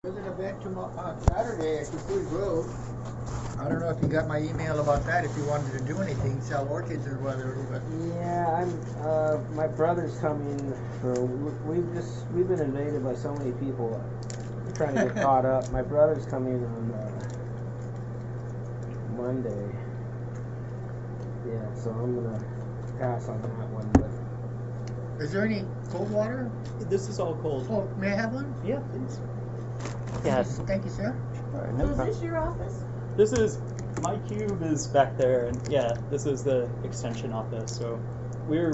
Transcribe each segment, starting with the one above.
There's an event tomorrow on Saturday at Capri Grove. I don't know if you got my email about that. If you wanted to do anything, sell orchids or whatever. But Yeah, my brother's coming we've been invaded by so many people. We're trying to get caught up. My brother's coming on Monday. Yeah, so I'm gonna pass on that one. But is there any cold water? This is all cold. Oh, may I have one? Yeah, please. Yes. Thank you, sir. All right, So no is problem. this your office? This is my cube is back there, and yeah, this is the extension office. So we're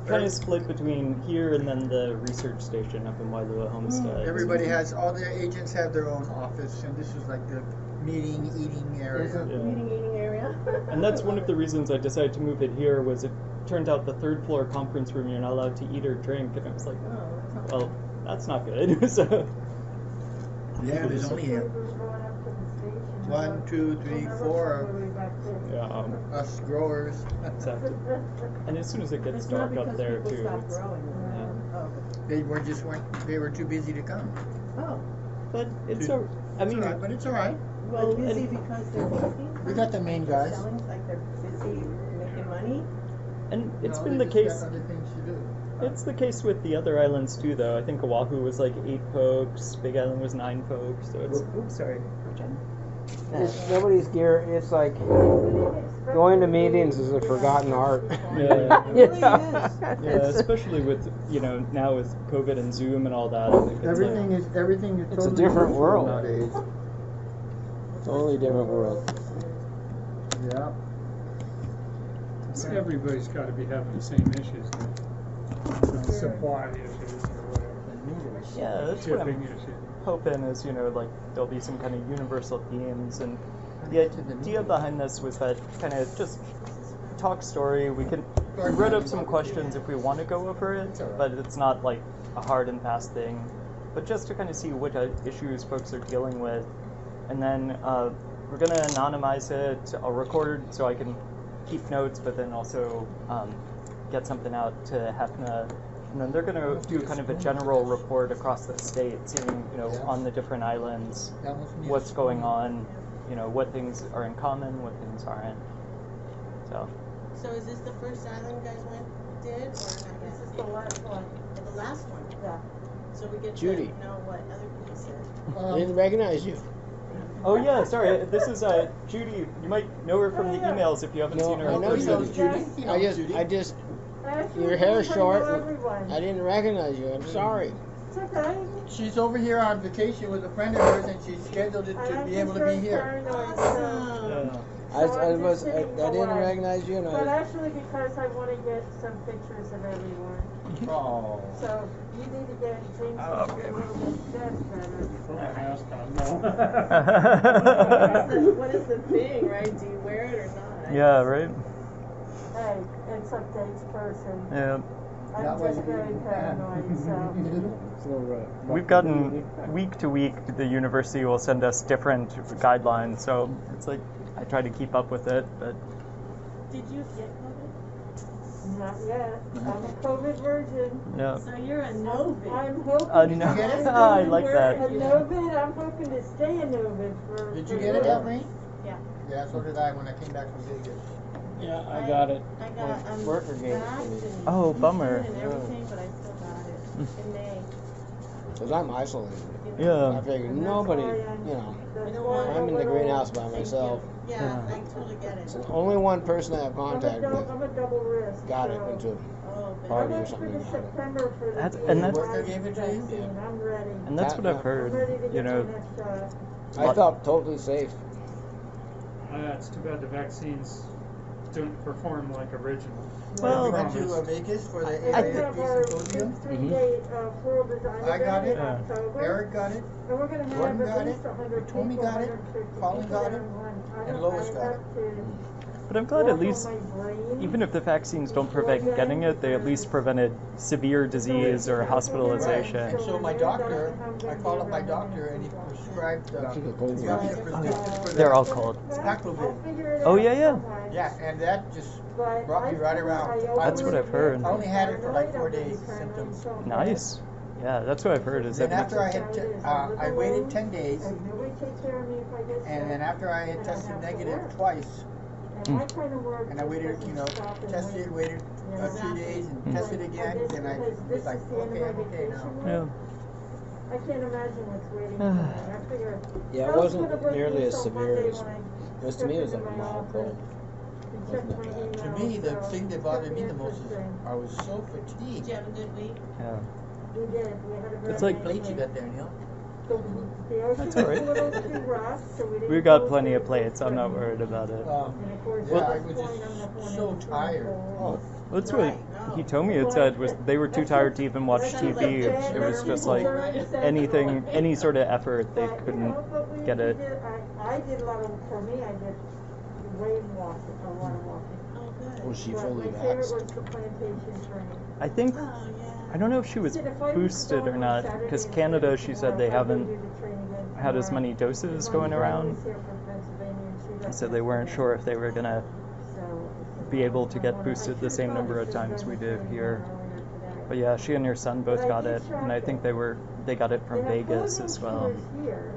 kind of split between here and then the research station up in Wailua Homestead. Everybody has, all the agents have their own office, and this is like the meeting, eating area. Isn't- Yeah. Eating area. And that's one of the reasons I decided to move it here. Was it turned out the third floor conference room you're not allowed to eat or drink, and I was like, Oh, well, that's not good. So Yeah, there's only 1, 2, 3, 4 yeah, of us growers. exactly. And as soon as it gets it's not dark because up there people too, stop it's, growing. They were too busy to come. Oh, but it's Dude, I mean, It's all right, but it's all right. well, busy and- because they're working. We got the main guys. Selling, like they're busy making money. and it's No, been they the just case. got other things to do. It's the case with the other islands too, though. I think Oahu was like 8 folks, Big Island was 9 folks. So it's. Oops, sorry, Jen. nobody's gear. It's like going to meetings is a forgotten art. Yeah. It really is. Yeah, especially with now with COVID and Zoom and all that. I think it's Everything is It's a totally different virtual world. nowadays. Totally different world. Yeah. Everybody's got to be having the same issues, supply issues or whatever, yeah, that's what shipping I'm issues. hoping is like there'll be some kind of universal themes, and the idea behind this was that kind of just talk story. We wrote up some questions if we want to go over it, but it's not like a hard and fast thing. But just to kind of see what issues folks are dealing with, and then we're gonna anonymize it. I'll record so I can keep notes, but then also get something out to HFNA. And then they're going to do kind of a general report across the state, seeing, on the different islands, what's going on, what things are in common, what things aren't. So is this the first island you guys did, or not yet? This is the last one. The last one? Yeah. So we get Judy. to know what other people said. I didn't recognize you. Oh yeah, sorry. This is Judy. You might know her from the emails if you haven't seen her I in know person. Judy. I just, your hair's short. And I didn't recognize you. I'm sorry. It's okay. She's over here on vacation with a friend of hers, and she's scheduled it to be able to be here. Yeah. I didn't recognize you, and But I. actually, because I want to get some pictures of everyone. Oh. So you need to get things a little bit better. Put my mask on, no. What is the thing, right? Do you wear it or not? Yeah, right. Hey, it's up to each person. Yeah. I'm just very paranoid, so. We've gotten week to week, the university will send us different guidelines, so it's like I try to keep up with it, but Did you get COVID? Not yet. I'm a COVID virgin. yeah. So you're a Novid. I'm hoping. No, Did you get it? I like A that. Novid, I'm hoping to stay a Novid for. Did you get it, Elfrine? Yeah. Yeah, so did I when I came back from Vegas. Yeah, I got it. I got Worker gave it to vaxxed me. and Oh, bummer. boosted and everything, but I still got it in May. Because I'm isolated. Yeah. I figured nobody, I'm in the greenhouse by myself. Yeah, I totally get it. So only one person I have contact with I'm a double risk. got it so until Oh, but party I'm or in for something. the September for the That's- DA and that's- Worker gave it to you? vaccine. I'm ready. And that's what I've I'm heard, ready to get my know. next shot. I felt totally safe. It's too bad the vaccines don't perform like original. Well, we went to Vegas for the I have our symposium. big 3-day floral design I got event it. in October. Eric got it. And we're going to Gordon have got at it. least 100 Tommy people, got it. 150 Colin people got there it. in one. And Lois got it. But I'm glad at Work on least, my brain. even if the vaccines don't prevent getting it, they at least prevented severe disease or hospitalization. And so my doctor, I called up my doctor and he prescribed, he got me a prescription for They're all the cold. Paxlovid. Oh, yeah, yeah. Yeah, and that just brought me right around. That's what I've heard. I only had it for like 4 days symptoms. Nice. Yeah, that's what I've heard. Is Then that after I had, I waited 10 days, And nobody takes care of me if I get sick. and then after I had and I tested have to negative work. twice, And my kind of work and I just waited, doesn't you know, stop and tested, wait. waited Yeah. 3 days, and Mm. tested again, I guess then I because was this like, is the end okay, of I'm my okay now. vacation Yeah. week. I can't imagine what's waiting for me. I figure. Yeah, it how's wasn't gonna break nearly me as till severe Monday as- when I Because to step me it was into like a my mild office cold. and check Wasn't my that bad. To emails, me, the so thing that it's bothered me something the most is interesting. I was so Did fatigued. you have a good week? Yeah. We did. We had a very It's like- nice Plate you week. got there, Neil? The ocean That's was all right. a little too rough, so we didn't We've got go plenty of to plates. I'm not swimming. worried about it. And of course, Yeah, at I this was point, I'm not just going so in the swimming tired. pool. Oh, That's what Right, no. he told me. It said was they were too tired to even watch That sounds TV. like It was just like Central. anything, any sort of effort, they But, you couldn't know, but we get it. did- I did a lot of, for me, I did wave walking, a lot of walking. Oh, good. Was she But fully my favorite vaxxed? was the plantation training. I think Oh, yeah. I don't know if she was Said if I was boosted going or on not, Saturday because and Canada, Sunday she said tomorrow, they I'll go haven't do the training again had as tomorrow. many doses Because going my friend around. was here from Pennsylvania and she They got said they weren't vaccinated. sure if they were gonna So, I said, be able to I get wanna- boosted I the should've same probably number of should've times done we the did training here. earlier today. But yeah, she and her son both But I got did it, track and I think it. they got it from They have Vegas frozen as well. tours here.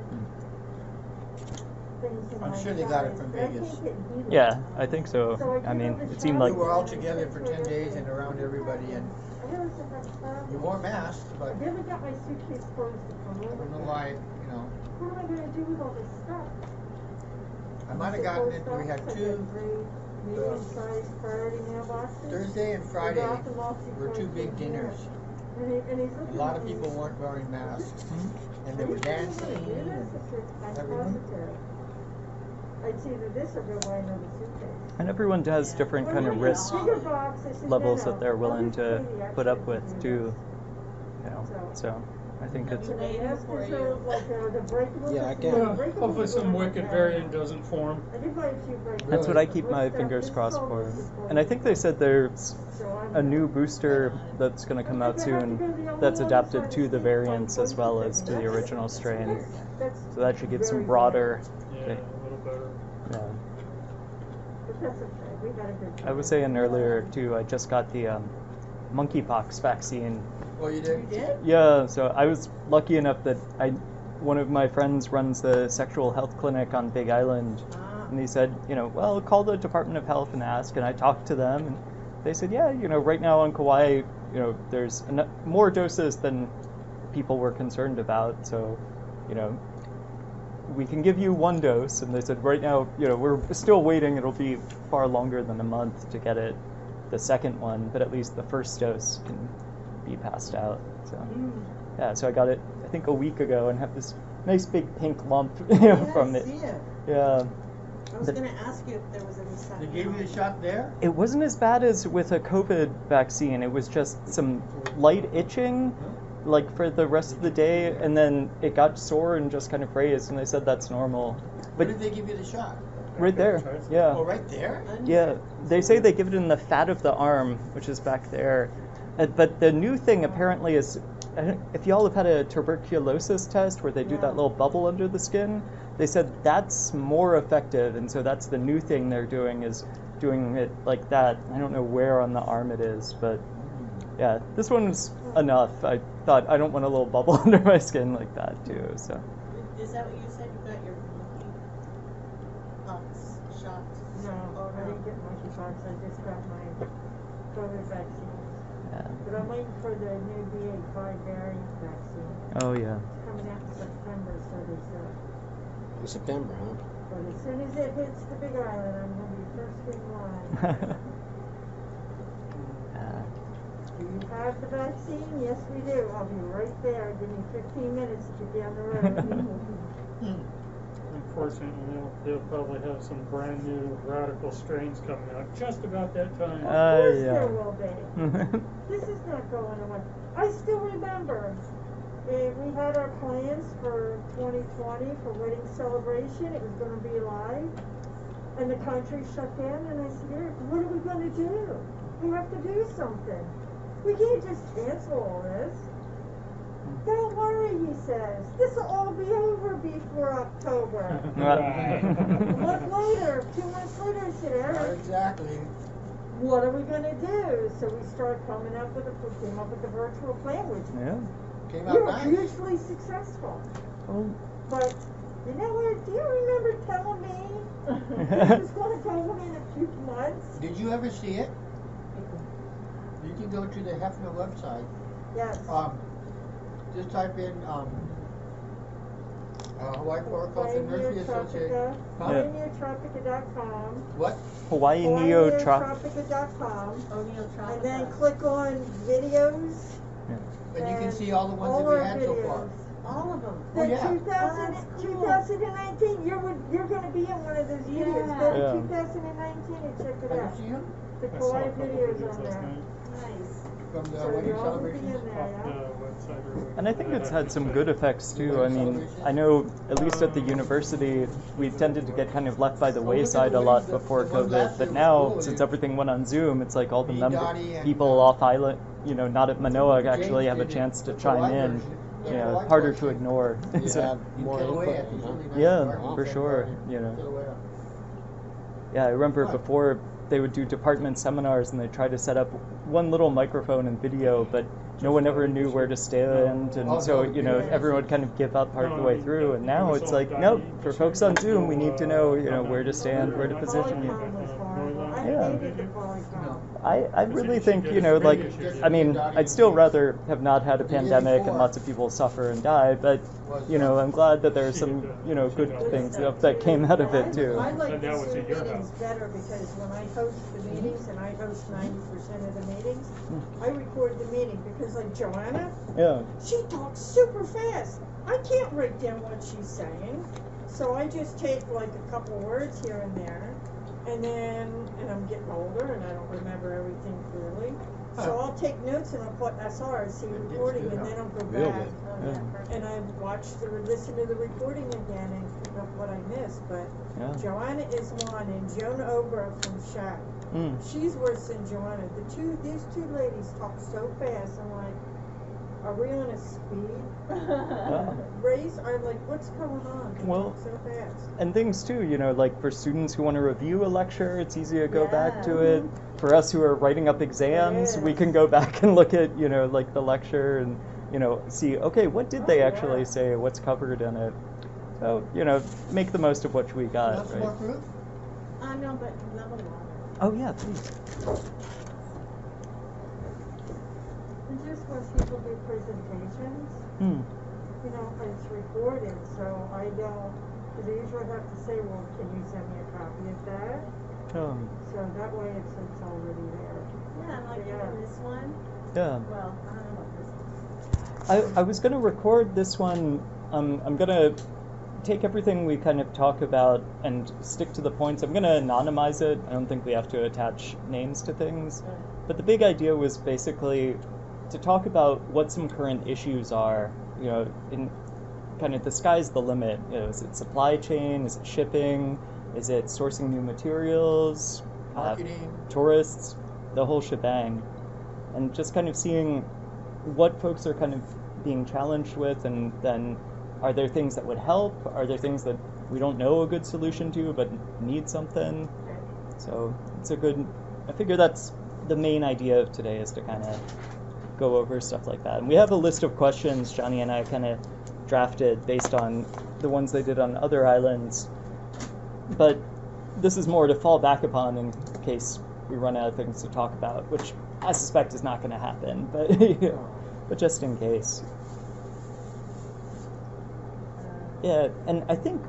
Things in I'm my sure they got it size, from but I Vegas. can't get heated. Yeah, I think so. So I I give mean, her the it seemed shot. We like were all together for 10 days and around everybody, and I never said that's bad. we wore masks, I but never got my suitcase closed to come I over. don't know here. why, you know. What am I gonna do with all this stuff? I might have gotten it, we had two, medium-sized priority mailboxes. Thursday and I Friday dropped them off were before two I big came here. dinners. And he's A looking lot at of me. people weren't wearing masks, and they Are were you kidding me? dancing. It is a trip. I'm everything. positive. It's either this or go buy another suitcase. and everyone does Yeah. different When kind I of get a risk bigger box, I said, levels no, that they're I'll willing just to pay the put extra up to with do too. this. You know, So- so I think it's So the Waiting masks for are you. like the breakable. Yeah, I the can. Yeah, breakable hopefully some ones wicked are- variant doesn't form. I did buy a few breakables. that's what I keep But my stuff, fingers this crossed is all for. disposable. And I think they said there's So I'm a new good. booster that's going to come out soon that's adapted to the variants as well as to the original strain. That's So that should give some very broader. Yeah, a little better. Yeah. But that's okay. We had a good time. I was saying earlier too. I just got the monkeypox vaccine. Oh, you You did? did? Yeah, so I was lucky enough that one of my friends runs the sexual health clinic on Big Island, Ah. and he said, well, call the Department of Health and ask. And I talked to them, and they said, yeah, right now on Kauai, there's more doses than people were concerned about. So, we can give you one dose. And they said, right now, we're still waiting. It'll be far longer than a month to get it, the second one, but at least the first dose can be passed out. So, yeah, so I got it, I think a week ago, and have this nice big pink lump from it. I see it. Yeah. I was But- gonna ask you if there was any sign. They gave you the shot there? It wasn't as bad as with a COVID vaccine. It was just some light itching, like for the rest of the day, and then it got sore and just kind of raised, and they said that's normal. Where But did they give you the shot? right there, Oh, yeah. right there? Yeah, they say they give it in the fat of the arm, which is back there. But the new thing apparently is, if y'all have had a tuberculosis test where they do that little bubble under the skin, they said that's more effective, and so that's the new thing they're doing, is doing it like that. I don't know where on the arm it is, but yeah, this one was enough. I thought I don't want a little bubble under my skin like that too, so. Is that what you said? You got your monkeypox shot? No, I didn't get monkeypox. I just got my COVID vaccine. Yeah. But I'm waiting for the new BA.5 variant vaccine. Oh yeah. It's coming out in September, so they said. In September, huh? But as soon as it hits the Big Island, I'm gonna be first in line. Do you have the vaccine? Yes, we do. I'll be right there. Give me 15 minutes to get down the road. Unfortunately, they'll probably have some brand new radical strains coming out just about that time. Of course yeah. there will be. This is not going away. I still remember we had our plans for 2020 for wedding celebration. It was going to be live, and the country shut down. And I said, Eric, what are we going to do? We have to do something. We can't just cancel all this. Don't worry, he says. This will all be over before October. A month later, 2 months later, I said, Not Eric, exactly. what are we gonna do? So we came up with the virtual plan, which Yeah. Came We out were nice. hugely successful. Oh. But you know what? Do you remember telling me it was going to go in a few months? Did you ever see it? You can go to the HFNA website. Yes. Just type in Hawaii Floriculture Nursery Association. Huh? HawaiiNeotropica.com. What? Hawaii Neotrop. HawaiiNeotropica.com. Oh, Neotropica. And then click on videos. And you can see all the ones all that we our had so far. videos. All of them. Oh, The yeah. 2019, you're going to be in one of those videos. Go to Yeah. 2019 and check it Have out. you seen them? The I saw a Kauai couple videos videos on last there. night Nice. From the So wedding you're all gonna be celebrations? in there, off yeah? the website earlier. And I think it's had some good effects too. I mean, I know at least at the university, we tended to get kind of left by the wayside a lot before COVID. But now, since everything went on Zoom, it's like all the people off island, you know, not at Manoa, actually have a chance to chime in. You know, harder to ignore. You So, have more input, huh? yeah, for sure. You know. Yeah, I remember before they would do department seminars and they'd try to set up one little microphone and video, but no one ever knew where to stand, and so, you know, everyone would kind of give up part of the way through, and now it's like, nope, for folks on Zoom, we need to know, you know, where to stand, where to position you. Polycom was horrible. I Yeah. hated the Polycom. I really think, you know, like, I mean, I'd still rather have not had a pandemic and lots of people suffer and die, but, you know, I'm glad that there's some, you know, good things that came out of it too. I like And the that was Zoom at your meetings house. better because when I host the meetings, and I host 90% of the meetings, I record the meeting because like Joanna, Yeah. she talks super fast. I can't write down what she's saying. So I just take like a couple words here and there. And I'm getting older and I don't remember everything clearly. So I'll take notes and I'll put SRC recording and then I'll go Real back. good. And I listen to the recording again and pick up what I missed. But Yeah. Joanna is one and Joan Obra from Shack. Mm. She's worse than Joanna. These two ladies talk so fast. I'm like, are we on a speed race? I'm like, what's going on? They Well, talk so fast. And things too, you know, like for students who want to review a lecture, it's easy to go back to Yeah. it. For us who are writing up exams, we can go back and look at, you know, like the lecture and, you know, see, okay, what did they actually say? What's covered in it? So, you know, make the most of what we got, Want some more right? fruit? No, but level water. Oh yeah, please. And just when people do presentations, Hmm. you know, it's recorded, so I don't, because I usually have to say, well, can you send me a copy of that? So that way it's already there. Yeah, and like Yeah. even this one. Yeah. Well, I don't know about this one. I was going to record this one. I'm going to take everything we kind of talk about and stick to the points. I'm going to anonymize it. I don't think we have to attach names to things. But the big idea was basically to talk about what some current issues are, you know, in kind of the sky's the limit. You know, is it supply chain? Is it shipping? Is it sourcing new materials? Marketing. Tourists? The whole shebang. And just kind of seeing what folks are kind of being challenged with, and then are there things that would help? Are there things that we don't know a good solution to but need something? So it's a good, I figure that's the main idea of today, is to kind of go over stuff like that. And we have a list of questions Johnny and I kind of drafted based on the ones they did on other islands. But this is more to fall back upon in case we run out of things to talk about, which I suspect is not going to happen, but but just in case. Yeah, and I think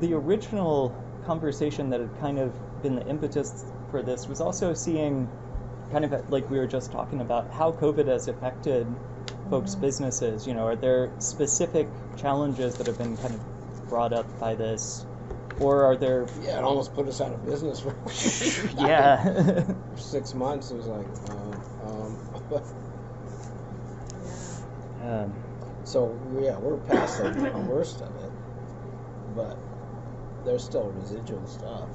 the original conversation that had kind of been the impetus for this was also seeing, kind of like we were just talking about, how COVID has affected folks' businesses. You know, are there specific challenges that have been kind of brought up by this? Or are there... Yeah, it almost put us out of business for Yeah. for 6 months. It was like, so yeah, we're past the worst of it, but there's still residual stuff.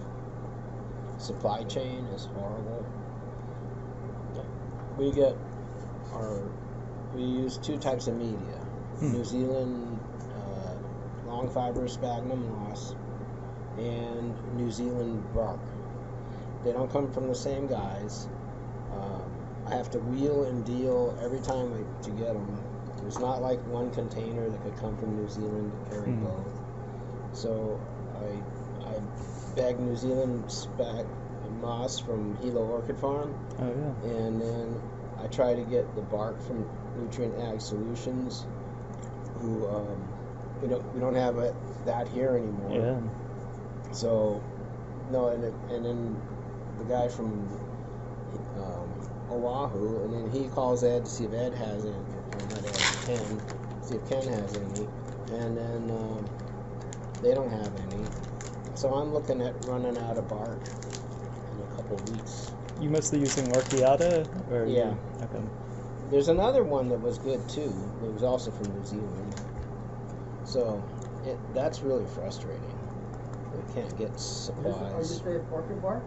Supply chain is horrible. We use two types of media: New Zealand long fiber sphagnum moss and New Zealand bark. They don't come from the same guys. I have to wheel and deal every time to get them, There's not like one container that could come from New Zealand to carry both. So I bagged New Zealand moss from Hilo Orchid Farm. Oh yeah. And then I try to get the bark from Nutrient Ag Solutions, who we don't have that here anymore. Yeah. So no, and then the guy from Oahu, and then he calls Ed to see if Ed has any, or not Ed, Ken, see if Ken has any, and then they don't have any. So I'm looking at running out of bark in a couple weeks. You mostly using Orchiata, or Yeah. Okay. There's another one that was good too. It was also from New Zealand. So that's really frustrating. We can't get supplies. Is it orchid bark?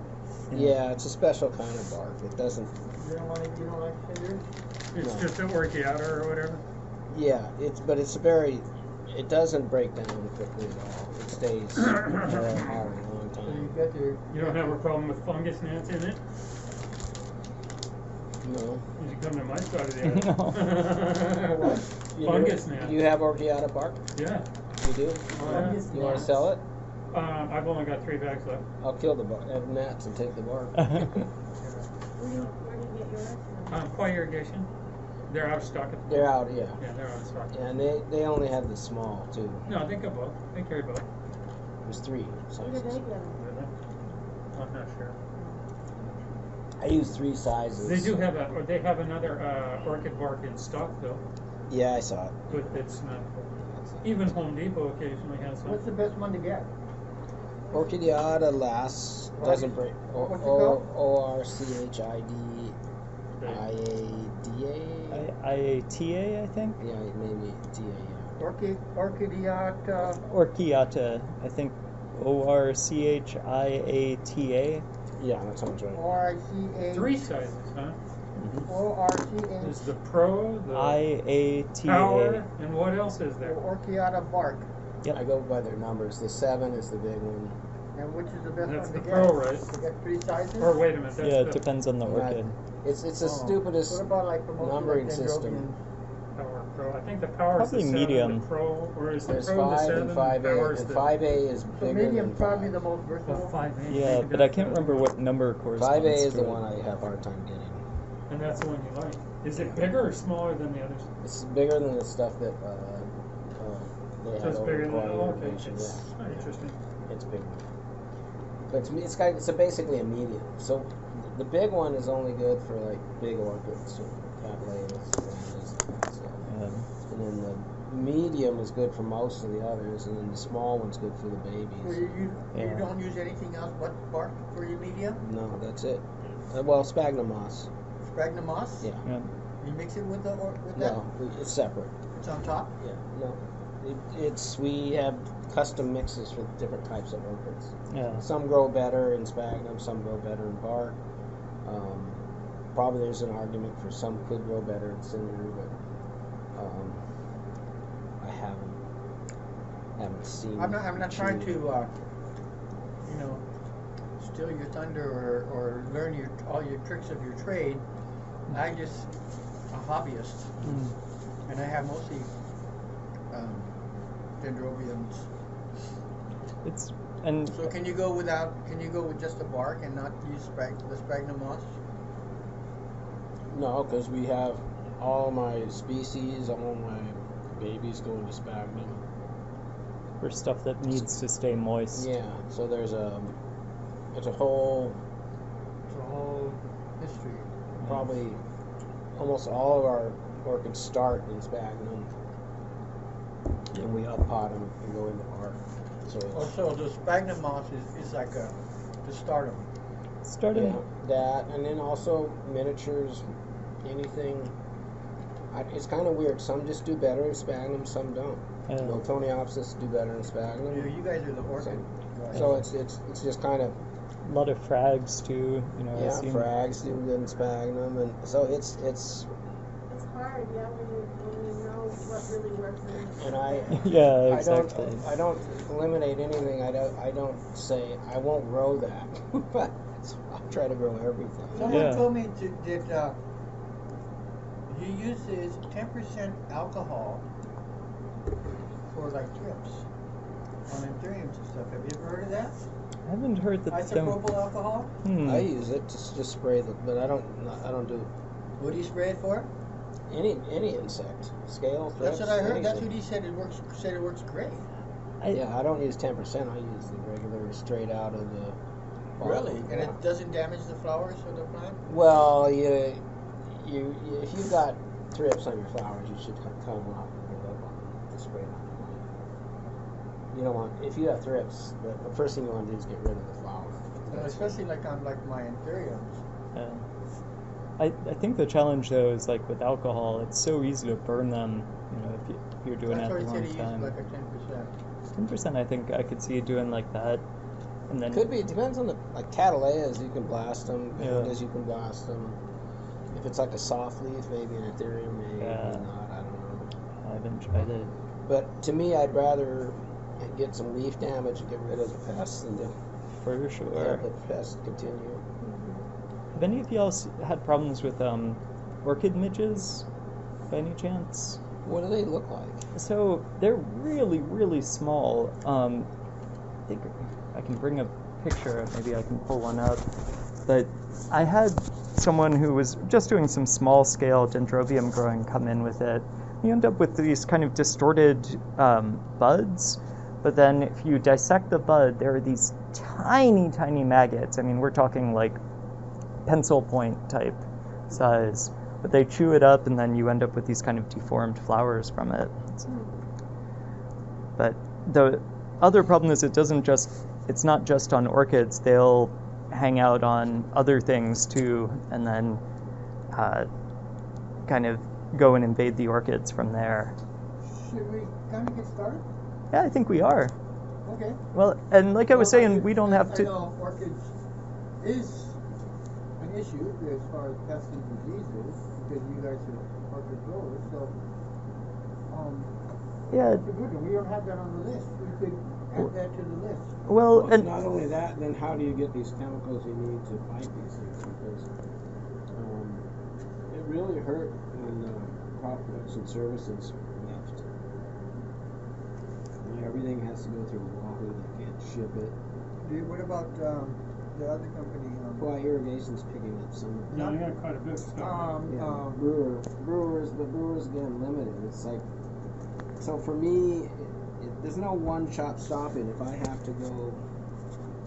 Yeah, it's a special kind of bark. It doesn't. You don't like cinders? It's No. just an orchiata or whatever. Yeah, it doesn't break down quickly at all. It stays hard a long So you time. got your. You don't have a problem with fungus gnats in it? No. You should come to my side of the What? You Fungus do, gnats. you have orchiata bark? Yeah. You do? Fungus You want to gnats. sell it? I've only got 3 bags left. I'll kill the gnats and take the bark. Where do you get yours from? Kauai irrigation. They're out of stock at the moment. They're out, yeah. Yeah, they're out of stock. And they only have the small too. No, they got both. They carry both. There's 3 Where do they sizes. get them? Really? I'm not sure. I use 3 sizes. They do have they have another orchid bark in stock though, Yeah, I saw it. but it's not. Even Home Depot occasionally has some. What's the best one to get? Orchidiata lasts, doesn't break. What's it called? Orchidiata. IATA, I think. Yeah, maybe TA. Yeah. Orchidiata. Orchiata, I think. Orchiata. Yeah, that sounds right. ORCA. 3 sizes, huh? ORCA. There's the Pro, the IATA. Power, and what else is there? Orchiata bark. Yep. I go by their numbers. The 7 is the big one. And which is the best That's one the to Pro, get? right? You got 3 sizes? Or wait a minute, that's Yeah, it the depends on the orchid. It's the Oh. stupidest What about like for most numbering of the system. Dendrobiums? Power Pro. I think the Power is the Probably 7, medium. the Pro, or is the There's Pro the 5 7, and the 5A, Power is and the 5A is So bigger medium than probably 5. the most the versatile. 5A. Yeah, but I can't remember what number corresponds 5A is to the it. one I have a hard time getting. And that's the one you like. Is it bigger or smaller than the others? It's bigger than the stuff that they So had it's over bigger than Kauai okay. irrigation, It's interesting. Yeah, it's bigger. But it's basically a medium. So the big one is only good for like big orchids, so cattleyas, and stuff. And then the medium is good for most of the others, and then the small one's good for the So babies. you Yeah. don't use anything else but bark for your medium? No, that's it. Well, sphagnum moss. Sphagnum moss? Yeah. Yeah. You mix it with that? No, it's separate. It's on top? Yeah. No. We have custom mixes for different types of orchids. Yeah. Some grow better in sphagnum, some grow better in bark. Probably there's an argument for some could grow better in cinder, but I haven't seen. I'm not trying to, true- steal your thunder or learn all your tricks of your trade. I'm just a hobbyist, and I have mostly dendrobiums. So can you go with just the bark and not use the sphagnum moss? No, because we have all my species, all my babies go into sphagnum. For stuff that needs to stay moist. Yeah, so there's a whole History. probably almost all of our orchids start in sphagnum, and we up pot them and go into bark. So it's, Also, the sphagnum moss is like to start them. Starting. yeah, that, and then also miniatures, anything. It's kind of weird. Some just do better in sphagnum, some don't. Miltoniopsis do better in sphagnum. You guys are the orchid. So it's just kind of, A lot of frags too. yeah, I've seen. frags do good in sphagnum, and so it's It's hard, yeah, when you know what really works. and I Yeah, exactly. I don't eliminate anything. I don't say I won't grow that, but I'll try to grow everything. Someone Yeah. told me that he uses 10% alcohol for like trips on anthuriums and stuff. Have you ever heard of that? I haven't heard that. Isopropyl alcohol? I use it to just spray the, but I don't do What do you spray it for? any insect, scale, thrips, That's what I heard. That's anything. what he said. It works great. Yeah, I don't use 10%. I use the regular straight out of the bottle. Really? And Yeah. it doesn't damage the flowers or the plant? Well, you if you've got thrips on your flowers, you should cut them off and give up on the spray on the plant. You don't want, if you have thrips, the first thing you want to do is get rid of the flower. Especially like on like my anthuriums. Yeah. I think the challenge though is like with alcohol, it's so easy to burn them. You know, if you're doing That's it why at he the said wrong he time. used like a 10%. 10%, I think I could see you doing like that, and then Could be. It depends on the, like cattleyas, you can blast them. Yeah. Pandas, you can blast them. If it's like a soft leaf, maybe an ethereum, maybe Yeah. not. I don't know. I haven't tried it But to me, I'd rather get some leaf damage and get rid of the pests than to for sure. have the pests continue. Have any of you else had problems with orchid midges, by any chance? What do they look like? So they're really, really small. I think I can bring a picture. Maybe I can pull one up. But I had someone who was just doing some small-scale dendrobium growing come in with it. You end up with these kind of distorted buds. But then if you dissect the bud, there are these tiny, tiny maggots. I mean, we're talking like pencil point type size. But they chew it up, and then you end up with these kind of deformed flowers from it. But the other problem is it's not just on orchids. They'll hang out on other things too, and then kind of go and invade the orchids from there. Should we kind of get started? Yeah, I think we are. Okay. Well, and like I was saying, we don't have I to. know orchids is an issue as far as pests and diseases because you guys are orchid growers. So, Yeah. that's a good one. We don't have that on the list. We could add that to the list. Well, Well, and not only that, then how do you get these chemicals you need to fight these things? Because it really hurt when crop production services left. Everything has to go through Wahoo. They can't ship it. What about the other company? Kauai Irrigation's picking up some. Yeah, you got quite a bit of stuff. Brewers, but Brewers again limited. It's like, so for me, there's no one shop stopping. If I have to go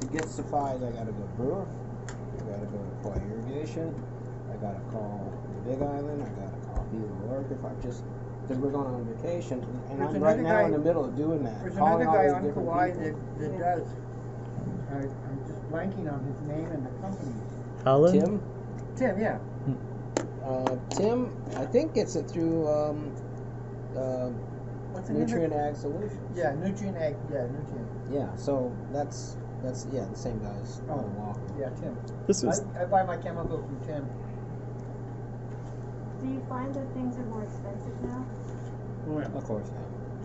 to get supplies, I gotta go Brewer. I gotta go to Kauai Irrigation. I gotta call the Big Island. I gotta call Beaver Work if I'm just, because we're going on vacation, and There's I'm right another now guy- in the middle of doing that. There's calling another all guy these on different Kauai people. that does. I'm just blanking on his name and the company. Colin? Tim, yeah. Tim, I think gets it through What's the name of Nutrient it? Ag Solutions. Yeah, Nutrient Ag. Yeah, Nutrient. Yeah, so that's the same guys on the walk. Yeah, Tim. This is I buy my chemicals from Tim. Do you find that things are more expensive now? Oh, yeah. Of course,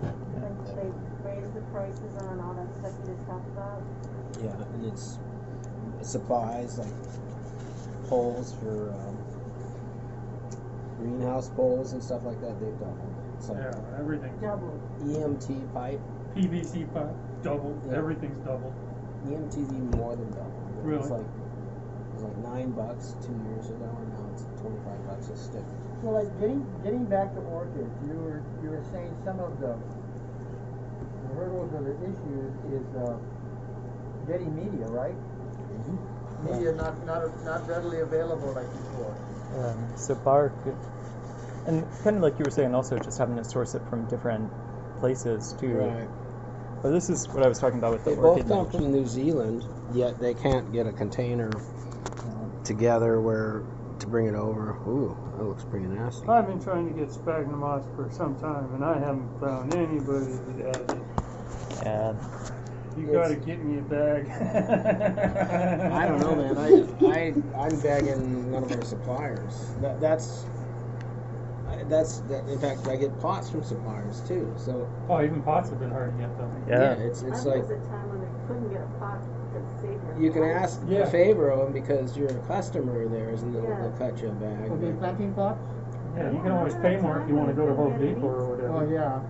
Like they raise the prices on all that stuff you just talked about? yeah, and it's supplies like poles for greenhouse poles and stuff like that. They've doubled. It's like Yeah, everything's Double. EMT pipe. PVC pipe, doubled, Yeah. everything's doubled. EMT's even more than doubled. It was Really? like $9 2 years ago, and now it's $25 a stick. So, like getting back to orchids, you were saying some of the hurdles or the issues is getting media, right? Media not readily available like before. so bark, and kind of like you were saying, also just having to source it from different places too. Right. But this is what I was talking about with the They both orchid come midge. from New Zealand, yet they can't get a container together to bring it over. Ooh, that looks pretty nasty. I've been trying to get sphagnum moss for some time, and I haven't found anybody that has it. Yeah. You gotta get me a bag. I don't know, man. I'm begging one of our suppliers. That's in fact, I get pots from suppliers too. So Oh, even pots have been hard to get though. Yeah. it's I like think there was a time when they couldn't get a pot to save their you can life. ask Yeah. a favor of them because you're a customer of theirs, and they'll Yeah. cut you a bag. Okay, planting pots? Yeah, you can always pay more if you want to go to Home Depot or whatever. Oh, yeah.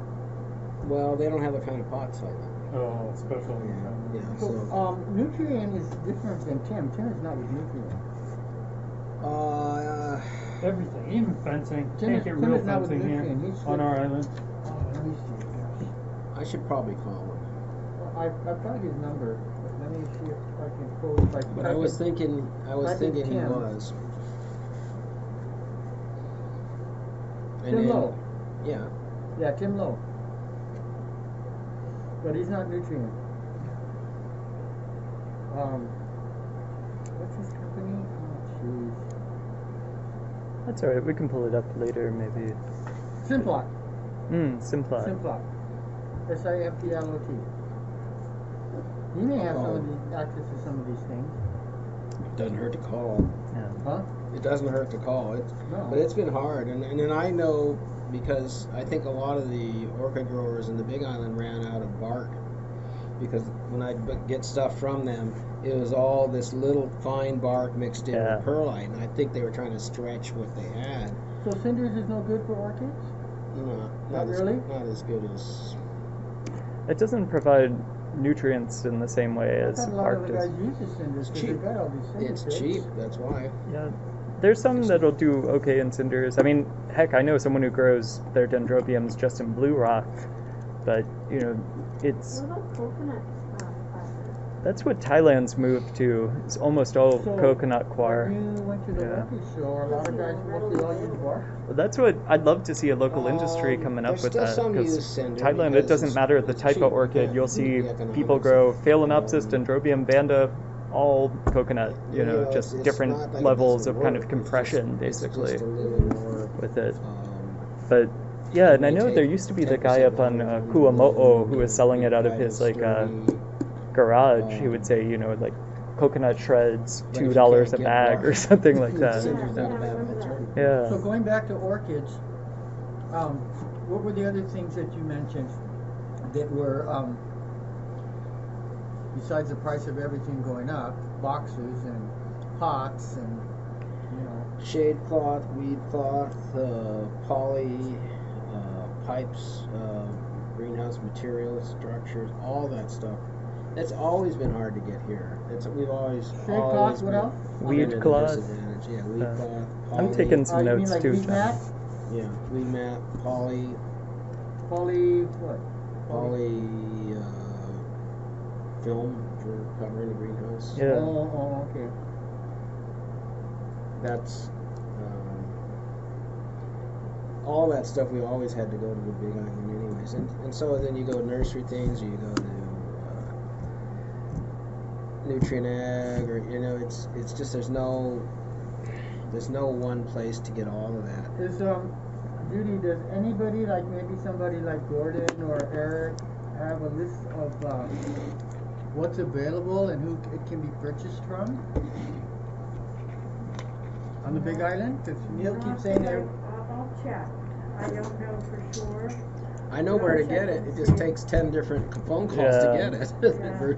Well, they don't have the kind of pots like that. Oh, special. Yeah, So, so. Nutrient is different than Tim. Tim is not with Nutrient. Everything, even fencing. Tim Can't is- get Tim real is not with fencing here Nutrient. He's on with- our island. Oh, let me see. I should probably call him. Well, I've got his number. But let me see if I can quote. If I But I was thinking he Tim. was. And Tim then, Lowe. yeah. Yeah, Tim Lowe. But he's not Nutrient. What's his company? Oh, jeez. That's alright, we can pull it up later, maybe. Simplot. Simplot. Simplot. SIMPLOT. He may have some of the access to some of these things. Doesn't hurt to call. Yeah. Huh? It doesn't hurt to call. No. But it's been hard, and then I know because I think a lot of the orchid growers in the Big Island ran out of bark because when I get stuff from them, it was all this little fine bark mixed in Yeah. with perlite, and I think they were trying to stretch what they had. So cinders is no good for orchids? Not really? Not as good as. It doesn't provide nutrients in the same way I as thought a lot bark of the does. guys use the cinders because they cheap. got all these cinder It's pits. cheap. That's why. Yeah. There's some that'll do okay in cinders. I mean, heck, I know someone who grows their dendrobiums just in blue rock, but you know, it's What about coconut fiber? that's what Thailand's moved to. It's almost all So, coconut coir. When you went to the Yeah. orchid show, a lot of guys mostly all use bark. Well, that's what I'd love to see a local industry coming up there's with still that. some Because use cinder Thailand, because it doesn't it's- matter the it's type cheap. of orchid. Yeah, You'll see the economics. people grow Phalaenopsis, Dendrobium vanda, all coconut. You know, it's- just it's different not like it levels doesn't of kind work. of It's compression, just- basically, It's just a little more. with it. But yeah, and I know there used to be the guy up on Kuamo'o who was selling it out of his like garage. He would say, you know, like coconut shreds, But if you $2 a can't get bag bark, or something like that. cinder's not a Yeah, bad I remember that. alternative. Yeah. So going back to orchids, what were the other things that you mentioned that were, besides the price of everything going up, boxes and pots and, you know, Shade cloth, weed cloth, poly, pipes, greenhouse materials, structures, all that stuff. It's always been hard to get here. We've always Shade always cloth, what been- else? Weed been at a cloth. disadvantage. Yeah, weed Uh, cloth. I'm Poly, taking some you mean notes like too, weed John. mat? Yeah, weed mat, poly, What? poly film for covering the greenhouse. Yeah. Oh, okay. That's all that stuff. We always had to go to the Big Island anyways, and so then you go nursery things, or you go to Nutrient Ag, or you know, it's just there's no one place to get all of that. Is, Judy, does anybody, like maybe somebody like Gordon or Eric, have a list of, what's available and who it can be purchased from? On the Big Island? Because Neil keeps saying there. I'll check. I don't know for sure. I know where to get it. It just takes 10 different phone calls to Yeah. get it. Yeah.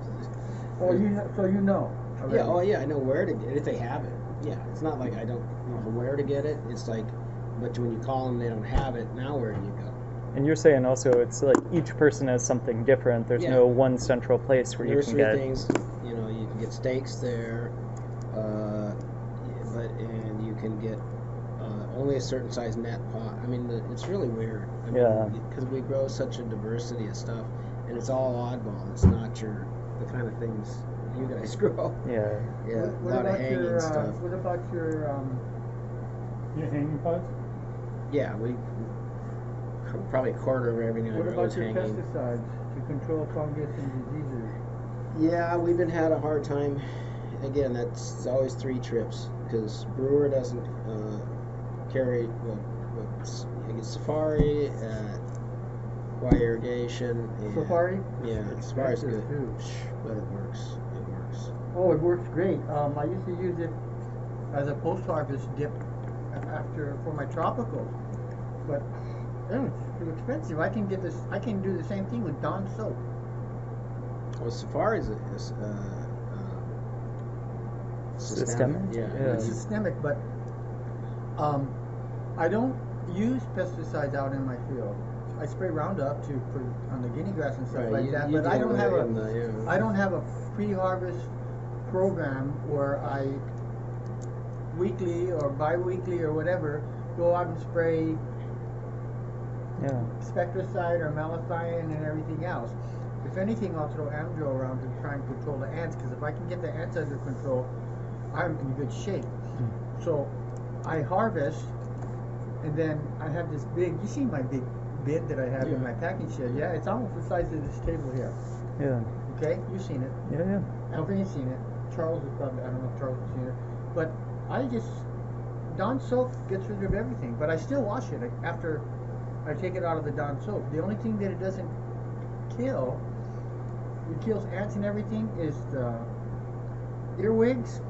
Oh, so you know. already. Yeah, oh yeah, I know where to get it if they have it. Yeah, it's not like I don't know where to get it. It's like, but when you call them, they don't have it. Now where do you go? And you're saying also it's like each person has something different. There's Yeah. no one central place where you can Nursery get. things, you know, you can get steaks there, and you can get only a certain size net pot. I mean, it's really weird. I mean, Yeah. because we grow such a diversity of stuff, and it's all oddball. It's not the kind of things you guys grow. Yeah. Yeah, What a lot of about hanging your, stuff. what about your, Yeah, hanging pots? Yeah, we probably a quarter of everything I what grow about is your hanging. pesticides to control fungus and diseases? Yeah, we've had a hard time. Again, that's always 3 trips because Brewer doesn't carry. I get Safari, Kauai Irrigation. And, Safari? Yeah, Safari's good, expensive, too. but it works. It works. Oh, it works great. I used to use it as a post-harvest dip for my tropical, but it's too expensive. I can do the same thing with Dawn soap. Well, Safari's Systemic? Yeah. Yeah. It's systemic, but I don't use pesticides out in my field. I spray Roundup on the guinea grass and stuff Right, like you- that, you but I deal don't with have it a in the, yeah. I don't have a pre-harvest program where I weekly or bi-weekly or whatever go out and spray Yeah. spectricide or malathion and everything else. If anything, I'll throw Amdro around to try and control the ants, because if I can get the ants under control, I'm in good shape. So I harvest, and then I have this big, you see my big bin that I have in Yeah. my packing shed? Yeah, it's almost the size of this table here. Yeah. Okay, you've seen it. Yeah. Alvin's seen it. Charles has probably, I don't know if Charles has seen it. But I just, Dawn soap gets rid of everything, but I still wash it after I take it out of the Dawn soap. The only thing that it doesn't kill, it kills ants and everything, is the earwigs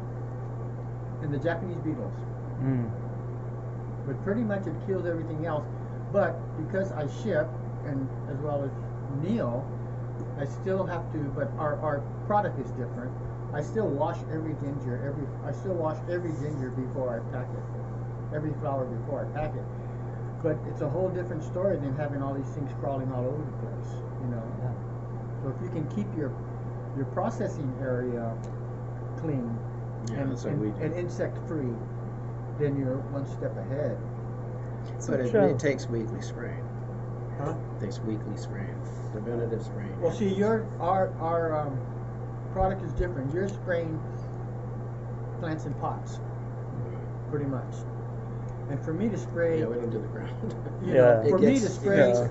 and the Japanese beetles. Mm. But pretty much it kills everything else. But because I ship, and as well as Neil, I still have to, but our product is different. I still wash every ginger, I still wash every ginger before I pack it. Every flower before I pack it. But it's a whole different story than having all these things crawling all over the place, you know. Yeah. So if you can keep your processing area clean Yeah, that's what we do. and insect free, then you're one step ahead. But it takes weekly spraying. Huh? It takes weekly spraying. Preventative spraying. Well, see, our product is different. You're spraying plants in pots, pretty much. And for me to spray, Yeah, we don't do the ground. you know, Yeah. for It me gets- to spray, yeah.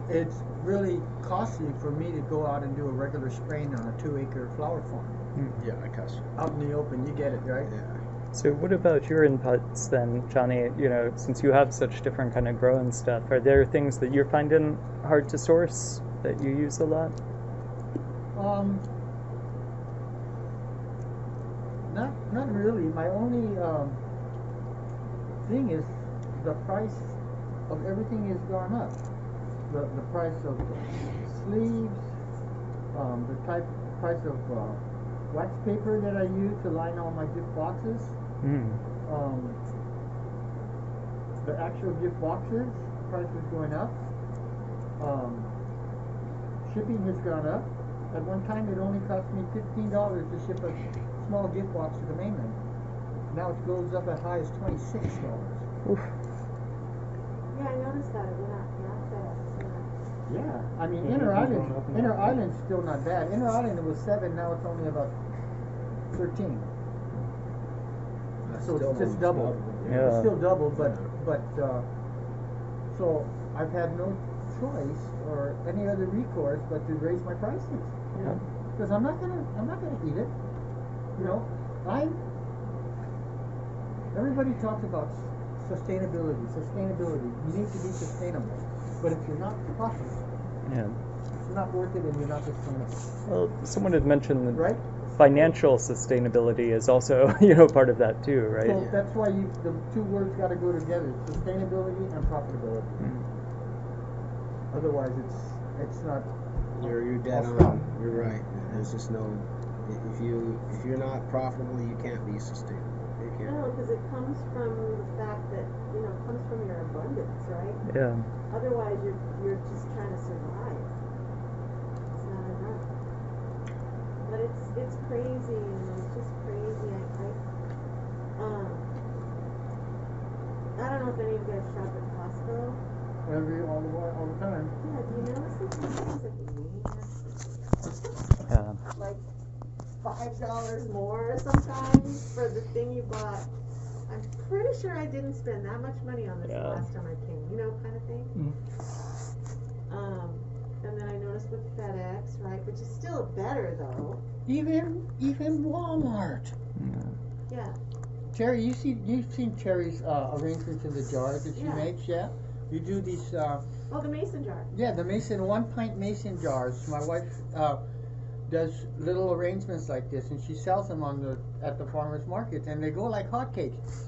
it's really costly for me to go out and do a regular spraying on a 2-acre flower farm. Yeah, I cuss you. Out in the open, you get it, right? Yeah. So what about your inputs then, Johnny? You know, since you have such different kind of growing stuff, are there things that you're finding hard to source that you use a lot? Not really. My only thing is the price of everything has gone up. The price of sleeves, the price of wax paper that I use to line all my gift boxes. The actual gift boxes price is going up. Shipping has gone up. At one time, it only cost me $15 to ship a small gift box to the mainland. Now it goes up as high as $26. Oof. Yeah, I noticed that it went up. Yeah, Yeah, I mean, Yeah, Inner it's going up and Inner up. Island's still not bad. Inner Island it was 7, now it's only about 13. So it's just doubled. Yeah. It's still doubled, but so I've had no choice or any other recourse but to raise my prices. Yeah. Because I'm not gonna eat it. You know, everybody talks about sustainability. You need to be sustainable. But if you're not profitable, Yeah. it's not worth it and you're not sustainable. Well, someone had mentioned that Right? financial sustainability is also, part of that too, right? So that's why the two words gotta go together, sustainability and profitability. Otherwise it's not. You're dead I'll stop. on. You're right. There's just no. If you're not profitable, you can't be sustainable. You can't. No, because it comes from the fact that, it comes from your abundance, right? Yeah. Otherwise, you're just trying to survive. It's not enough. But it's crazy, it's just crazy. I don't know if any of you guys shop at Costco. All the time. Yeah, do you notice this sometimes Yeah. like $5 more sometimes for the thing you bought? I'm pretty sure I didn't spend that much money on this the Yeah. last time I came, kind of thing. And then I noticed with FedEx, right, which is still better though. Even Walmart. Yeah. Terry, you've seen Terry's arrangements in the jars that she Yeah. makes, yeah? You do these Oh, the mason jar. yeah, the 1-pint mason jars. My wife does little arrangements like this, and she sells them at the farmers markets, and they go like hotcakes.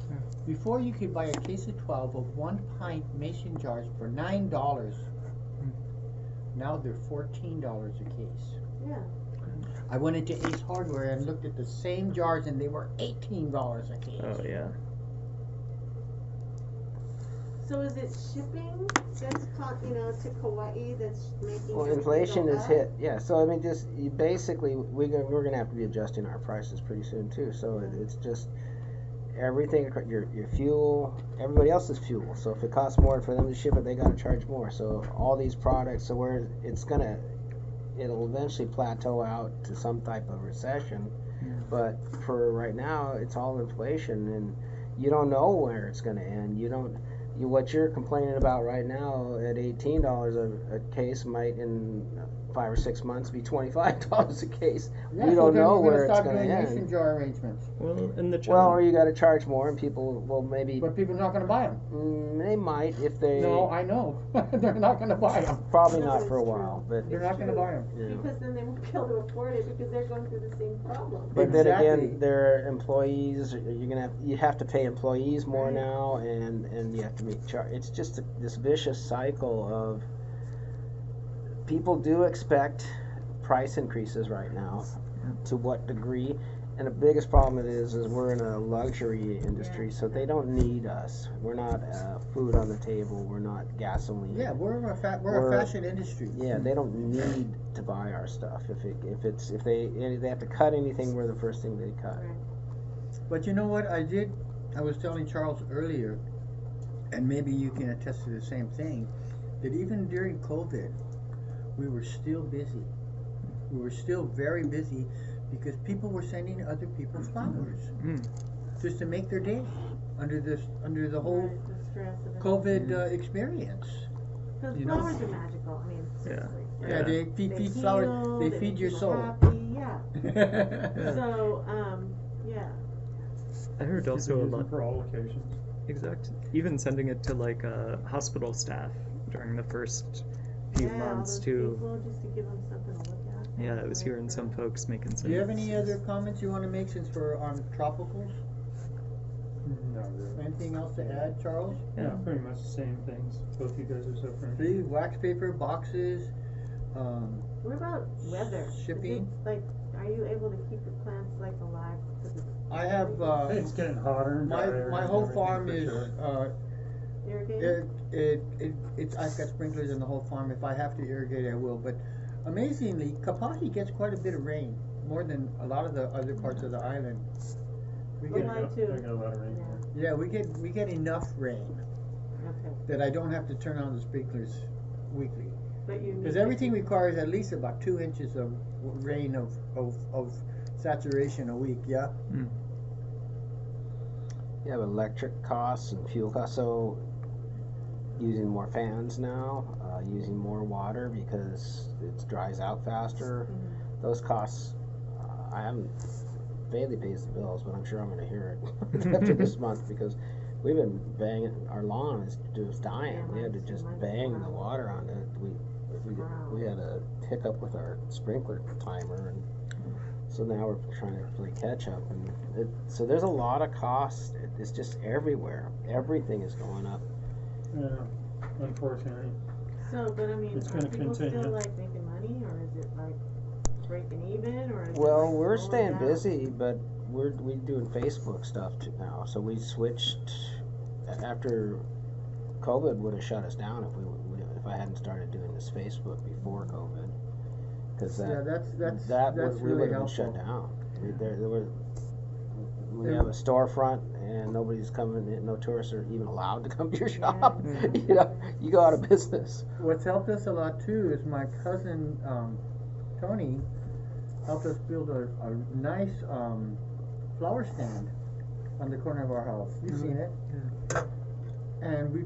Before you could buy a case of 12 of 1-pint mason jars for $9. Now they're $14 a case. Yeah. I went into Ace Hardware and looked at the same jars, and they were $18 a case. Oh yeah. So is it shipping that's to Kauai that's making Well, everything inflation go is up? hit. Yeah. So I mean, just basically, we're gonna have to be adjusting our prices pretty soon too. So it's just everything. Your fuel, everybody else's fuel. So if it costs more for them to ship it, they got to charge more. So all these products. So where it'll eventually plateau out to some type of recession. But for right now, it's all inflation, and you don't know where it's going to end. What you're complaining about right now at $18 a case might in 5 or 6 months be $25 a case. Yeah, We so don't then know we're where it's start going to doing mason end. jar arrangements. Well, and the Well, or challenge. you got to charge more, and people will maybe. But people are not going to buy them. They might if they. No, I know. They're not going to buy them. Probably No, not but for a it's while, true. but. They're not going to buy them. Yeah. Because then they won't be able to afford it because they're going through the same problem. But then Exactly. again, their employees, you have to pay employees more Right. now, and you have to make charge. It's just this vicious cycle of people do expect price increases right now. To what degree? And the biggest problem it is we're in a luxury industry, so they don't need us. We're not food on the table. We're not gasoline. Yeah, we're a fashion industry. Yeah, they don't need to buy our stuff. If they have to cut anything, we're the first thing they cut. Right. But you know what I did? I was telling Charles earlier, and maybe you can attest to the same thing, that even during COVID, we were still busy. We were still very busy because people were sending other people flowers just to make their day under the whole Right, the stress of it. COVID experience. Because you know. flowers are magical. I mean, seriously. Yeah, they feed They flowers. heal, They they feed make your people soul. happy, yeah. So, yeah. I heard also a Use them lot. for all occasions. Exact. Even sending it to like hospital staff during the first few Yeah, months those too. people, just to give them something to look at. Yeah, I was Right, hearing some right. folks making some. Do you have any other comments you want to make since we're on tropicals? Not really. Anything else to add, Charles? Yeah, pretty much the same things. Both you guys are suffering. See, wax paper, boxes, What about weather? shipping. Is it, like, are you able to keep the plants like alive? 'Cause it's I have, It's getting hotter and drier. my and whole everything farm for is, sure. irrigated? it's, I've got sprinklers in the whole farm. If I have to irrigate, I will. But amazingly, Kauai gets quite a bit of rain, more than a lot of the other parts of the island. We Oh, get, mine too. I got a lot of rain Yeah. here. yeah, we get enough rain Okay. that I don't have to turn on the sprinklers weekly. But you need. Because everything requires at least about 2 inches of rain of saturation a week, yeah? You have electric costs and fuel costs, so using more fans now, using more water because it dries out faster. Those costs, I haven't. Bailey pays the bills, but I'm sure I'm going to hear it after this month because we've been banging. Our lawn is just dying. Yeah, We had to mine's- just mine's bang the wild. water on it. We had a hiccup with our sprinkler timer, and so now we're trying to play catch up. And so there's a lot of costs. It's just everywhere. Everything is going up. Yeah, unfortunately. So, but I mean, It's are gonna people continue. still like making money, or is it like breaking even, or is it Well, like we're slowing staying down? busy, but we're doing Facebook stuff too now. So we switched after COVID would have shut us down if I hadn't started doing this Facebook before COVID, because Yeah, that's we really would have been shut helpful. down. We have a storefront and nobody's coming in, no tourists are even allowed to come to your shop. You go out of business. What's helped us a lot too is my cousin Tony helped us build a nice flower stand on the corner of our house. You've seen it. And we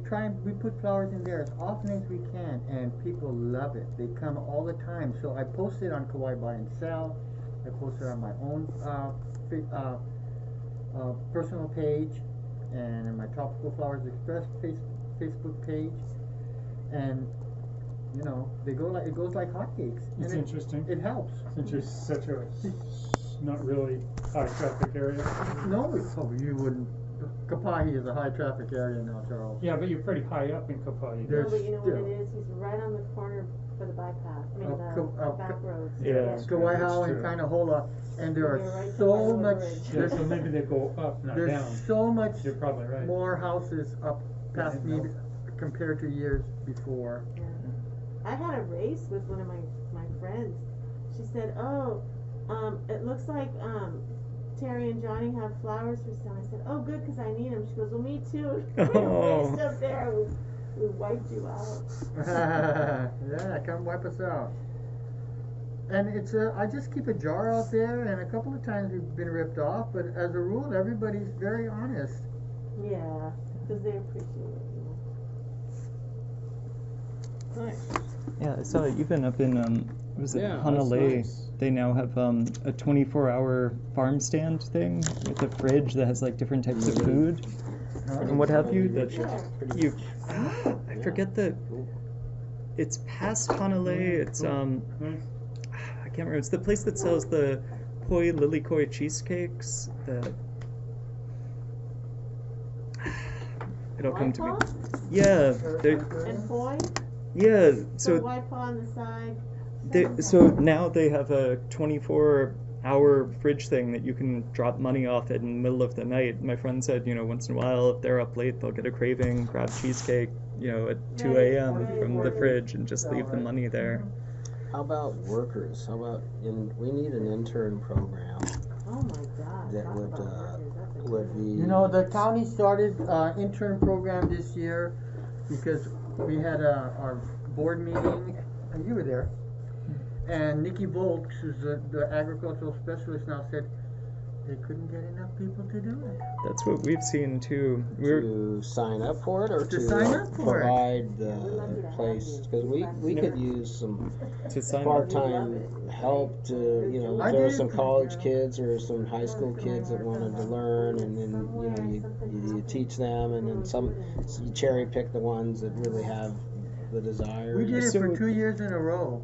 put flowers in there as often as we can, and people love it. They come all the time. So I posted on Kauai Buy and Sell. I posted on my own personal page, and in my Tropical Flowers Express Facebook page, and you know it goes like hotcakes. It's And interesting. It helps. Since you're such a not really high traffic area. No, you wouldn't. Kauai is a high traffic area now, Charles. Yeah, but you're pretty high up in Kauai. No, There's but you know what still- it is? He's right on the corner for the bypass. I mean, the back roads. Yeah. Kauai and true. Kainahola, and there You're right are there so by the much. bridge. Yeah, so maybe they go up, not There's down. so much You're probably right. more houses up past I me. didn't know. compared to years before. Yeah. I had a race with one of my friends. She said, "Oh, it looks like Terry and Johnny have flowers for sale." I said, "Oh, good, 'cause I need them." She goes, "Well, me too." We raced up there. We wiped you out. Yeah, come wipe us out. And it's I just keep a jar out there, and a couple of times we've been ripped off, but as a rule, everybody's very honest. Yeah, 'cause they appreciate it. Nice. Yeah, I saw even up in was it Yeah, Hanalei? that's nice. They now have a 24-hour farm stand thing with a fridge that has like different types of food and what have you. That you, I forget the. It's past Hanalei. It's I can't remember. It's the place that sells the poi lilikoi cheesecakes. The it'll come to me. Yeah, And boy, yeah. so So wipe on the side. so now they have a 24-hour fridge thing that you can drop money off in the middle of the night. My friend said, once in a while, if they're up late, they'll get a craving, grab cheesecake, at 2 a.m. from the fridge and just leave the money there. How about workers? How about we need an intern program Oh my God. that talk would about workers, that's a would good be. The county started intern program this year because we had our board meeting, and you were there. And Nikki Volks, who's the agricultural specialist now, said they couldn't get enough people to do it. That's what we've seen too. To sign up for it or To sign up for it. provide the place, because we could use some to sign up. part-time help to, I there are did. some college kids or some high school kids that wanted to learn, and then you teach them, and then you cherry pick the ones that really have the desire. We did it So- for 2 years in a row,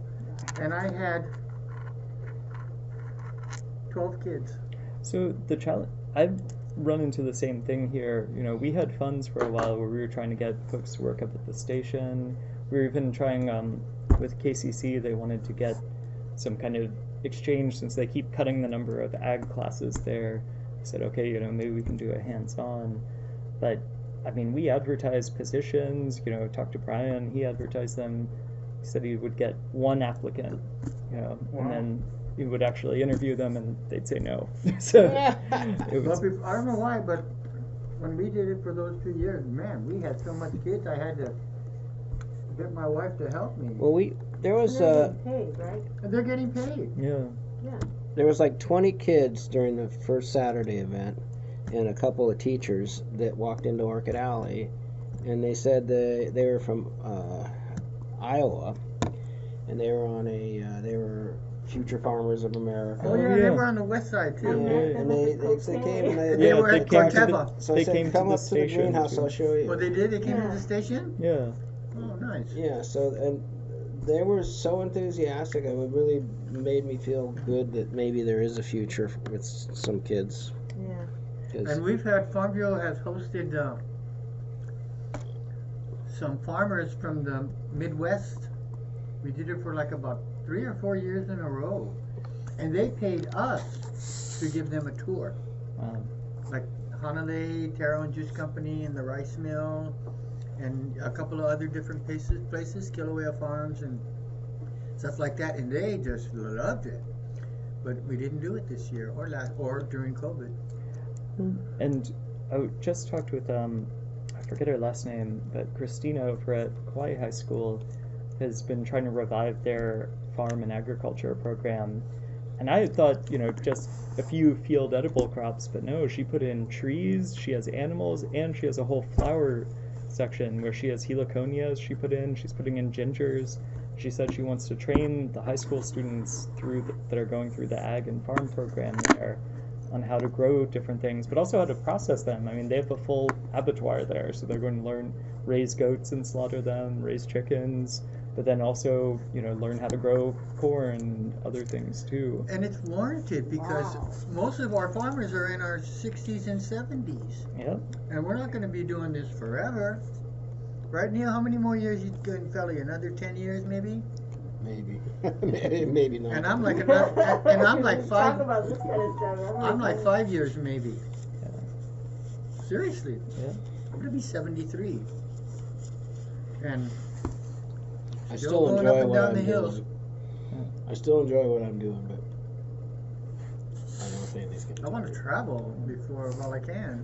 and I had 12 kids. So the challenge, I've run into the same thing here. We had funds for a while where we were trying to get folks to work up at the station. We were even trying with KCC. They wanted to get some kind of exchange since they keep cutting the number of ag classes there. I said, okay, maybe we can do a hands-on. But I mean, we advertised positions. Talked to Brian. He advertised them. He said he would get one applicant. Wow. And then he would actually interview them, and they'd say no. So it was, I don't know why, but when we did it for those 2 years, man, we had so much kids. I had to get my wife to help me. Well, there was And they're getting paid, right? And they're getting paid. yeah. there was like 20 kids during the first Saturday event, and a couple of teachers that walked into Orchid Alley, and they said they were from Iowa, and they were Future Farmers of America. Oh yeah, yeah. they were on the west side too. Yeah, and they came and They Yeah, were they at came to Corteva. so I they said, came to come the up to the station, greenhouse, too. I'll show you. Oh, they did? They came to Yeah. the station? Yeah. Oh, nice. Yeah, so and they were so enthusiastic. It really made me feel good that maybe there is a future with some kids. Yeah. 'Cause And we've had, Farmville has hosted some farmers from the Midwest. We did it for like about 3 or 4 years in a row. And they paid us to give them a tour. Like Hanalei, Taro and Juice Company, and the Rice Mill, and a couple of other different places, Kilauea Farms and stuff like that. And they just loved it. But we didn't do it this year or during COVID. And I just talked with I forget her last name, but Christina over at Kauai High School has been trying to revive their farm and agriculture program. And I had thought, just a few field edible crops, but no, she put in trees, she has animals, and she has a whole flower section where she has heliconias she's putting in gingers. She said she wants to train the high school students that are going through the ag and farm program there on how to grow different things, but also how to process them. I mean, they have a full abattoir there, so they're going to raise goats and slaughter them, raise chickens, but then also, learn how to grow corn and other things too. And it's warranted because Wow. most of our farmers are in our 60s and 70s. Yep. And we're not going to be doing this forever. Right, Neil? How many more years you going, Felly? Another 10 years maybe? maybe, maybe not. And I'm like and I'm like Talk 5. about this kind of stuff. I'm like 5 years maybe. Yeah. Seriously. Yeah. I'm going to be 73. and I Still still going enjoy up and what down I'm the hills. doing. I still enjoy what I'm doing, but I don't know if anything's gonna. I want to travel before while I can.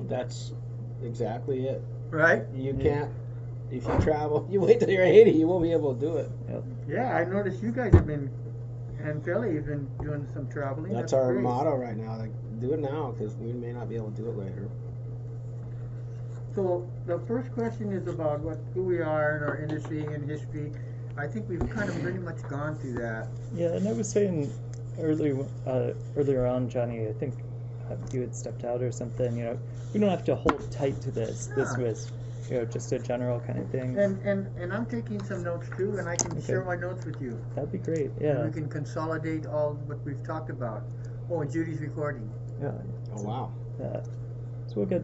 That's exactly it. Right? You can't. If you travel, you wait till you're 80, you won't be able to do it. Yeah, I noticed you guys have been, and Philly have been doing some traveling. That's our great. motto right now. Like, do it now because we may not be able to do it later. So the first question is about who we are in our industry and history. I think we've kind of pretty much gone through that. Yeah, and I was saying earlier on, Johnny, I think you had stepped out or something. You know, we don't have to hold tight to this. Yeah. This was, you know, just a general kind of thing. And I'm taking some notes too, and I can share my notes with you. That'd be great. And Yeah. we can consolidate all what we've talked about. Oh, and Judy's recording. Yeah. Oh wow. Yeah. So we'll get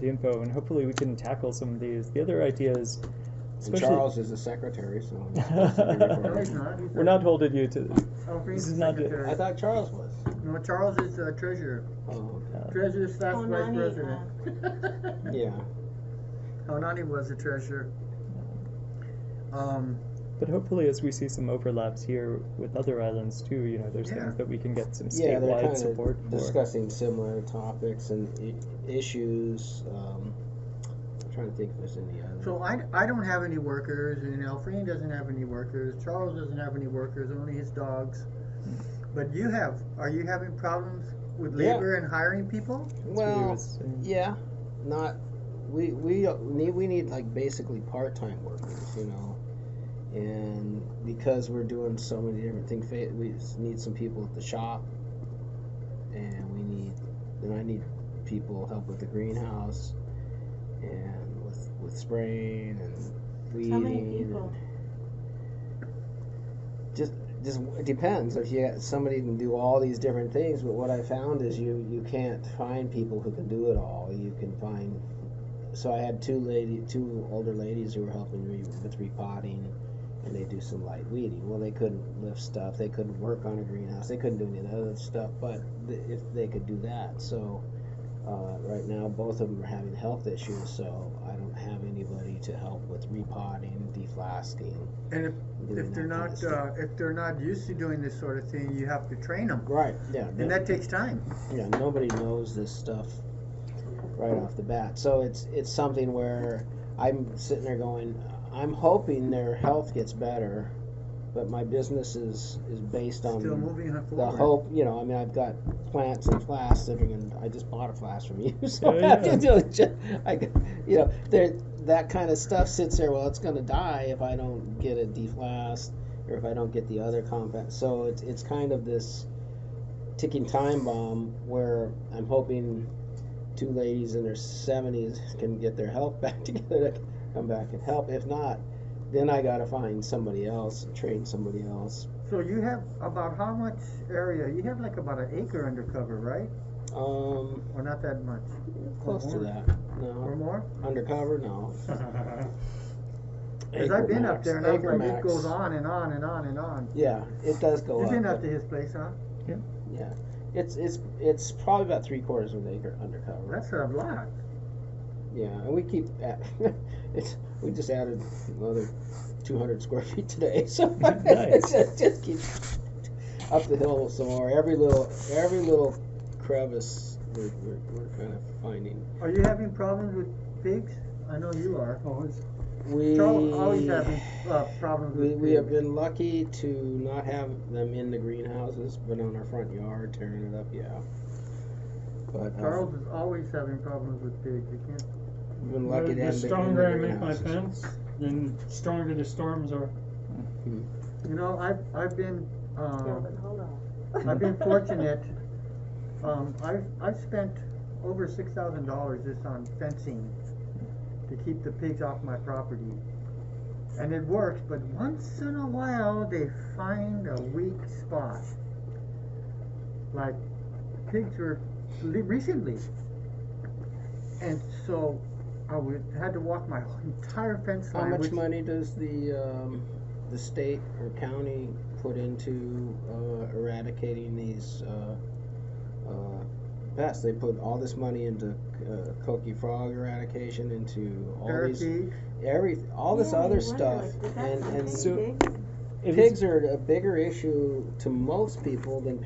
the info, and hopefully we can tackle some of these. The other ideas, And especially. Charles is the secretary, so he's supposed to be No, recording. he's not. He's We're not holding you to. Alfred's This is not. secretary. I thought Charles was. No, Charles is treasurer. Oh, Treasurer / Oh, vice Nani, president. yeah. Oh, Nani was the treasurer. But hopefully, as we see some overlaps here with other islands too, you know, there's Yeah. things that we can get some Yeah, they're statewide kind support of for. discussing similar topics and issues. I'm trying to think if there's any other. So I don't have any workers, and Elfrine doesn't have any workers. Charles doesn't have any workers, only his dogs. But are you having problems with Yeah. labor and hiring people? Well, yeah, not. We need like basically part-time workers, you know, and because we're doing so many different things, we just need some people at the shop, and I need people help with the greenhouse, and with spraying and weeding. How many people? Just it depends. If you somebody can do all these different things, but what I found is you can't find people who can do it all. You can find. So I had two older ladies who were helping me with repotting, and they do some light weeding. Well, they couldn't lift stuff. They couldn't work on a greenhouse. They couldn't do any of the other stuff. But if they could do that, so right now both of them are having health issues. So I don't have anybody to help with repotting, deflasking. And if they're not used to doing this sort of thing, you have to train them. Right. Yeah. And that takes time. Yeah. Nobody knows this stuff right off the bat. So it's something where I'm sitting there going, I'm hoping their health gets better, but my business is based on Still moving the forward. hope. You know, I mean, I've got plants and flasks that are going. I just bought a flask from you, so Yeah, I have to do it. You know, that kind of stuff sits there. Well, it's going to die if I don't get it deflasked or if I don't get the other compound. So it's kind of this ticking time bomb where I'm hoping two ladies in their 70s can get their health back together to come back and help. If not, then I got to find somebody else and train somebody else. So you have about how much area? You have like about an acre undercover, right? Or not that much? Close to that. Or No. more? Undercover? No. Because I've been up there and I was like, it Max. goes on and on and on and on. Yeah, it does go You've up. been up but- to his place, huh? Yeah. It's probably about 3/4 of an acre undercover. That's a lot. Yeah, and we keep we just added another 200 square feet today, so Nice. just keep up the hill some more. Every little crevice we're kind of finding. Are you having problems with pigs? I know you are. We Charles always having problems with we have pigs. been lucky to not have them in the greenhouses, but on our front yard tearing it up, yeah. But Charles is always having problems with pigs. You can't. we've been lucky to The have them in stronger the I make my greenhouses. fence, then stronger the storms are. You know, I've been Hold on. I've been fortunate. I've spent over $6,000 just on fencing to keep the pigs off my property, and it works. But once in a while, they find a weak spot. Like pigs were recently, and so I had to walk my entire fence How line. much which- money does the state or county put into eradicating these best. They put all this money into coqui frog eradication, into all Parakeet. all this Yeah, other you wonder, stuff, like, is that and something So- big? pigs are a bigger issue to most people than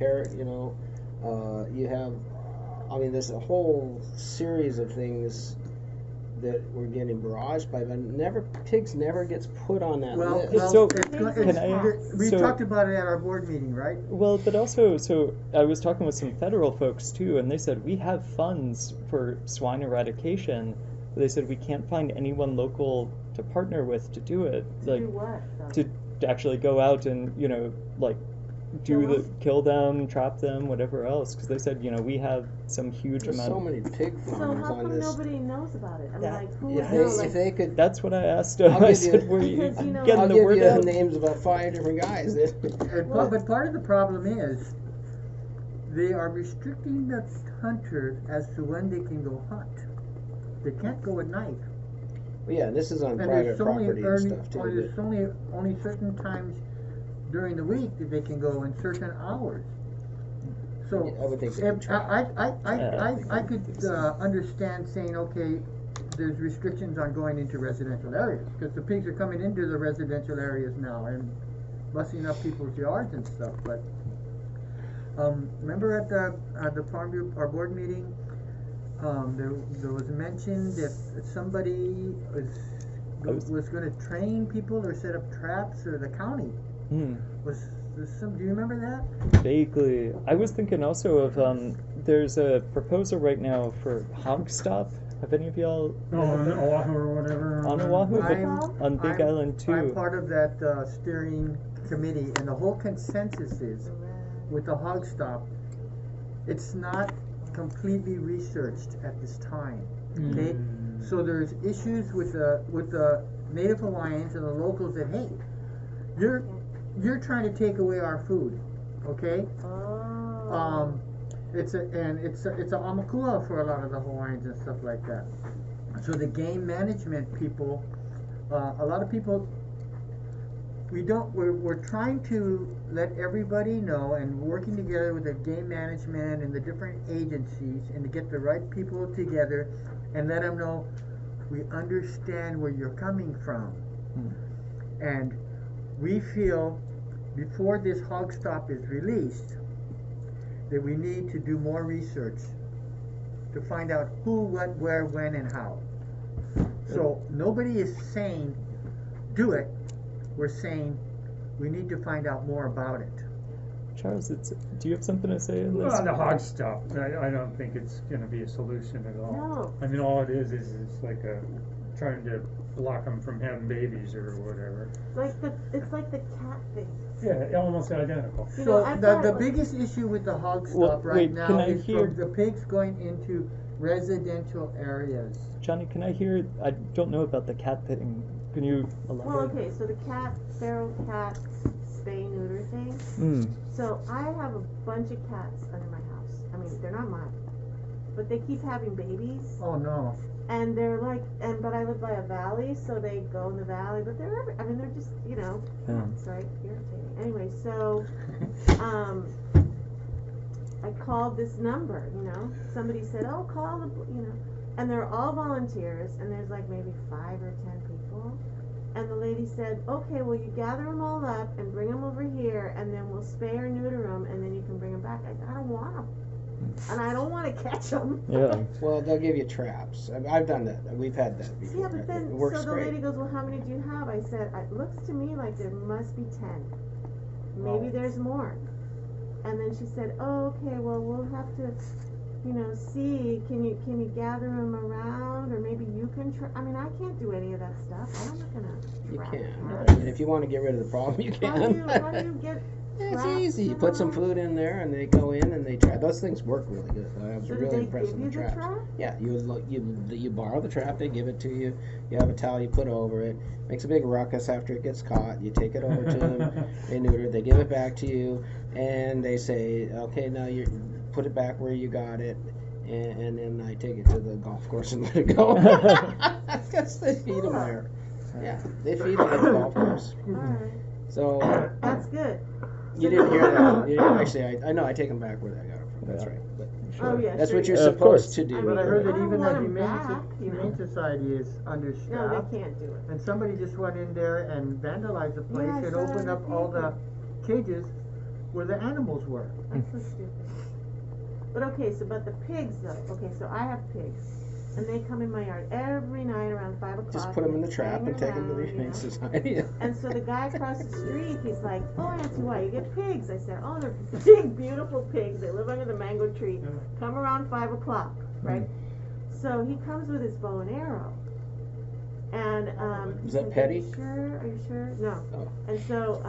you have, I mean, there's a whole series of things that we're getting barraged by, but pigs never gets put on that Well, list. So, we so- talked about it at our board meeting, right? Well, but also, so I was talking with some federal folks too, and they said we have funds for swine eradication. But they said we can't find anyone local to partner with to do it. To do what, though? To actually go out and like kill them, trap them, whatever else. Because they said we have some huge There's amount. so many pig So farms how on come this. nobody knows about it? I mean, That- like, who If would know? they, if they could, That's what I asked them. I'll I give you- said, "Were you Because, you know, getting I'll the give word you out?" names of about 5 different guys. But part of the problem is they are restricting the hunters as to when they can go hunt. They can't go at night. Well, yeah, this is on And private there's only property and stuff too. there's only certain times during the week that they can go in certain hours. So I would think they could try. I could understand saying, okay, there's restrictions on going into residential areas, because the pigs are coming into the residential areas now and busting up people's yards and stuff, but remember at the Farm Bureau, our board meeting, there was mention that somebody was gonna train people or set up traps, or the county was do you remember that? Vaguely. I was thinking also of there's a proposal right now for hog stop. Have any of y'all on Oahu or whatever. on Oahu, but I'm- on Big Island too? I'm part of that steering committee, and the whole consensus is with the hog stop, it's not completely researched at this time. Okay, so there's issues with the Native Hawaiians and the locals that, hey, you're trying to take away our food, okay? Oh. It's a amakua for a lot of the Hawaiians and stuff like that. So the game management people, a lot of people, we're trying to let everybody know, and working together with the game management and the different agencies, and to get the right people together and let them know we understand where you're coming from. And we feel before this hog stop is released that we need to do more research to find out who, what, where, when, and how. So nobody is saying do it. We're saying we need to find out more about it. Charles, do you have something to say in this? Well, the hog stop, I don't think it's gonna be a solution at all. No. I mean, all it is it's like trying to block them from having babies or whatever. It's like the cat thing. Yeah, almost identical. You know, So I've the got- biggest issue with the hog Well, stop right wait, now can I is hear- from the pigs going into residential areas. Johnny, can I hear? I don't know about the cat thing. Can you elaborate? Well, okay, so the feral cat spay neuter thing. So I have a bunch of cats under my house. I mean, they're not mine, but they keep having babies, Oh no. and they're like, but I live by a valley, so they go in the valley, but they're they're just cats, right? Irritating. Anyway, so I called this number. Somebody said, oh, call the and they're all volunteers, and there's like maybe 5 or 10 people. And the lady said, okay, well, you gather them all up and bring them over here, and then we'll spay or neuter them, and then you can bring them back. I said, I don't want them. And I don't want to catch them. Yeah. Well, they'll give you traps. I've done that. We've had that before. Yeah, but then, it works so the great. lady goes, well, how many do you have? I said, it looks to me like there must be 10. Maybe Wow. there's more. And then she said, oh, okay, well, we'll have to, see, can you gather them around, or maybe you can I mean, I can't do any of that stuff. I'm not gonna You trap can. cats. I mean, if you want to get rid of the problem, you How can. do you get It's traps easy. You to put some them? food in there, and they go in and they trap. Those things work really good. I was So do really they impressed give with you the the traps. trap? Yeah, you borrow the trap. They give it to you. You have a towel you put over it. Makes a big ruckus after it gets caught. You take it over to them. They neuter it. They give it back to you, and they say, okay, now you put it back where you got it. And then I take it to the golf course and let it go. Because they feed them there. Yeah, they feed them at the golf course. Alright, So that's good. you didn't hear that. You didn't, actually, I know. I take them back where I got it That's right. But Oh, yeah, that's sure what you're you- Of course. supposed to do. I But I mean, heard I that don't even want the 'em Humane, back, you Humane know. Society is No, understaffed. they can't do it. And somebody just went in there and vandalized the place Yeah, I and saw it opened on up the all the paper. cages where the animals were. That's so stupid. But okay, so about the pigs though. Okay, so I have pigs. And they come in my yard every night around 5 o'clock. Just put them in the and trap hang and take them to the around, you Humane know. Society. And so the guy across the street, he's like, "Oh, Auntie, why you get pigs?" I said, "Oh, they're big, beautiful pigs. They live under the mango tree. Come around 5 o'clock, right?" So he comes with his bow and arrow. And Is he's that like, petty? Are you sure? Are you sure? No. Oh. And so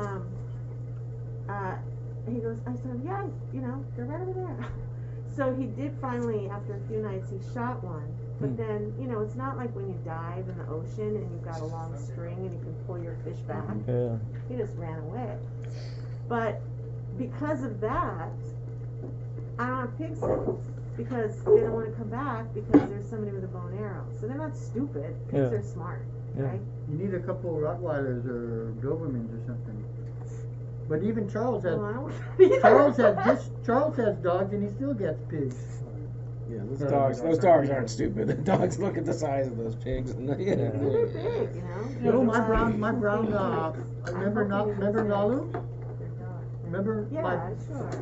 he goes, I said, "Yeah, you know, they're right over there." So he did finally, after a few nights, he shot one. But then, you know, it's not like when you dive in the ocean and you've got a long string and you can pull your fish back. Yeah. He just ran away. But because of that, I don't have pig sales because they don't want to come back because there's somebody with a bow and arrow. So they're not stupid. Pigs Yeah. are smart, Yeah. right? You need a couple of Rottweilers or Dobermans or something. But even Charles has Well, I don't want either. Charles has dogs and he still gets pigs. Yeah, those Yeah, dogs. dogs Those dogs aren't stupid. The dogs look at the size of those pigs. And They're big, you know. You know, my They're brown, big remember pigs. Nalu? They're dogs. Remember Yeah, my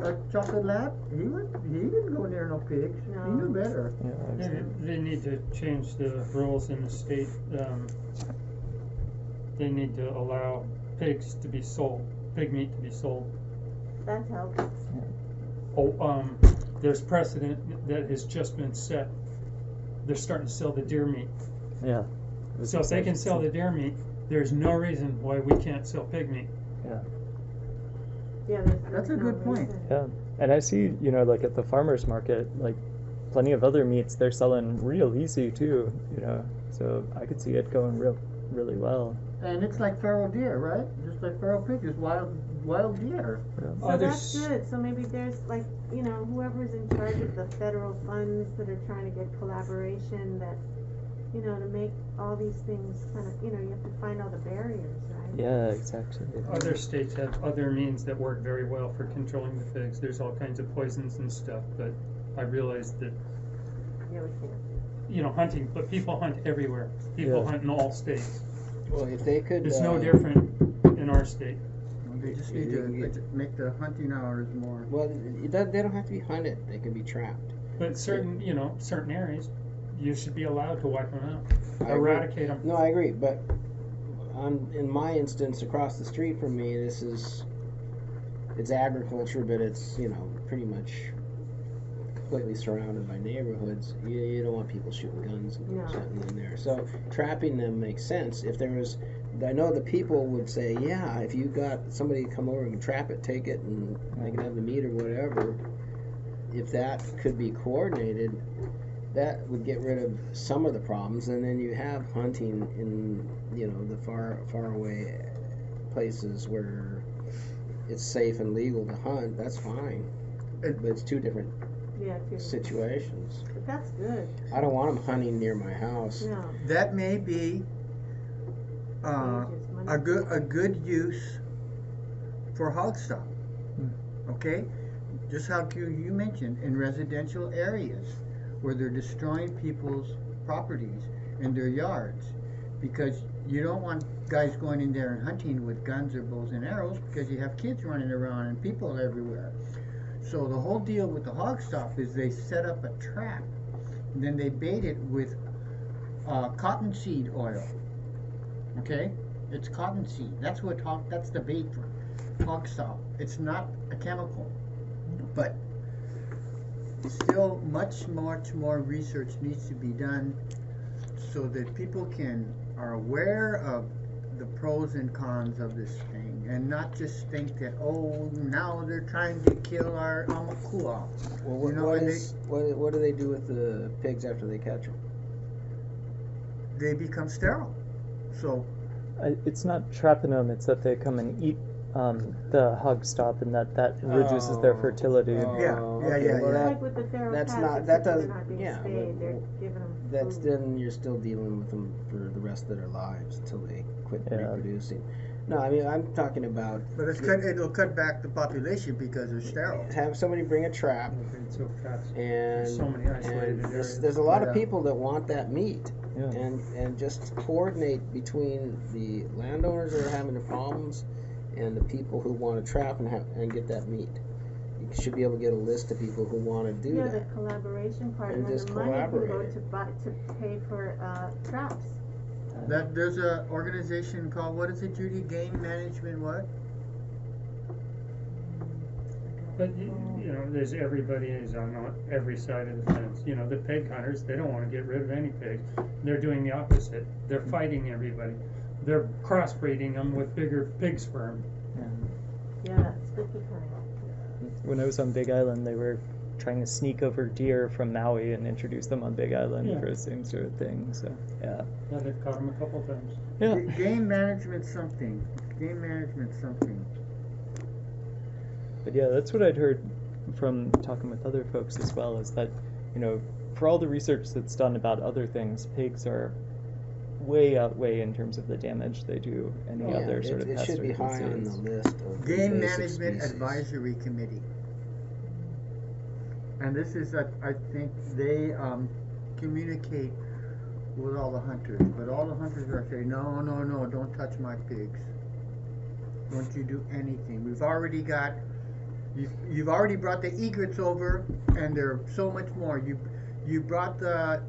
sure. chocolate lab? He didn't go near no pigs. He No. knew better. Yeah, They need to change the rules in the state. They need to allow pigs to be sold, pig meat to be sold. That helps. Oh, there's precedent that has just been set. They're starting to sell the deer meat. yeah. So if they can sell the deer meat, there's no reason why we can't sell pig meat. Yeah, That's a no good point. reason. Yeah, and I see, you know, like at the farmers market, like plenty of other meats they're selling real easy too, you know. So I could see it going really well. And it's like feral deer, right? Just like feral pigs, it's wild deer. So that's good. So maybe there's like, you know, whoever's in charge of the federal funds that are trying to get collaboration that, you know, to make all these things kind of, you know, you have to find all the barriers, right? Yeah, exactly. Other states have other means that work very well for controlling the pigs. There's all kinds of poisons and stuff, but I realized that, Yeah, we can't. you know, hunting, but people hunt everywhere. People Yeah. hunt in all states. Well, if they could. It's no different in our state. They just You need to can make the hunting hours more. Well, they don't have to be hunted. They can be trapped. But certain, you know, certain areas, you should be allowed to wipe them out, I agree. eradicate them. No, I agree, but in my instance, across the street from me, it's agriculture, but it's, you know, pretty much completely surrounded by neighborhoods. You don't want people shooting guns and No. shooting in there. So trapping them makes sense. If there was, I know the people would say, yeah, if you got somebody to come over and trap it, take it, and they can have the meat or whatever. If that could be coordinated, that would get rid of some of the problems, and then you have hunting in, you know, the far away places where it's safe and legal to hunt. That's fine, but it's two different Yeah, too. situations. But that's good. I don't want them hunting near my house. No. That may be Wages, money. a good use for hog stock. Okay, just how you mentioned in residential areas where they're destroying people's properties in their yards, because you don't want guys going in there and hunting with guns or bows and arrows, because you have kids running around and people everywhere. So the whole deal with the hog stop is they set up a trap, and then they bait it with cottonseed oil. Okay, it's cottonseed. That's the bait for hog stop. It's not a chemical, but still much more research needs to be done so that people are aware of the pros and cons of this thing, and not just think that, oh, now they're trying to kill our amakua. Well, You know, what do they do with the pigs after they catch them? They become sterile. So It's not trapping them; it's that they come and eat the hog stop, and that reduces their fertility. Yeah. Well, Like with the feral that's cats, not- except that they're doesn't- not being yeah, spayed, but- they're giving them That's food. then you're still dealing with them for the rest of their lives until they quit Yeah. reproducing. No, I mean, I'm talking about. But it'll cut back the population because they're sterile. Have somebody bring a trap, So fast. and, So many isolated areas. there's a lot Yeah. of people that want that meat, Yeah. and just coordinate between the landowners that are having the problems and the people who want to trap and get that meat. You should be able to get a list of people who want to do Yeah, that. the collaboration part, And and then just the money can go collaborate. to pay for, traps. That there's a organization called, what is it, Judy? Game Management what? But you know, there's everybody is on every side of the fence. You know, the pig hunters, they don't want to get rid of any pigs. They're doing the opposite. They're fighting everybody. They're crossbreeding them with bigger pig sperm. Yeah, it's good for kind. When I was on Big Island, they were trying to sneak over deer from Maui and introduce them on Big Island Yeah. for the same sort of thing. So yeah, Yeah, they've caught them a couple times. yeah. Game Management something. Game Management something. But yeah, that's what I'd heard from talking with other folks as well, is that, you know, for all the research that's done about other things, pigs are way outweigh in terms of the damage they do any Yeah, other sort it of pest should or be high on the disease. list of Game invasive Management species. Advisory Committee. And this is, I think, they communicate with all the hunters, but all the hunters are saying, no, no, no, don't touch my pigs. Don't you do anything. We've already got, you've already brought the egrets over, and there are so much more. You brought the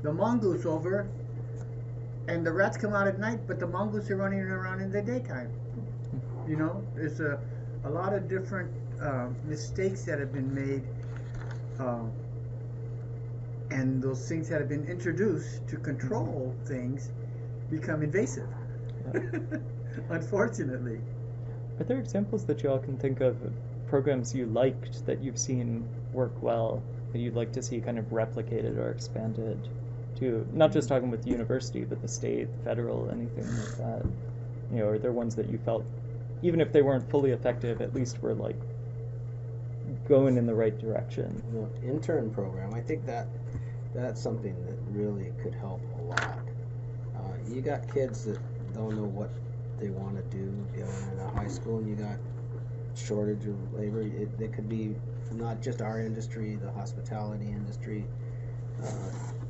mongoose over, and the rats come out at night, but the mongoose are running around in the daytime. You know, there's a lot of different mistakes that have been made, and those things that have been introduced to control things become invasive. Unfortunately. Are there examples that you all can think of programs you liked that you've seen work well that you'd like to see kind of replicated or expanded to, not just talking with the university, but the state, federal, anything like that? You know, are there ones that you felt, even if they weren't fully effective, at least were like going in the right direction? The intern program, I think that's something that really could help a lot. You got kids that don't know what they want to do going into high school, and you got shortage of labor. It could be not just our industry, the hospitality industry.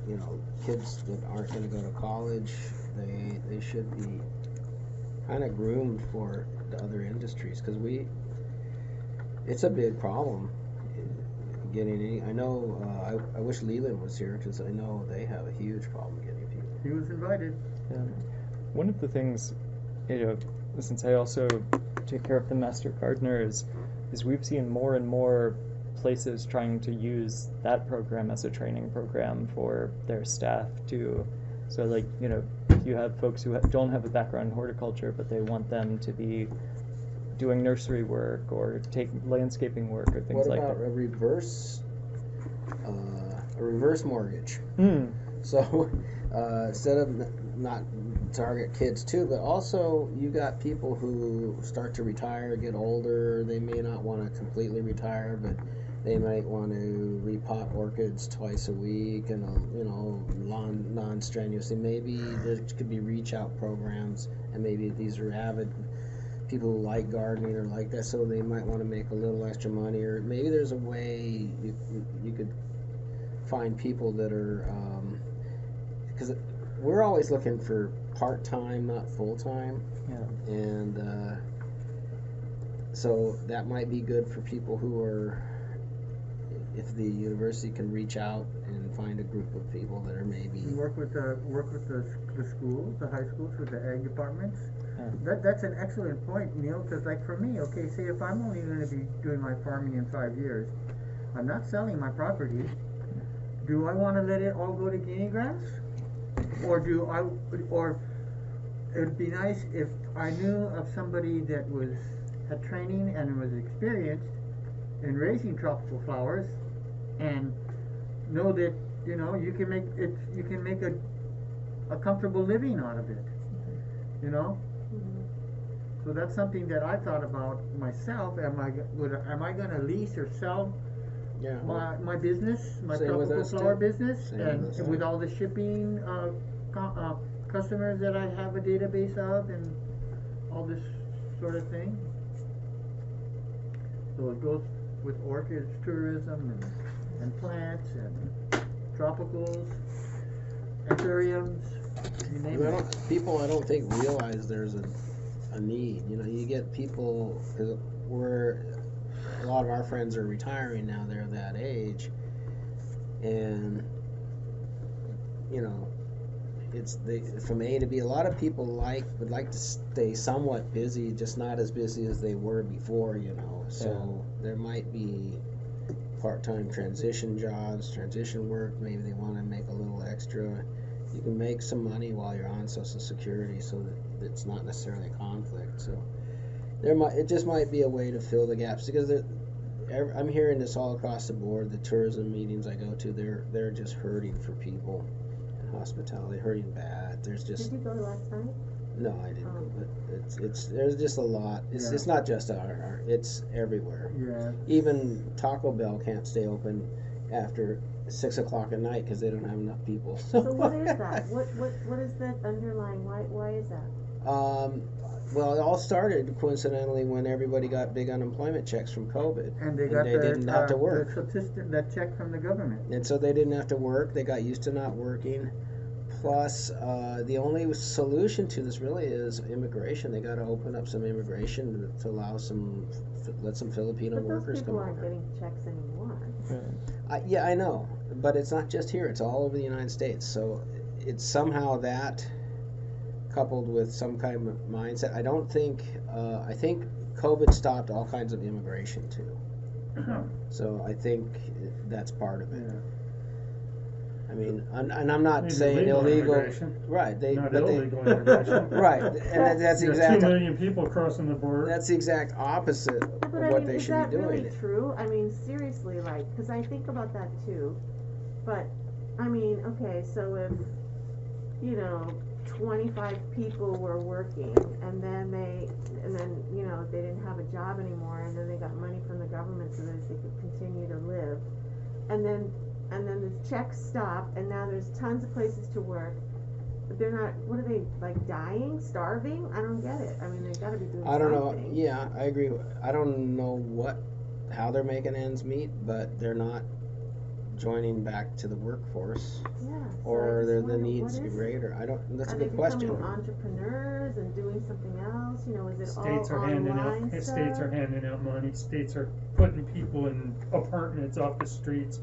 You know, kids that aren't going to go to college, they should be kind of groomed for the other industries, because it's a big problem getting any. I know I wish Leland was here, because I know they have a huge problem getting people. He was invited. Yeah. One of the things, you know, since I also take care of the Master Gardeners, is we've seen more and more places trying to use that program as a training program for their staff too. So like, you know, if you have folks who don't have a background in horticulture, but they want them to be doing nursery work or take landscaping work or things like that. What about a reverse mortgage? So instead of not target kids too, but also you got people who start to retire, get older. They may not want to completely retire, but they might want to repot orchids twice a week, and you know, non-strenuously. Maybe there could be reach out programs, and maybe these are avid people who like gardening or like that, so they might want to make a little extra money, or maybe there's a way you could find people that are, because we're always looking for part-time, not full-time. Yeah. And so that might be good for people who are, if the university can reach out and find a group of people that are maybe You work with the schools, the high schools, with the ag departments. Yeah. That's an excellent point, Neil, because like for me, okay, say if I'm only going to be doing my farming in 5 years, I'm not selling my property. Do I want to let it all go to guinea grass? Or it'd be nice if I knew of somebody that had training and was experienced in raising tropical flowers, and know that, you know, you can make a comfortable living out of it, you know. So that's something that I thought about myself. Am I going to lease or sell my business, my Same with tropical us, flower too. business, Same and with us. with all the shipping customers that I have a database of, and all this sort of thing. So it goes with orchids, tourism, and plants, and tropicals, aquariums, you name it. People, I don't think, realize there's a need. You know, you get people, because a lot of our friends are retiring now, they're that age, and, you know, from A to B, a lot of people would like to stay somewhat busy, just not as busy as they were before, you know. So there might be part-time transition jobs, transition work. Maybe they want to make a little extra. You can make some money while you're on Social Security, so that it's not necessarily a conflict. So it just might be a way to fill the gaps, because I'm hearing this all across the board. The tourism meetings I go to, they're just hurting for people. Hospitality hurting bad. There's just. Did you go last night? No, I didn't. Oh. But there's just a lot. It's not just it's everywhere. Yeah. Even Taco Bell can't stay open after 6 o'clock at night because they don't have enough people. So what is that? What is that underlying? Why is that? Well, it all started coincidentally when everybody got big unemployment checks from COVID, and they didn't have to work. That check from the government. And so they didn't have to work. They got used to not working. Plus, the only solution to this really is immigration. They got to open up some immigration to allow let some Filipino workers come over. But those people aren't getting checks anymore. Yeah, I know, but it's not just here. It's all over the United States. So it's somehow that, coupled with some kind of mindset. I think COVID stopped all kinds of immigration too. So I think that's part of it. Yeah. I mean, and I'm not saying illegal. Right. Not illegal immigration. Right, and that's the exact. 2 million people crossing the border. That's the exact opposite of what they should be doing. Is that really true? I mean, seriously, because I think about that too. But I mean, okay, so if 25 people were working, and then they didn't have a job anymore, and then they got money from the government so that they could continue to live, and then the checks stop, and now there's tons of places to work, but they're not. What are they, like, dying, starving? I don't get it. I mean, they got to be doing something. I don't know. Yeah, I agree. I don't know how they're making ends meet, but they're not joining back to the workforce. Yeah. Or the needs greater. I don't. That's a good question. Are they becoming entrepreneurs and doing something else? Is it States all online stuff? States are handing out money. States are putting people in apartments off the streets.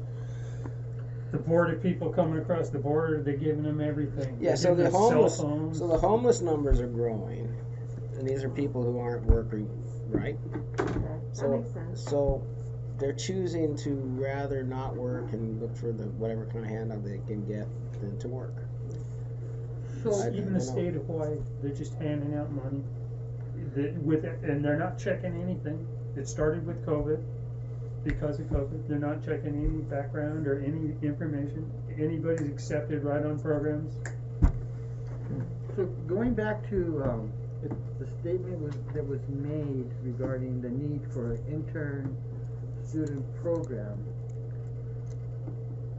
The border people coming across the border, they're giving them everything. Yeah. So the homeless numbers are growing, and these are people who aren't working, right? Okay. That makes sense. So they're choosing to rather not work and look for whatever kind of handout they can get than to work. So even the state of Hawaii, they're just handing out money and they're not checking anything. It started with COVID. Because of COVID, they're not checking any background or any information. Anybody's accepted right on programs. So going back to the statement that was made regarding the need for an intern student program,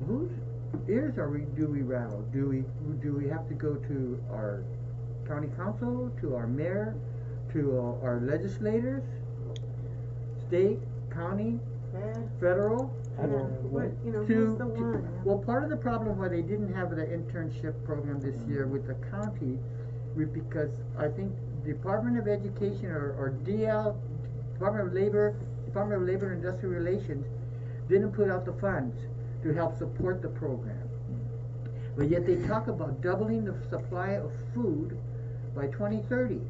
whose ears do we rattle? Do we have to go to our county council, to our mayor, to our legislators, state, county, federal? Who's the one? Well, part of the problem why they didn't have the internship program this year with the county was because I think Department of Education or DL, Department of Labor and Industrial Relations didn't put out the funds to help support the program. But yet they talk about doubling the supply of food by 2030.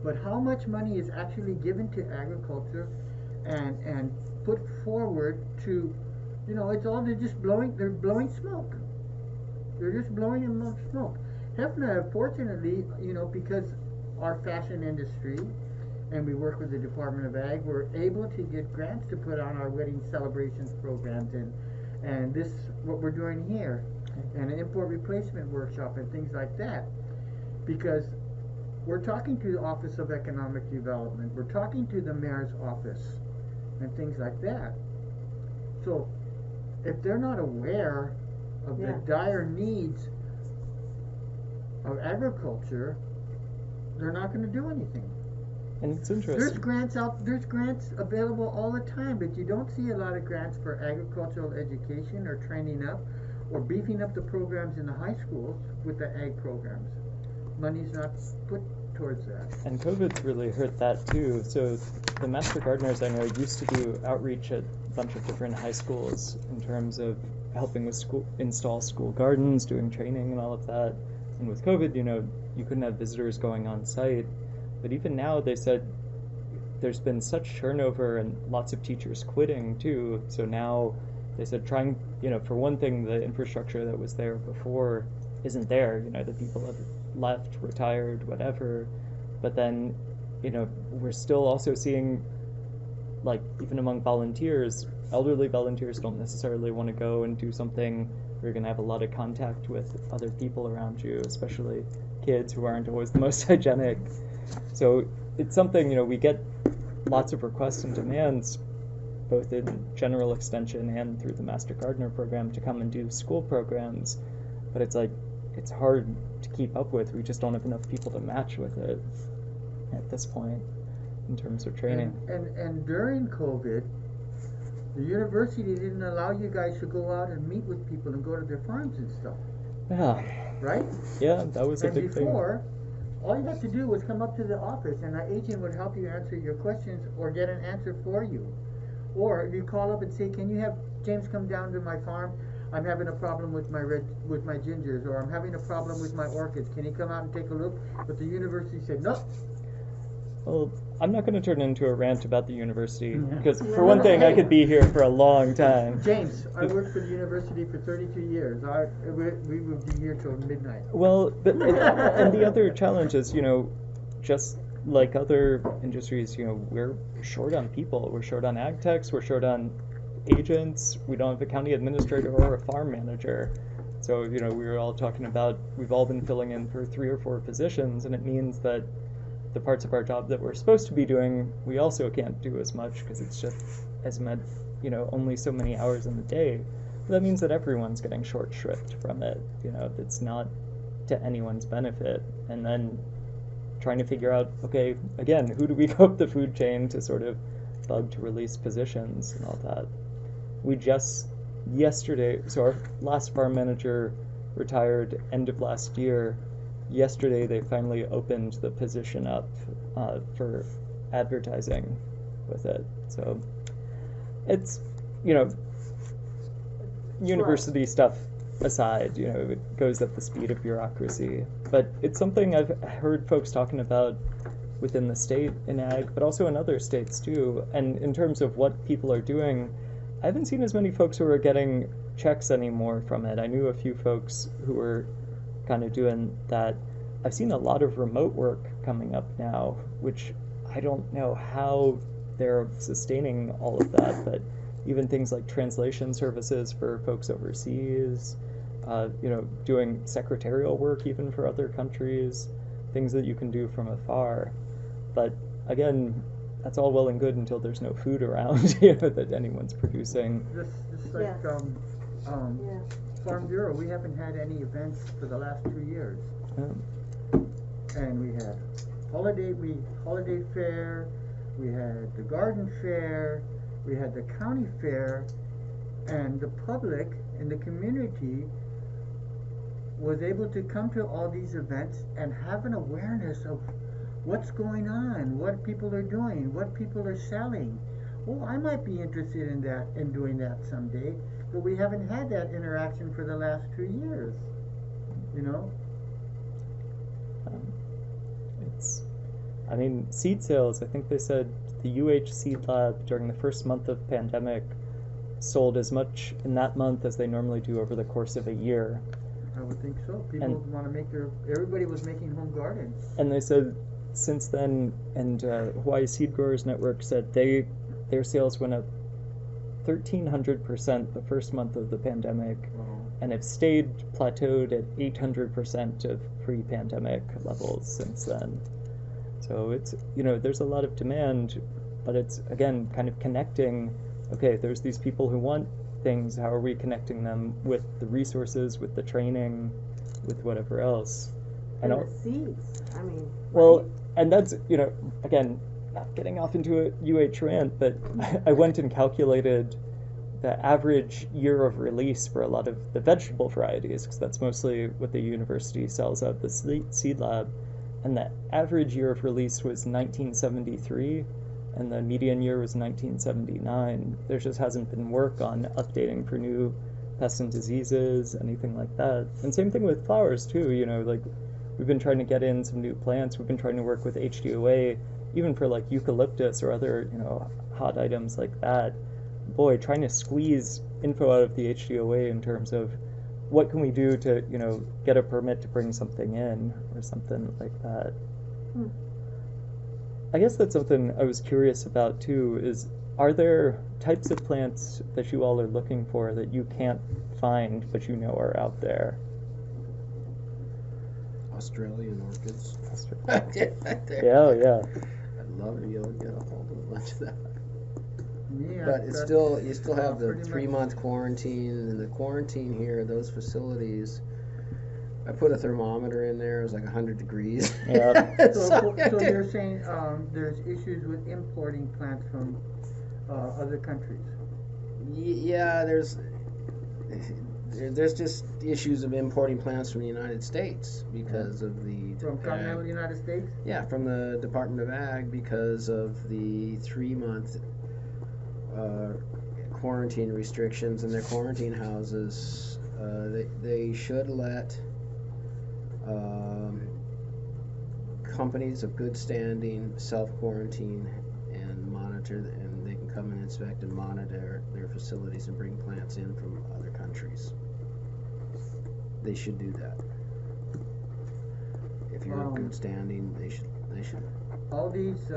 But how much money is actually given to agriculture and put forward to, they're just blowing smoke. They're just blowing smoke. HFNA, fortunately, because our fashion industry, and we work with the Department of Ag, we're able to get grants to put on our wedding celebrations programs and this, what we're doing here, and an import replacement workshop and things like that. Because we're talking to the Office of Economic Development, we're talking to the Mayor's office, and things like that. So if they're not aware of the dire needs of agriculture, they're not going to do anything. And it's There's interesting. there's grants available all the time, but you don't see a lot of grants for agricultural education or training up or beefing up the programs in the high schools with the ag programs. Money's not put towards that. And COVID's really hurt that too. So the Master Gardeners I know used to do outreach at a bunch of different high schools in terms of helping with install school gardens, doing training and all of that. And with COVID, you couldn't have visitors going on site. But even now, they said there's been such turnover and lots of teachers quitting too. So now they said for one thing, the infrastructure that was there before isn't there. The people have left, retired, whatever. But then, we're still also seeing, like, even among volunteers, elderly volunteers don't necessarily want to go and do something where you're going to have a lot of contact with other people around you, especially kids who aren't always the most hygienic. So it's something, we get lots of requests and demands, both in general extension and through the Master Gardener program, to come and do school programs. But it's hard to keep up with. We just don't have enough people to match with it at this point in terms of training. And during COVID, the university didn't allow you guys to go out and meet with people and go to their farms and stuff. Yeah. Right? Yeah, that was a big thing. And before, all you had to do was come up to the office and an agent would help you answer your questions or get an answer for you. Or if you call up and say, can you have James come down to my farm? I'm having a problem with my gingers, or I'm having a problem with my orchids. Can you come out and take a look? But the university said, no. Well, I'm not going to turn into a rant about the university, because for one thing, I could be here for a long time. James, I worked for the university for 32 years. We would be here till midnight. Well, and the other challenge is, just like other industries, we're short on people. We're short on ag techs. We're short on agents. We don't have a county administrator or a farm manager. So, we were all talking about, we've all been filling in for 3 or 4 positions, and it means that the parts of our job that we're supposed to be doing, we also can't do as much because it's just only so many hours in the day. But that means that everyone's getting short shrift from it. It's not to anyone's benefit. And then trying to figure out, okay, again, who do we go up the food chain to sort of bug to release positions and all that. We just yesterday, so our last farm manager retired end of last year. Yesterday they finally opened the position up for advertising with it. So it's, university stuff aside, it goes at the speed of bureaucracy. But it's something I've heard folks talking about within the state in ag, but also in other states too. And in terms of what people are doing, I haven't seen as many folks who are getting checks anymore from it. I knew a few folks who were kind of doing that. I've seen a lot of remote work coming up now, which I don't know how they're sustaining all of that, but even things like translation services for folks overseas, doing secretarial work even for other countries, things that you can do from afar. But again, that's all well and good until there's no food around that anyone's producing. Just like Farm Bureau, we haven't had any events for the last 2 years. And we had holiday fair, we had the garden fair, we had the county fair, and the public and the community was able to come to all these events and have an awareness of what's going on, what people are doing, what people are selling. Oh, I might be interested in that and doing that someday, but we haven't had that interaction for the last 2 years, Seed sales, I think they said the UH Seed Lab during the first month of pandemic sold as much in that month as they normally do over the course of a year. I would think so. People want to everybody was making home gardens. And they said since then, and Hawaii Seed Growers Network said their sales went up 1,300% the first month of the pandemic, and have stayed plateaued at 800% of pre-pandemic levels since then. So it's, there's a lot of demand, but it's, again, kind of connecting, okay, there's these people who want things, how are we connecting them with the resources, with the training, with whatever else? And the seeds, Well, and that's, again, not getting off into a UH rant, but I went and calculated the average year of release for a lot of the vegetable varieties, because that's mostly what the university sells out the seed lab, and the average year of release was 1973, and the median year was 1979. There just hasn't been work on updating for new pests and diseases, anything like that. And same thing with flowers too, like we've been trying to get in some new plants, we've been trying to work with HDOA, even for like eucalyptus or other, hot items like that. Boy, trying to squeeze info out of the HDOA in terms of what can we do to, get a permit to bring something in or something like that. I guess that's something I was curious about too, is are there types of plants that you all are looking for that you can't find but are out there? Australian orchids. Yeah. I'd love to be able to get a hold of a bunch of that. Yeah, But it's still, you still have the 3-month quarantine, and the quarantine here, those facilities, I put a thermometer in there, it was like 100 degrees. Yeah. So you're saying there's issues with importing plants from other countries? Yeah, there's just issues of importing plants from the United States because of the From continental United States? Yeah, from the Department of Ag, because of the 3-month quarantine restrictions in their quarantine houses. They should let companies of good standing self-quarantine and monitor, and they can come and inspect and monitor their facilities and bring plants in from other countries. They should do that. If you're in good standing, they should. All these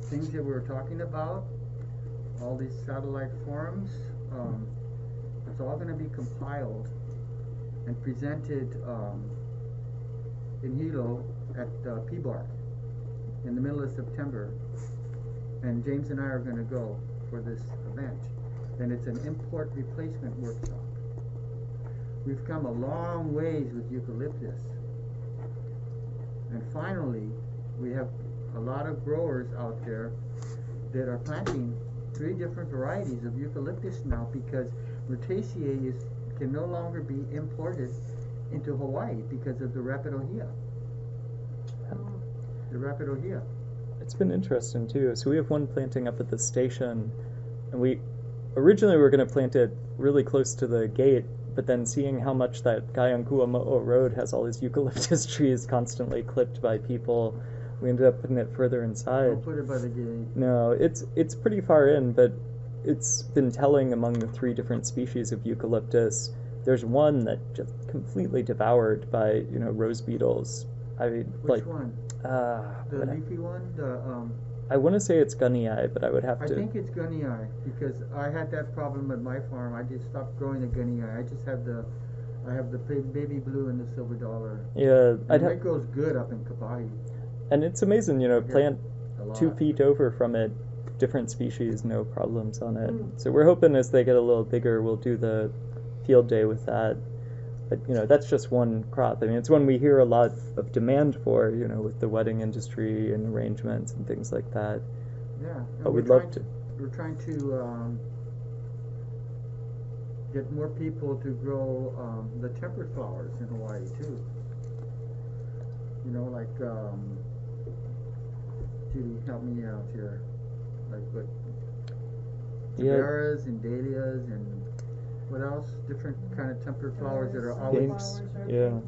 things that we were talking about, all these satellite forums, it's all going to be compiled and presented in Hilo at PBAR in the middle of September, and James and I are going to go for this event, and it's an import replacement workshop. We've come a long ways with eucalyptus, and finally we have a lot of growers out there that are planting 3 different varieties of eucalyptus now, because Rutaceae can no longer be imported into Hawaii because of the Rapidohea. The Rapidohea. It's been interesting too. So we have one planting up at the station, and we originally were going to plant it really close to the gate, but then seeing how much that guy on Kuamo'o Road has all his eucalyptus trees constantly clipped by people, we ended up putting it further inside. Don't put it by the gate. No, it's pretty far in, but it's been telling among the 3 different species of eucalyptus. There's one that just completely devoured by, rose beetles. Which one? The leafy one? I want to say it's gunnii, but I would have to. I think it's gunnii, because I had that problem at my farm. I just stopped growing the gunnii. I just have I have the baby blue and the silver dollar. Yeah, and it grows good up in Kauai. And it's amazing, plant 2 feet over from it, different species, no problems on it. So we're hoping as they get a little bigger, we'll do the field day with that. But, that's just one crop. I mean, it's one we hear a lot of demand for, with the wedding industry and arrangements and things like that. Yeah. But we'd love to. We're trying to get more people to grow the temperate flowers in Hawaii, too. Like, Judy, help me out here. Like what? Tiaras and dahlias and what else? Different kind of temperate flowers that are always. Pinks. Yeah.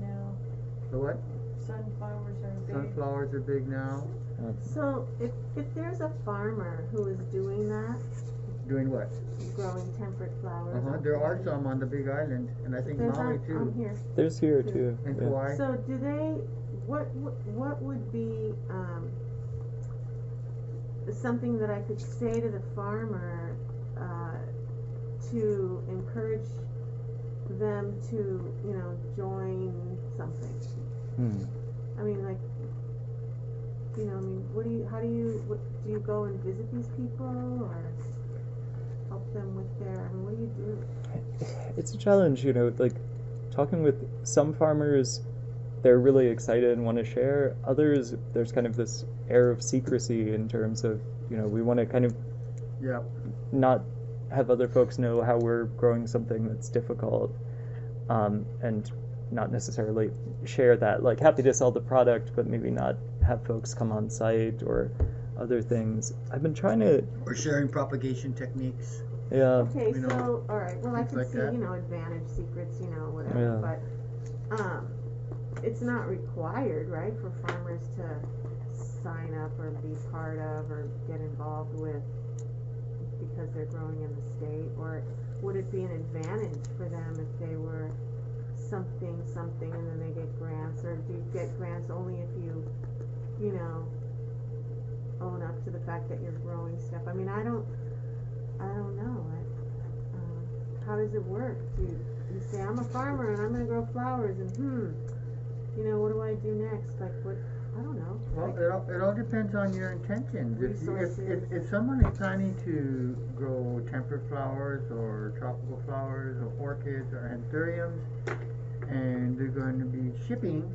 The what? Sunflowers are big. Sunflowers are big now. So if there's a farmer who is doing that, Doing what? growing temperate flowers. There are some on the Big Island, and I think There's Maui on too. here. There's here too. And Yeah. Kauai. So do they? What would be something that I could say to the farmer to encourage them to, join something? I mean, like, do you go and visit these people or help them with what do you do? It's a challenge, like talking with some farmers, they're really excited and want to share. Others, there's kind of this air of secrecy in terms of, we want to kind of Yep. not have other folks know how we're growing something that's difficult, and not necessarily share that. Like, happy to sell the product, but maybe not have folks come on site or other things. I've been trying to, Or sharing propagation techniques. yeah, Okay, You know, so, alright, well, I things can like see, that. advantage secrets, whatever, Yeah. but, it's not required, right, for farmers to sign up or be part of or get involved with because they're growing in the state, or would it be an advantage for them if they were something, and then they get grants, or do you get grants only if you own up to the fact that you're growing stuff? I mean, I don't know. How does it work? Do you say, I'm a farmer and I'm gonna grow flowers and what do I do next? Like, what, I don't know. Well, Like, it all depends on your intentions. If someone is planning to grow temperate flowers or tropical flowers or orchids or anthuriums, and they're going to be shipping,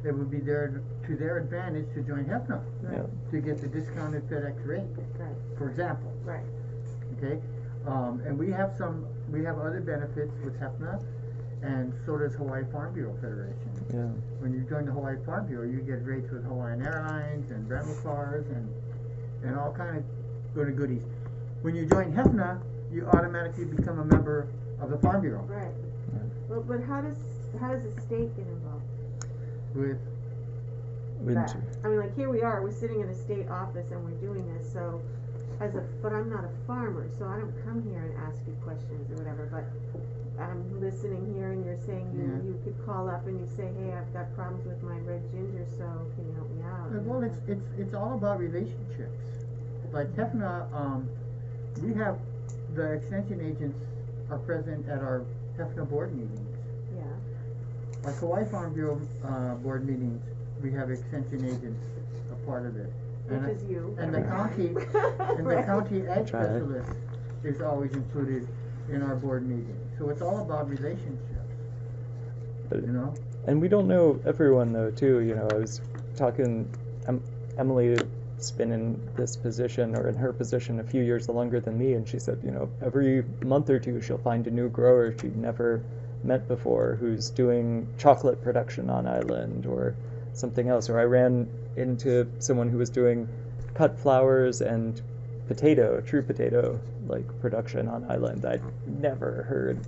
it would be to their advantage to join HFNA yeah, to get the discounted FedEx rate, right, for example. right. Okay, and we have other benefits with HFNA, and so does Hawaii Farm Bureau Federation. yeah. When you join the Hawaii Farm Bureau, you get rates with Hawaiian Airlines and rental cars and all kind of good goodies. When you join HFNA, you automatically become a member of the Farm Bureau Right. Well, but how does the state get involved? with That? I mean, like, here we are, we're sitting in a state office and we're doing this, so but I'm not a farmer, so I don't come here and ask you questions or whatever, but I'm listening here and you're saying you could call up and you say, hey, I've got problems with my red ginger, so can you help me out? well, it's all about relationships. Like HFNA, we have the extension agents are present at our HFNA board meetings. Yeah. Our Kauai Farm Bureau board meetings, we have extension agents a part of it. Which is you. And the county, Right. county ed Try it. specialist is always included in our board meeting. So it's all about relationships, But- you know? And we don't know everyone though too. I was talking, Emily had been in this position or in her position a few years longer than me, and she said, every month or two she'll find a new grower she'd never met before who's doing chocolate production on island or something else. Or I ran into someone who was doing cut flowers and true potato like production on island I'd never heard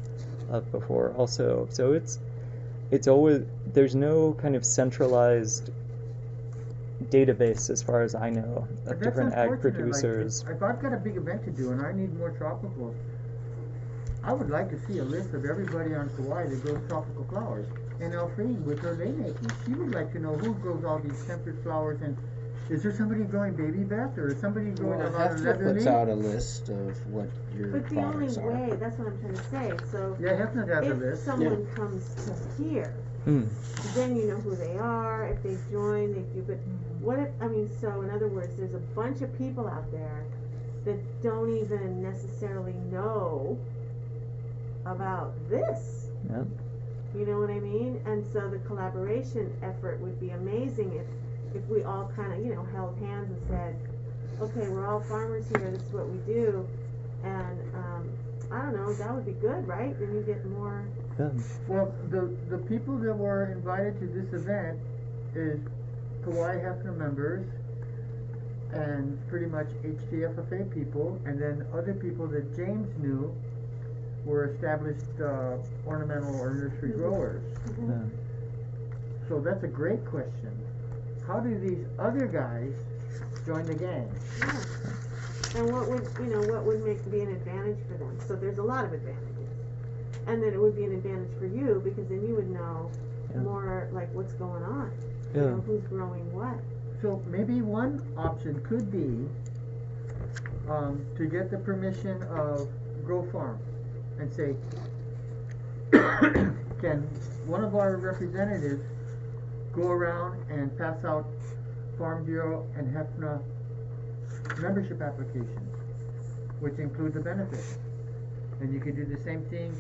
of before also. So it's always, there's no kind of centralized database as far as I know of But different that's ag unfortunate. producers. Like, if I've got a big event to do and I need more tropicals, I would like to see a list of everybody on Kauai that grows tropical flowers. And Elfrine, with her lay making, she would like to know who grows all these temperate flowers, and is there somebody growing baby Beth, or is somebody growing a lot of HFNA leather puts leaf? out a list of what your But the only products are. way, that's what I'm trying to say, so Yeah, HFNA has a if list. someone comes to here, Hmm. then you know who they are, if they join, they do, but what if, so in other words, there's a bunch of people out there that don't even necessarily know about this. Yeah. You know what I mean? And so the collaboration effort would be amazing if we all kind of, held hands and said, okay, we're all farmers here, this is what we do, and I don't know, that would be good, right? Then you get more. Yeah. Well, the people that were invited to this event is Kauai HFNA members and pretty much HTFFA people, and then other people that James knew were established ornamental or nursery growers. Yeah. So that's a great question. How do these other guys join the gang? Yeah. And what would be an advantage for them? So there's a lot of advantages. And then it would be an advantage for you because then you would know Yeah. more like what's going on. Yeah. Who's growing what. So maybe one option could be to get the permission of Grow Farm and say, can one of our representatives go around and pass out Farm Bureau and HFNA membership applications, which include the benefits. And you could do the same thing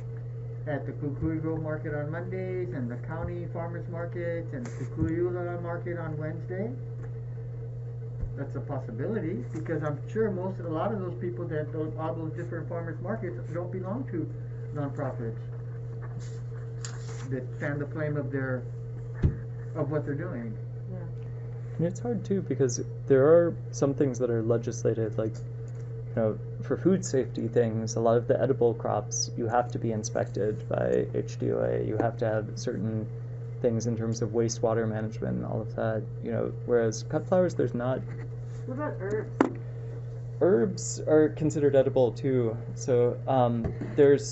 at the Kukui Grove Market on Mondays and the county farmers markets and the Kukui'ula market on Wednesday. That's a possibility, because I'm sure a lot of those people that all those different farmers markets don't belong to nonprofits that fan the flame of what they're doing. And it's hard too, because there are some things that are legislated, like, for food safety things, a lot of the edible crops, you have to be inspected by HDOA. You have to have certain things in terms of wastewater management and all of that, whereas cut flowers, there's not. What about herbs? Herbs are considered edible too. So there's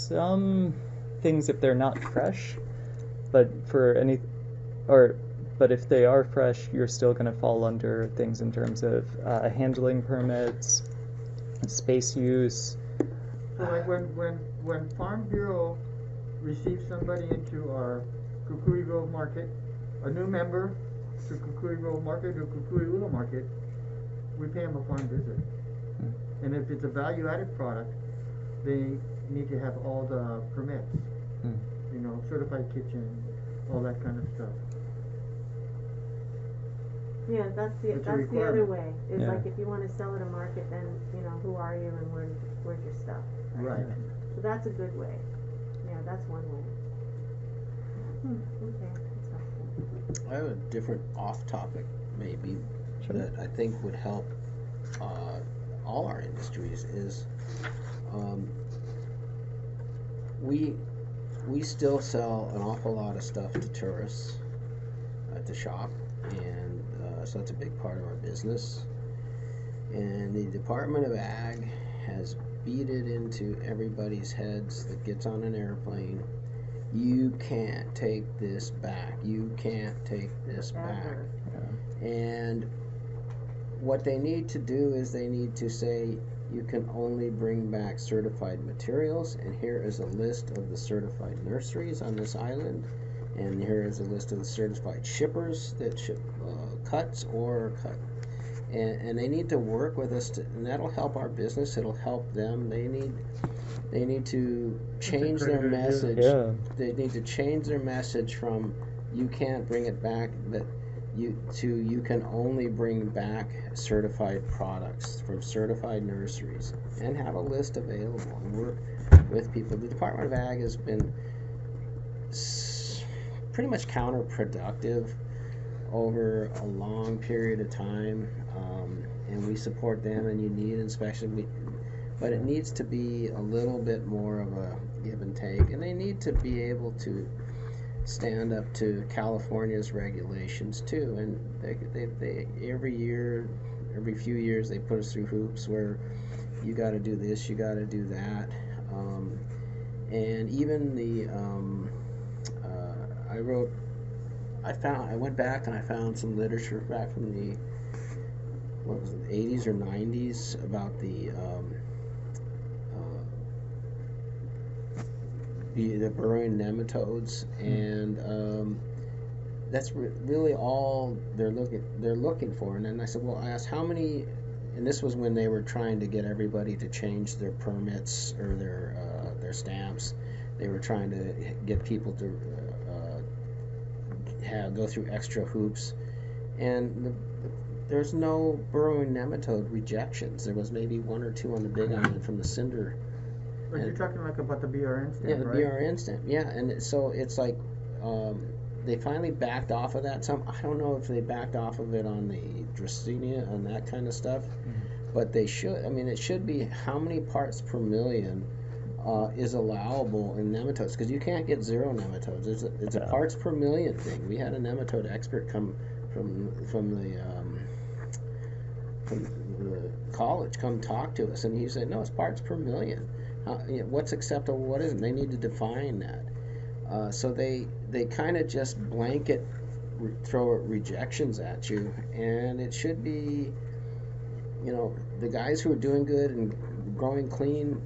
some things if they're not fresh, but but if they are fresh, you're still going to fall under things in terms of handling permits, space use. So like when Farm Bureau receives somebody into our Kukui Grove Market, a new member to Kukui Grove Market or Kukui'ula Market, we pay them a farm visit. And if it's a value-added product, they need to have all the permits, certified kitchen, all that kind of stuff. Yeah, that's the other way. Is like if you want to sell at a market, then who are you and where's your stuff? Right. So that's a good way. Yeah, that's one way. Okay, that's helpful. I have a different off-topic, maybe, that I think would help all our industries is we still sell an awful lot of stuff to tourists at the shop, and so it's a big part of our business. And the Department of Ag has beat it into everybody's heads that gets on an airplane. You can't take this back. You can't take this back. And what they need to do is they need to say you can only bring back certified materials, and here is a list of the certified nurseries on this island, and here is a list of the certified shippers that ship cuts or cut. And they need to work with us, and that'll help our business. It'll help them. They need to change their message. Yeah. They need to change their message from you can't bring it back, but you can only bring back certified products from certified nurseries, and have a list available and work with people. The Department of Ag has been pretty much counterproductive over a long period of time, and we support them, and you need inspection, but it needs to be a little bit more of a give and take, and they need to be able to stand up to California's regulations too. And they every few years they put us through hoops where you got to do this, you got to do that, and even the I went back and I found some literature back from the 80s or 90s about the burrowing nematodes, and that's really all they're looking for. And then I said, well, I asked how many, and this was when they were trying to get everybody to change their permits or their stamps. They were trying to get people to go through extra hoops, and there's no burrowing nematode rejections. There was maybe one or two on the Big Island from the cinder. But you're talking like about the BRN stamp, yeah, the right? BRN stamp, yeah. And so it's like they finally backed off of that. I don't know if they backed off of it on the Dracaena and that kind of stuff, but they should. I mean, it should be how many parts per million is allowable in nematodes, because you can't get zero nematodes. It's a parts per million thing. We had a nematode expert come from the college come talk to us, and he said, no, it's parts per million. What's acceptable, what isn't? They need to define that. So they kind of just blanket throw rejections at you, and it should be, the guys who are doing good and growing clean,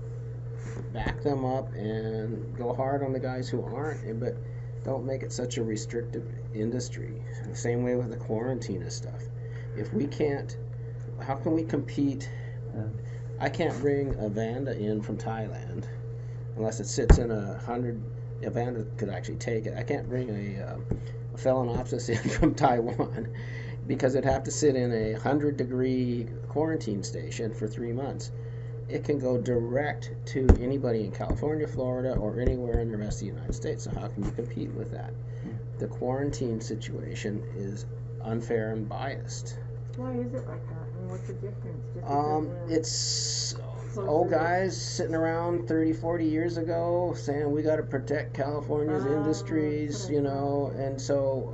back them up and go hard on the guys who aren't, but don't make it such a restrictive industry. The same way with the quarantine and stuff. If we can't, how can we compete? I can't bring a Vanda in from Thailand. unless it sits in 100. A bandit could actually take it. I can't bring a Phalaenopsis in from Taiwan because it'd have to sit in a 100-degree quarantine station for 3 months. It can go direct to anybody in California, Florida, or anywhere in the rest of the United States. So how can you compete with that? The quarantine situation is unfair and biased. Why is it like that? I mean, what's the difference? Just because we're It's closer old to- guys sitting around 30, 40 years ago saying we got to protect California's industries, you know, and so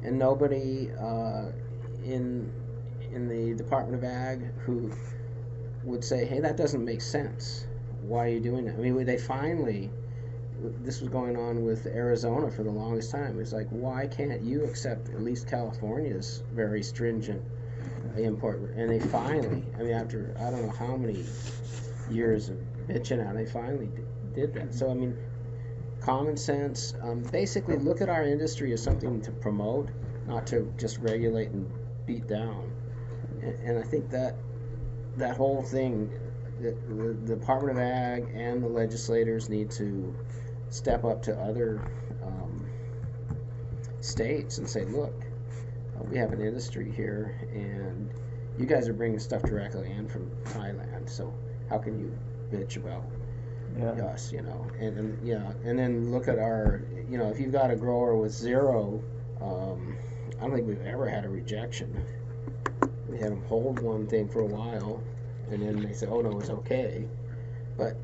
and nobody in the Department of Ag who would say, hey, that doesn't make sense. Why are you doing that? I mean, they finally, this was going on with Arizona for the longest time. It's like, why can't you accept at least California's very stringent import? And they finally, I mean, after I don't know how many years of bitching out, they finally did that. So I mean, common sense. Basically, look at our industry as something to promote, not to just regulate and beat down. And I think that whole thing, the Department of Ag and the legislators need to step up to other states and say, look, we have an industry here, and you guys are bringing stuff directly in from Thailand, so how can you bitch about us, you know? And yeah, and then look at our, you know, if you've got a grower with 0, I don't think we've ever had a rejection. We had them hold one thing for a while, and then they said, oh no, it's okay. But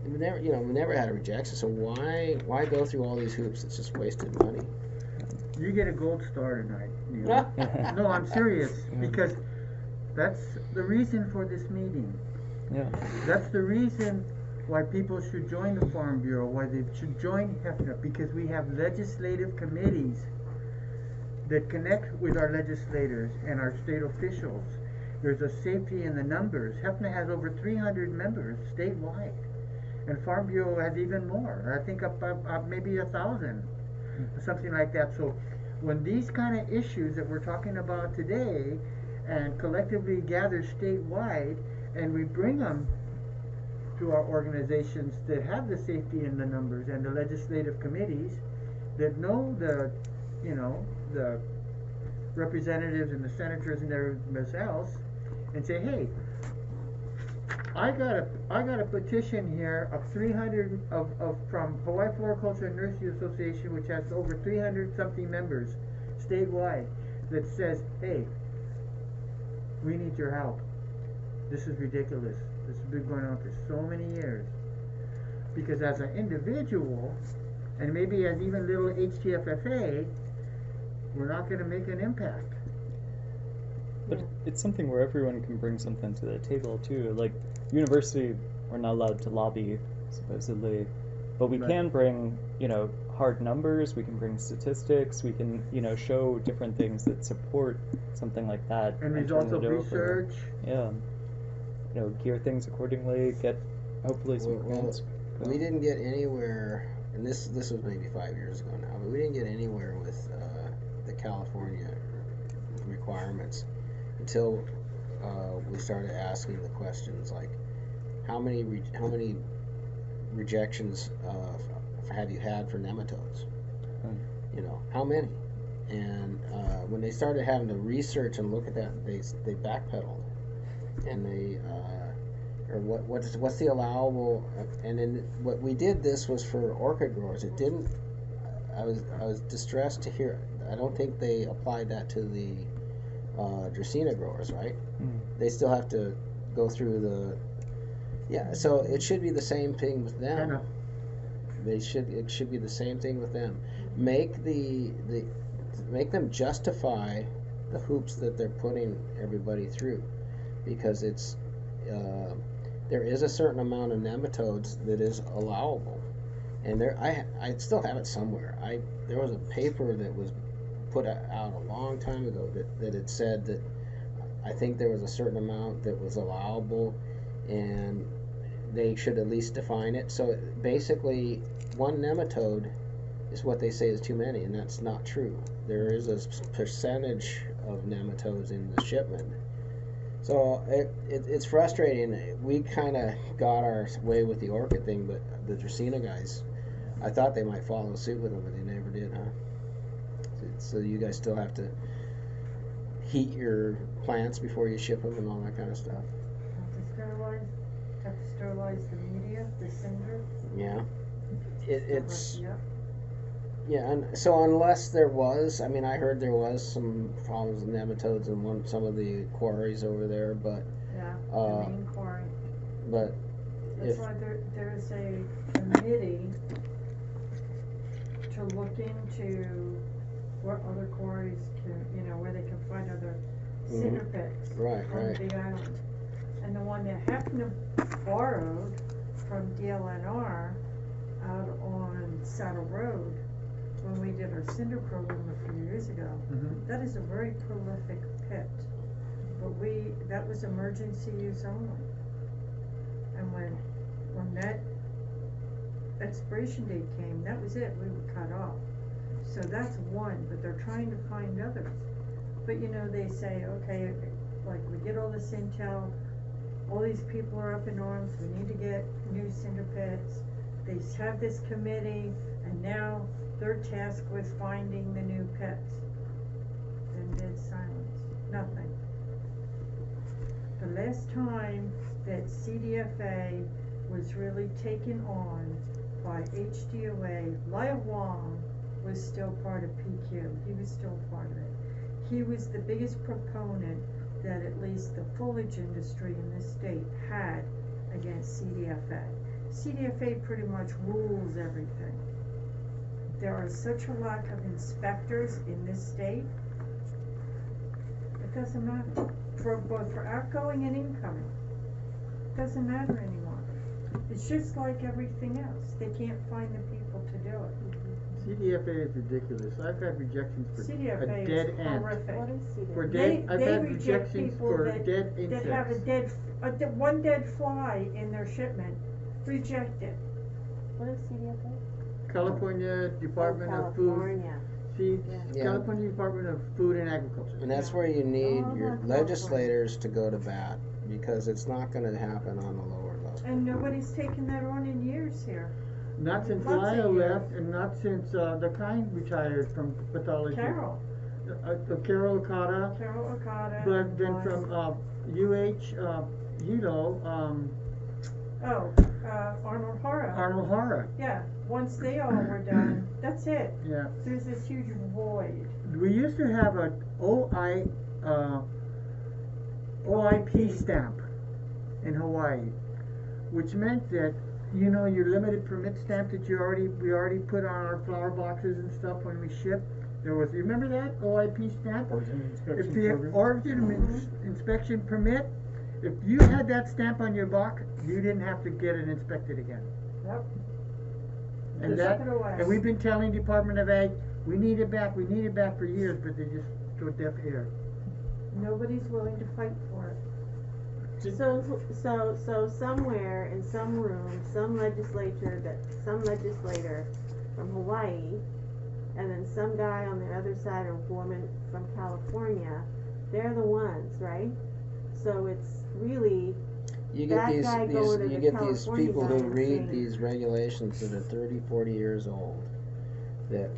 we never, you know, we never had a rejection, so why go through all these hoops? It's just wasted money. You get a gold star tonight, Neil. No, I'm serious, because that's the reason for this meeting. Yeah. That's the reason why people should join the Farm Bureau, why they should join HFNA, because we have legislative committees that connect with our legislators and our state officials. There's a safety in the numbers. HFNA has over 300 members statewide, and Farm Bureau has even more. I think up maybe 1,000, something like that. So when these kind of issues that we're talking about today and collectively gather statewide, and we bring them to our organizations that have the safety in the numbers and the legislative committees that know the, you know, the representatives and the senators and everybody else, and say, hey, I got a petition here of 300 from Hawaii Floriculture and Nursery Association, which has over 300 something members statewide, that says, hey, we need your help. This is ridiculous. This has been going on for so many years. Because as an individual, and maybe as even little HTFFA, we're not going to make an impact. But it's something where everyone can bring something to the table too. Like university, we're not allowed to lobby supposedly, but we can bring, you know, hard numbers. We can bring statistics. We can, you know, show different things that support something like that. And turn results of it over. research. Yeah. You know, gear things accordingly. Get hopefully some grants. We didn't get anywhere, and this was maybe 5 years ago now, but we didn't get anywhere with the California requirements until we started asking the questions like, how many rejections have you had for nematodes? You know, how many? And when they started having to research and look at that, they backpedaled, and they or what's the allowable? And then what we did, this was for orchid growers. It didn't. I was distressed to hear. I don't think they applied that to the Dracaena growers, right? They still have to go through the. Yeah, so it should be the same thing with them. It should be the same thing with them. Make them justify the hoops that they're putting everybody through, because it's there is a certain amount of nematodes that is allowable, and I still have it somewhere. There was a paper that was put out a long time ago that it said that I think there was a certain amount that was allowable, and they should at least define it. So basically, one nematode is what they say is too many, and that's not true. There is a percentage of nematodes in the shipment, So it's frustrating. We kind of got our way with the orchid thing, but the Dracaena guys, I thought they might follow suit with them, but they never did, huh? So you guys still have to heat your plants before you ship them and all that kind of stuff. Have to sterilize the media, the cinder. Yeah. It's Yeah. yeah, and so unless there was, I mean, I heard there was some problems with nematodes in some of the quarries over there, but Yeah, Uh, the main quarry. but That's if why there's a committee to look into what other quarries can, where they can find other cinder pits right, on the right. Big Island. And the one that Hefner borrowed from DLNR out on Saddle Road when we did our cinder program a few years ago, that is a very prolific pit. But that was emergency use only. And when that expiration date came, that was it, we were cut off. So that's one, but they're trying to find others. But they say, okay, like we get all this intel, all these people are up in arms, we need to get new cinder pits. They have this committee, and now they're tasked with finding the new pits. Then dead silence, nothing. The last time that CDFA was really taken on by HDOA, Lai Wang was still part of PQ. He was still part of it. He was the biggest proponent that at least the foliage industry in this state had against CDFA. CDFA pretty much rules everything. There is such a lack of inspectors in this state, it doesn't matter. Both for outgoing and incoming. It doesn't matter anymore. It's just like everything else. They can't find the people to do it. CDFA is ridiculous. I've had rejections for CDFA a dead is ant. horrific. What is CDFA? For dead, I've They had reject rejections people for that dead insects. have one dead fly in their shipment. Reject it. What is CDFA? California Department of Food. California. Yeah. California Department of Food and Agriculture. And that's where you need Oh, your that's legislators to go to bat, because it's not going to happen on the lower level. And nobody's taken that on in years here. Not since Lots Lyle of years. left, and not since the kind retired from pathology. Carol Carol Okada. But then and, from Hilo, Arnold Hara. Arnold Hara. Yeah, once they all were done, that's it. Yeah. There's this huge void. We used to have a OIP stamp in Hawaii, which meant that your limited permit stamp that we already put on our flower boxes and stuff when we ship. There was, you remember that OIP stamp? Origin If inspection the program. origin inspection permit, if you had that stamp on your box, you didn't have to get it inspected again. Yep. And Just took it away. and we've been telling Department of Ag, we need it back for years, but they just throw deaf ear. Nobody's willing to fight for it. So somewhere in some room, some legislator from Hawaii, and then some guy on the other side, or woman from California, they're the ones, right? So it's really You get that these guy going to you the get these California people guy who and read saying- these regulations that are 30, 40 years old, that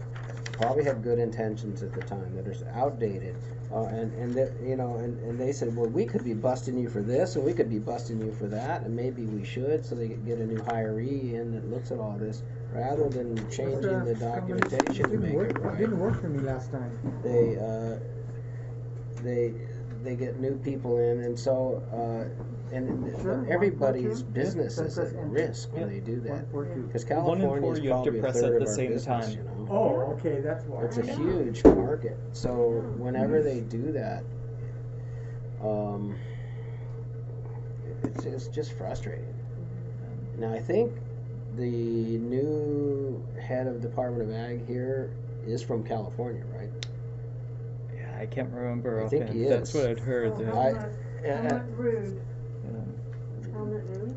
probably had good intentions at the time, that are outdated, and that, and they said, well, we could be busting you for this, and we could be busting you for that, and maybe we should, so they could get a new hiree in that looks at all this, rather than changing the documentation to make it right. It didn't work for me last time. They get new people in, and so Sure, everybody's 1, 4, 2. business Yes, is press at enter. risk when Yep. they do that. 1, 4, 2. Because 1 in 4 California is you have to probably a press third at of the our same business, time. Oh, okay, that's why. It's a I know. huge market. So whenever they do that, it's just frustrating. Now I think the new head of Department of Ag here is from California, right? Yeah, I can't remember I think offhand. he That's is. what I'd heard. Oh, that- Helmut Rude, Helmut Rude?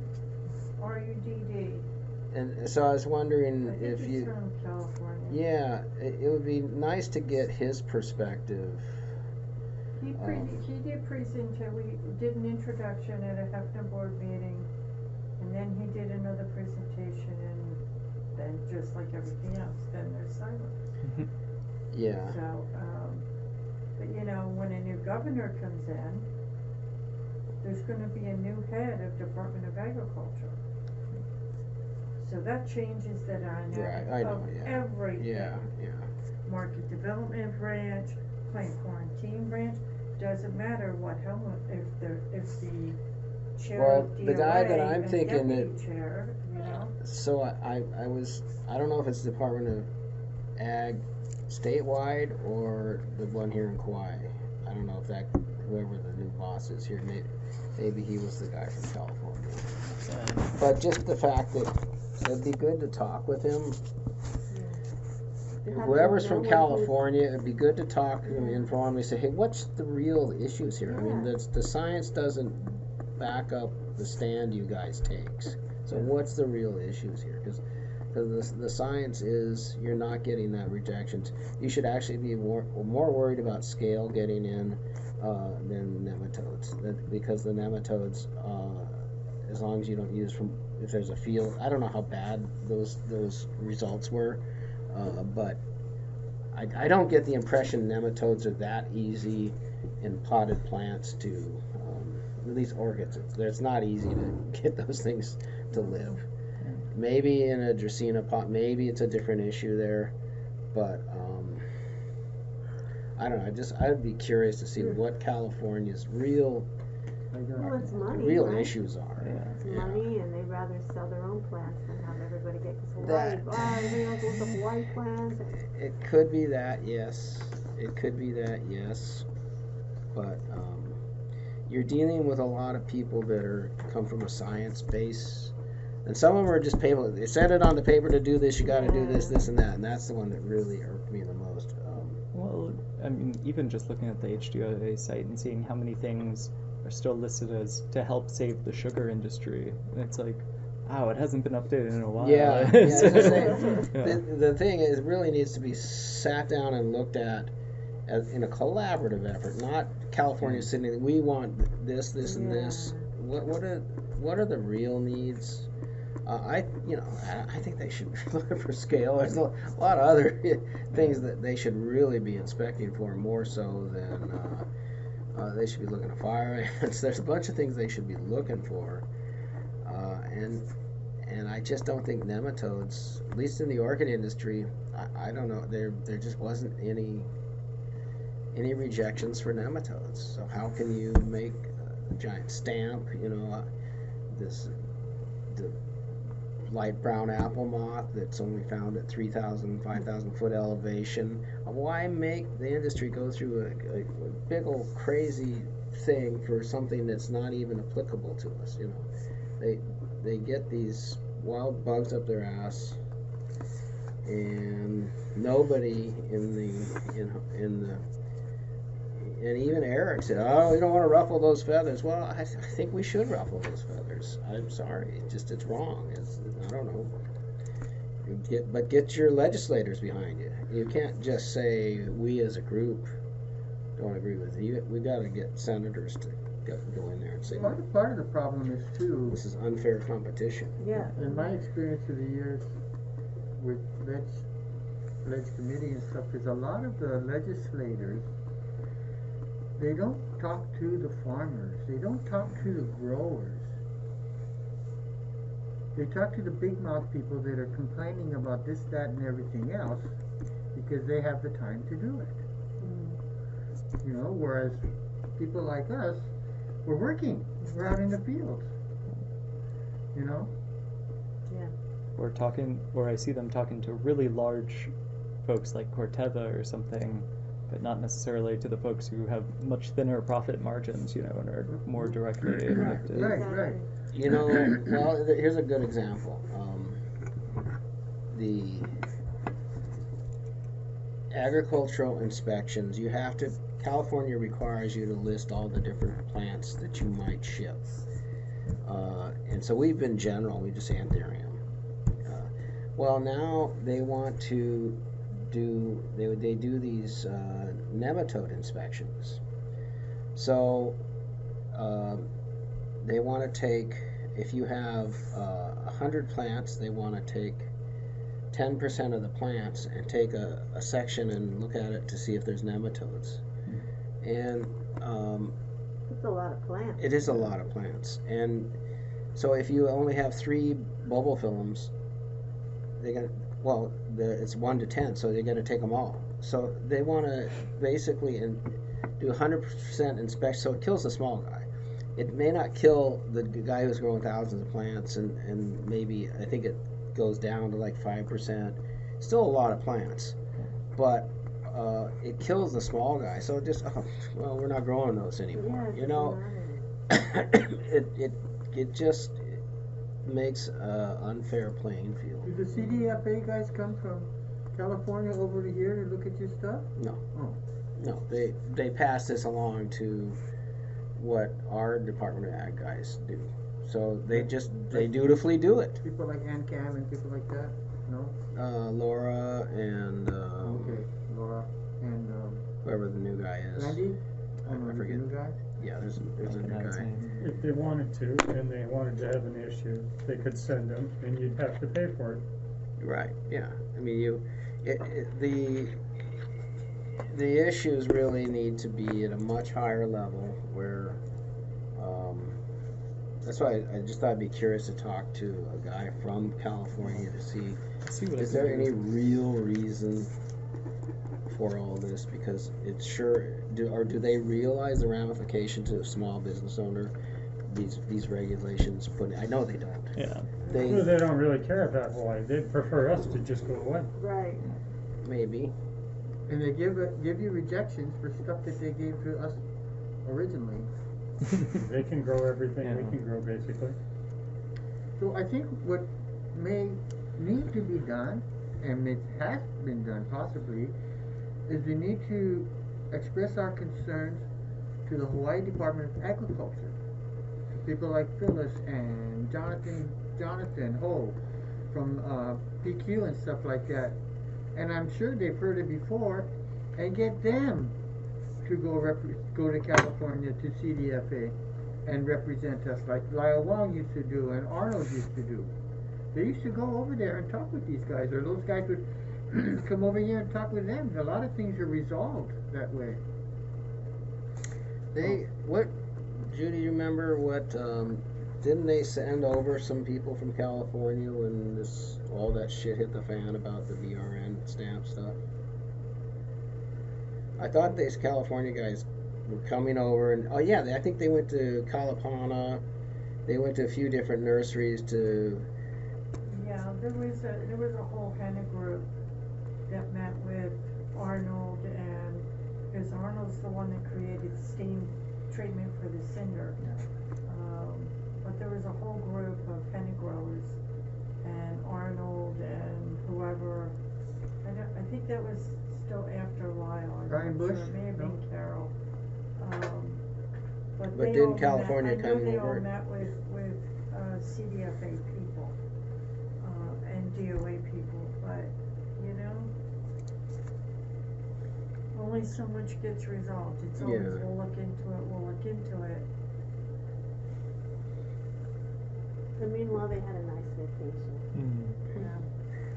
RUDD. And so I was wondering I think if he's you, from California. yeah, it would be nice to get his perspective He did present, we did an introduction at a HFNA board meeting, and then he did another presentation, and then just like everything else, then they're silent. Yeah. So, but you know, when a new governor comes in, there's gonna be a new head of Department of Agriculture. So that changes the dynamic I know, of yeah. everything. Yeah, yeah. Market development branch, plant quarantine branch, doesn't matter what helmet, if the chair Well, of DOA the guy that I'm and thinking deputy chair, you know. So I don't know if it's Department of Ag statewide or the one here in Kauai. I don't know if that, whoever the new boss is here, maybe he was the guy from California. But just the fact that it'd be good to talk with him. Whoever's from California, it'd be good to talk to him, inform me, say, hey, what's the real issues here? I mean, the science doesn't back up the stand you guys takes. So what's the real issues here? Because the science is you're not getting that rejection. You should actually be more worried about scale getting in than nematodes. Because the nematodes, as long as you don't use if there's a field, I don't know how bad those results were. But I don't get the impression nematodes are that easy in potted plants to, at least orchids. It's not easy to get those things to live. Maybe in a Dracaena pot, maybe it's a different issue there, but I don't know. I'd be curious to see what California's real it's money, real right? issues are. It's Yeah. money, and they'd rather sell their own plants than have everybody get That- everybody else wants the Hawaii plants. It could be that, yes. It could be that, yes. But you're dealing with a lot of people that come from a science base, and some of them are just people. They send it on the paper to do this. You got to do this, this, and that, and that's the one that really irked me the most. Well, I mean, even just looking at the HDOA site and seeing how many things are still listed as to help save the sugar industry, and it's like, wow, it hasn't been updated in a while. Yeah, So, yeah. The thing is, it really needs to be sat down and looked at as in a collaborative effort, not California sitting. We want this, and this. What are the real needs? I think they should look for scale. There's a lot of other things that they should really be inspecting for more so than they should be looking at fire ants. There's a bunch of things they should be looking for, and I just don't think nematodes, at least in the orchid industry, I don't know. There just wasn't any rejections for nematodes. So how can you make a giant stamp? The light brown apple moth that's only found at 3,000, 5,000 foot elevation. Why make the industry go through a big old crazy thing for something that's not even applicable to us? They get these wild bugs up their ass, and nobody and even Eric said, "Oh, we don't want to ruffle those feathers." Well, I think we should ruffle those feathers. I'm sorry, it's wrong. I don't know. Get your legislators behind you. You can't just say we as a group don't agree with you. We got to get senators to go in there and say Part of the problem is too. this is unfair competition. Yeah. In my experience through the years with ledge committee and stuff, is a lot of the legislators, they don't talk to the farmers. They don't talk to the growers. They talk to the big mouth people that are complaining about this, that, and everything else because they have the time to do it. Whereas people like us, we're working. We're out in the fields. Yeah. or I see them talking to really large folks like Corteva or something, but not necessarily to the folks who have much thinner profit margins, and are more directly affected. Right. Well, here's a good example. The agricultural inspections, California requires you to list all the different plants that you might ship. And so we've been general, we just say anthurium. Well, now they want to do these nematode inspections. So they want to take, if you have 100 plants, they want to take 10% of the plants and take a section and look at it to see if there's nematodes. And It's a lot of plants. it is a lot of plants. And so if you only have 3 bulbul films, they're gonna, well, it's 1 to 10, so they're going to take them all. So they want to basically do 100% inspection, so it kills the small guy. It may not kill the guy who's growing thousands of plants, and maybe, I think it goes down to like 5%. Still a lot of plants, but it kills the small guy. So it just, well, we're not growing those anymore. Yeah, You know, it just makes an unfair playing field. Do the CDFA guys come from California over to here to look at your stuff? No. Oh. No, they pass this along to what our Department of Ag guys do. So they dutifully do it. People like ANCAM and people like that? No? Laura and Okay, Laura and whoever the new guy is. Randy? I forget. The new guy? Yeah, there's a new guy. If they wanted to, and they wanted to have an issue, they could send them, and you'd have to pay for it. Right. Yeah. I mean, the issues really need to be at a much higher level where. That's why I just thought I'd be curious to talk to a guy from California to see is there any real reason for all this, because it's do they realize the ramification to a small business owner these regulations put? I know they don't. Yeah. They don't really care about Hawaii. They'd prefer us to just go away. Right. Maybe. And they give you rejections for stuff that they gave to us originally. They can grow everything we can grow, basically. So I think what may need to be done, and it has been done possibly, is we need to express our concerns to the Hawaii Department of Agriculture. To people like Phyllis and Jonathan Ho from PQ and stuff like that. And I'm sure they've heard it before, and get them to go to California to CDFA and represent us like Lyle Wong used to do and Arnold used to do. They used to go over there and talk with these guys, or those guys would come over here and talk with them. A lot of things are resolved that way. Judy, you remember what, didn't they send over some people from California when all that shit hit the fan about the VRN stamp stuff? I thought these California guys were coming over, and I think they went to Kalapana. They went to a few different nurseries to. Yeah, there was a whole kind of group that met with Arnold, and because Arnold's the one that created steam treatment for the cinder. But there was a whole group of henna growers, and Arnold and whoever. I think that was still after Lyle. Brian Bush? It may have been Carol. But they didn't all California met, come I know they over? all met with CDFA people and DOA people, but only so much gets resolved. It's always we'll look into it. And meanwhile, they had a nice vacation.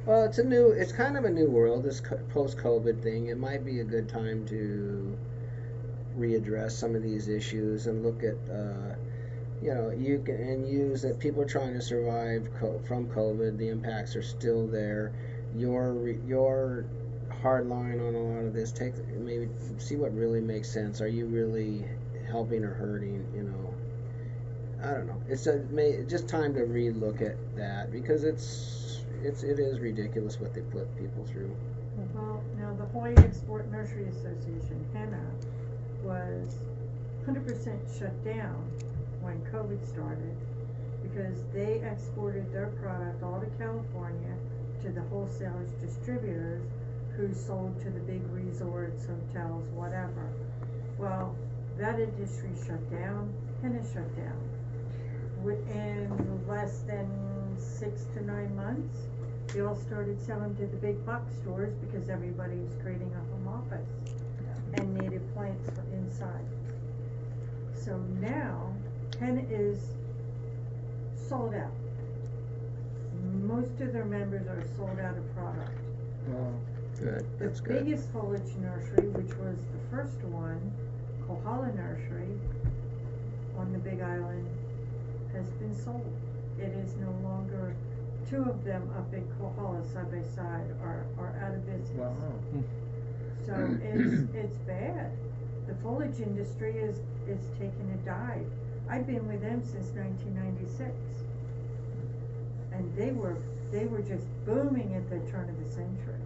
Well, it's kind of a new world, this post-COVID thing. It might be a good time to readdress some of these issues and look at, you can use that people are trying to survive from COVID. The impacts are still there. Your hard line on a lot of this, maybe see what really makes sense. Are you really helping or hurting? I don't know. It's just time to relook at that, because it is ridiculous what they put people through. Well, now the Hawaii Export Nursery Association, HFNA, was 100% shut down when COVID started, because they exported their product all to California to the wholesalers, distributors, who sold to the big resorts, hotels, whatever. Well, that industry shut down, HFNA shut down. Within less than 6 to 9 months, they all started selling to the big box stores because everybody was creating a home office and needed plants for inside. So now, HFNA is sold out. Most of their members are sold out of product. Well, Good. The That's good. biggest foliage nursery, which was the first one, Kauai Nursery, on the Big Island, has been sold. It is no longer, two of them up in Kauai side by side are out of business. wow. So it's bad. The foliage industry is taking a dive. I've been with them since 1996. And they were just booming at the turn of the century.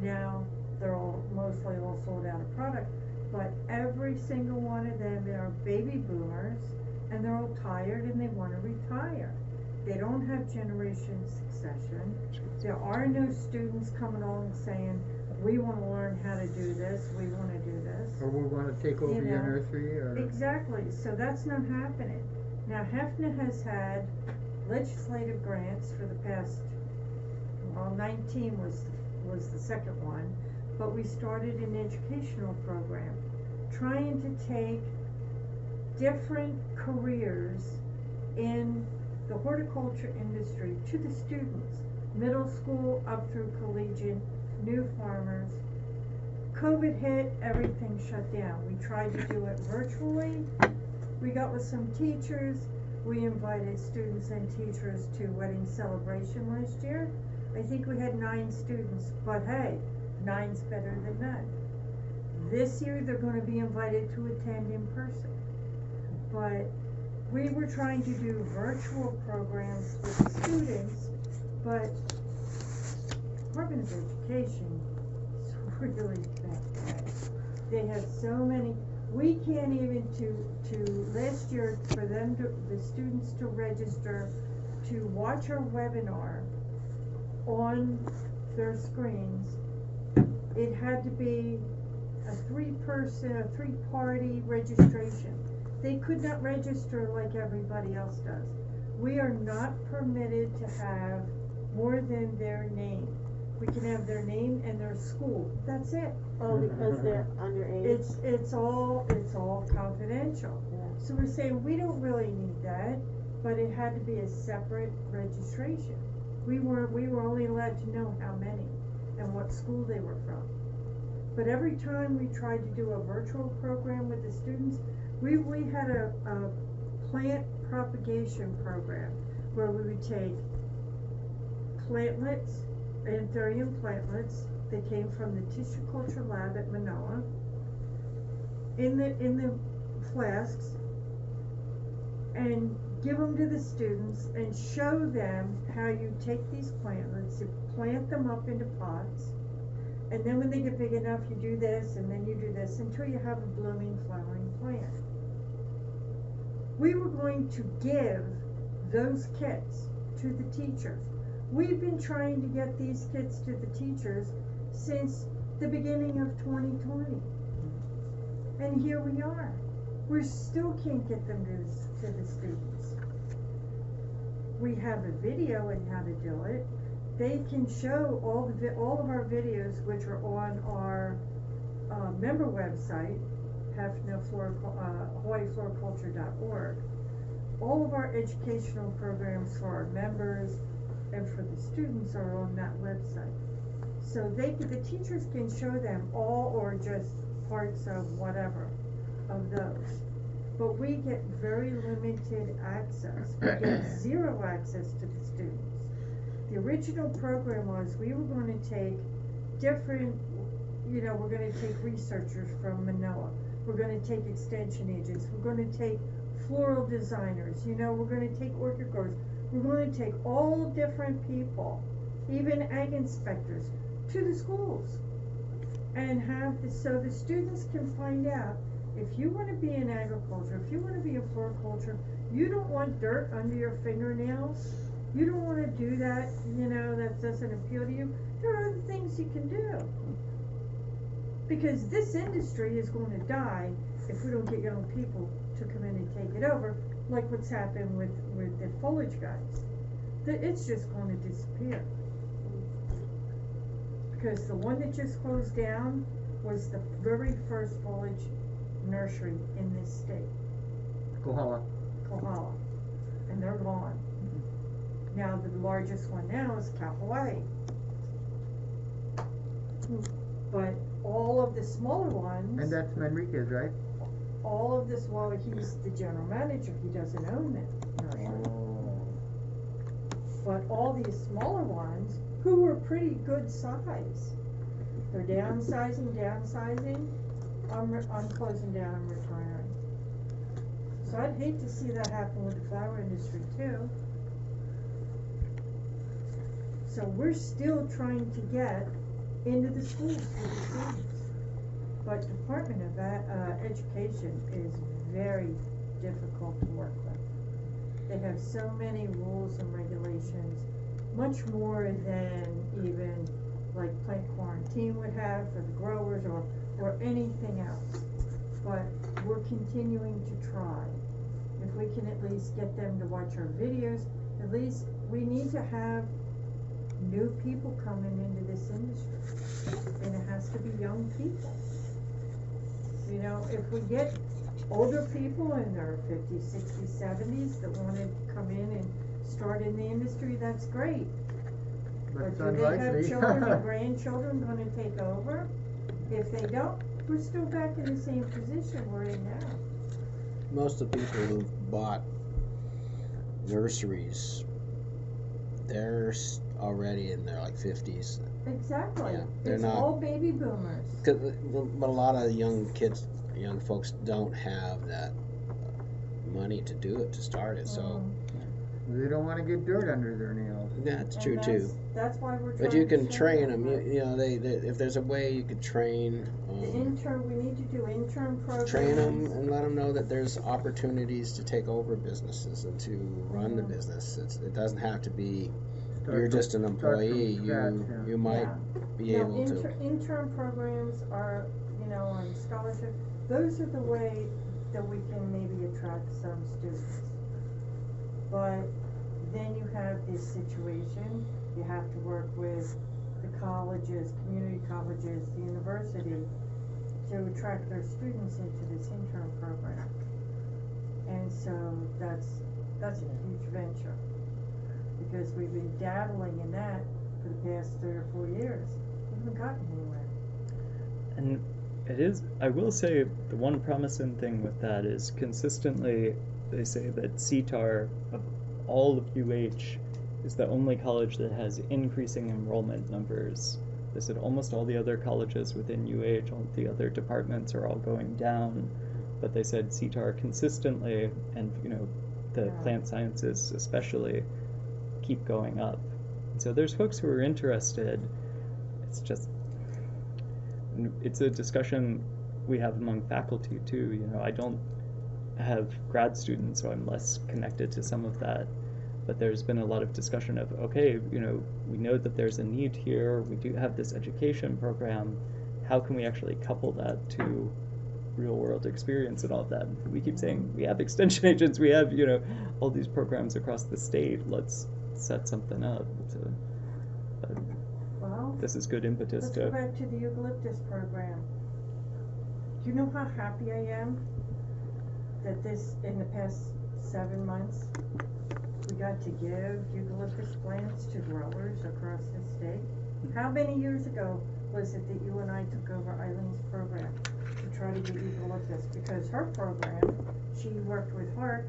Now they're mostly all sold out of product, but every single one of them are baby boomers, and they're all tired and they want to retire. They don't have generation succession. There are no students coming along saying, we want to learn how to do this, we want to do this. Or we're gonna take over You your know, nursery, or? Exactly, so that's not happening. Now, HFNA has had legislative grants for the past, 19 was the second one, but we started an educational program trying to take different careers in the horticulture industry to the students, middle school up through collegiate, new farmers. COVID hit, everything shut down. We tried to do it virtually. We got with some teachers. We invited students and teachers to wedding celebration last year. I think we had 9 students, but hey, 9's better than none. This year they're going to be invited to attend in person. But we were trying to do virtual programs with the students, but Department of Education is really bad. They have so many, we can't even to last year for them the students to register to watch our webinar on their screens. It had to be a 3-party registration. They could not register like everybody else does. We are not permitted to have more than their name. We can have their name and their school. That's it. Oh, because they're underage? It's all confidential. Yeah. So we're saying we don't really need that, but it had to be a separate registration. We were only allowed to know how many and what school they were from. But every time we tried to do a virtual program with the students, we had a plant propagation program where we would take plantlets, anthurium plantlets. They came from the tissue culture lab at Manoa in the flasks, and give them to the students and show them how you take these plantlets, you plant them up into pots, and then when they get big enough you do this and then you do this until you have a blooming, flowering plant. We were going to give those kits to the teachers. We've been trying to get these kits to the teachers since the beginning of 2020. And here we are. We still can't get them to the students. We have a video on how to do it. They can show all of our videos, which are on our member website, HawaiiFloriculture.org. All of our educational programs for our members and for the students are on that website. So the teachers can show them all or just parts of whatever of those. But we get very limited access. We get 0 access to the students. The original program was we were going to take different, we're going to take researchers from Manoa. We're going to take extension agents. We're going to take floral designers. We're going to take orchid growers. We're going to take all different people, even ag inspectors, to the schools and so the students can find out, if you want to be in agriculture, if you want to be in floriculture, you don't want dirt under your fingernails, you don't want to do that, that doesn't appeal to you, there are other things you can do. Because this industry is going to die if we don't get young people to come in and take it over, like what's happened with the foliage guys. It's just going to disappear. Because the one that just closed down was the very first foliage nursery in this state, Kohala. Kohala, and they're gone. Now the largest one now is Kauai. But all of the smaller ones. And that's Manriquez, right? All of this, well, he's the general manager, he doesn't own it. But all these smaller ones, who were pretty good size, they're downsizing, I'm closing down, I'm retiring. So I'd hate to see that happen with the flower industry too. So we're still trying to get into the schools for the students. But Department of Education is very difficult to work with. They have so many rules and regulations, much more than even like plant quarantine would have for the growers or anything else. But we're continuing to try. If we can at least get them to watch our videos, at least we need to have new people coming into this industry. And it has to be young people. You know, if we get older people in their 50s, 60s, 70s that want to come in and start in the industry, that's great. But do they have children or grandchildren going to take over? If they don't, we're still back in the same position we're in now. Most of the people who've bought nurseries, they're already in their like 50s. Exactly. Yeah, they're it's not, all baby boomers. But a lot of young kids, young folks don't have that money to do it, to start it, so. They don't want to get dirt under their nails. That's true too. That's why we're trying But you can to train them. You know, they if there's a way you could train. The intern, we need to do intern programs. Train them and let them know that there's opportunities to take over businesses and to run the business. It doesn't have to be you're just an employee. You might be able to. Intern programs are, you know, on scholarship. Those are the way that we can maybe attract some students. But then you have this situation, you have to work with the colleges, community colleges, the university to attract their students into this intern program. And so that's a huge venture because we've been dabbling in that for the past 3 or 4 years. We haven't gotten anywhere. And it is, I will say, the one promising thing with that is consistently they say that CTAR, of all of UH, is the only college that has increasing enrollment numbers. They said almost all the other colleges within UH, all the other departments are all going down, but they said CTAR consistently, and you know, the plant sciences especially, keep going up. And so there's folks who are interested. It's just, it's a discussion we have among faculty too. You know, I don't have grad students, so I'm less connected to some of that. But there's been a lot of discussion of, okay, you know, we know that there's a need here. We do have this education program. How can we actually couple that to real world experience and all of that? We keep saying we have extension agents, we have, you know, all these programs across the state. Let's set something up. Well, this is good impetus let's to. go back to the eucalyptus program. Do you know how happy I am that this, in the past 7 months, we got to give eucalyptus plants to growers across the state? How many years ago was it that you and I took over Eileen's program to try to get eucalyptus? Because her program, she worked with her,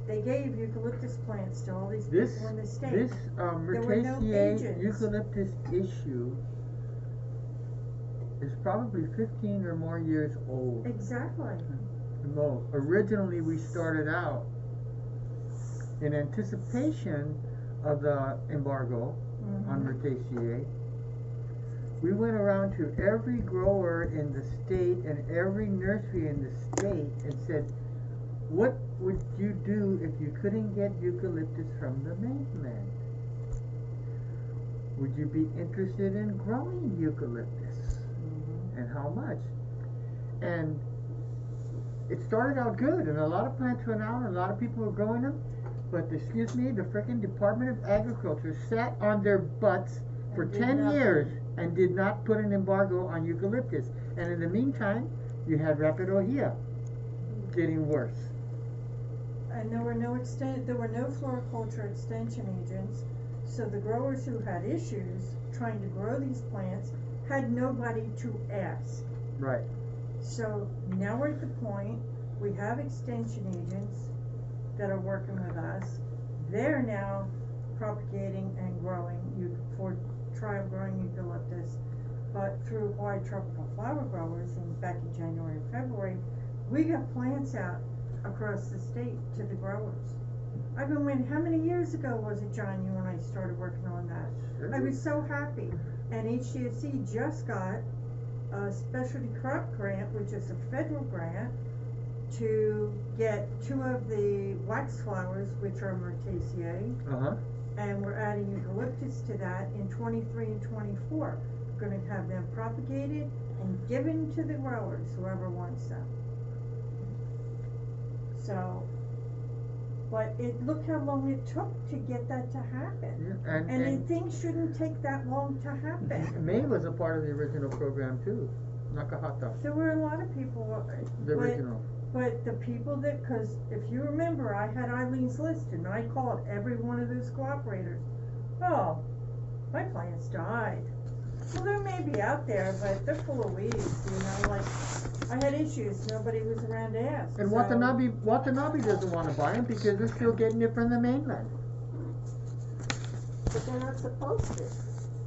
they gave eucalyptus plants to all these people in the state. This Rutaceae eucalyptus issue is probably 15 or more years old. Exactly. The most. Originally, we started out in anticipation of the embargo on Rutaceae. We went around to every grower in the state and every nursery in the state and said, what would you do if you couldn't get eucalyptus from the mainland? Would you be interested in growing eucalyptus? And how much? And it started out good, and a lot of plants went out, and a lot of people were growing them, but the frickin' Department of Agriculture sat on their butts for 10 years and did not put an embargo on eucalyptus. And in the meantime, you had Rapid Ohia getting worse. And there were no floriculture extension agents, so the growers who had issues trying to grow these plants had nobody to ask. Right. So now we're at the point, we have extension agents that are working with us. They're now propagating and growing for trial growing eucalyptus, but through Hawaii Tropical Flower Growers back in January and February, we got plants out across the state to the growers. I've been waiting, how many years ago was it, John, you and I started working on that? Sure. I was so happy. And HCFC just got a specialty crop grant, which is a federal grant, to get 2 of the wax flowers, which are Myrtaceae, and we're adding eucalyptus to that in 23 and 24. We're going to have them propagated and given to the growers, whoever wants them. So, but look how long it took to get that to happen. Yeah, and things shouldn't take that long to happen. May was a part of the original program too. Nakahata. There were a lot of people. The original. But the people because if you remember, I had Eileen's list and I called every one of those cooperators. Oh, my plants died. Well, they may be out there, but they're full of weeds, like, I had issues, nobody was around to ask. And Watanabe doesn't want to buy them because they're still getting it from the mainland. But they're not supposed to.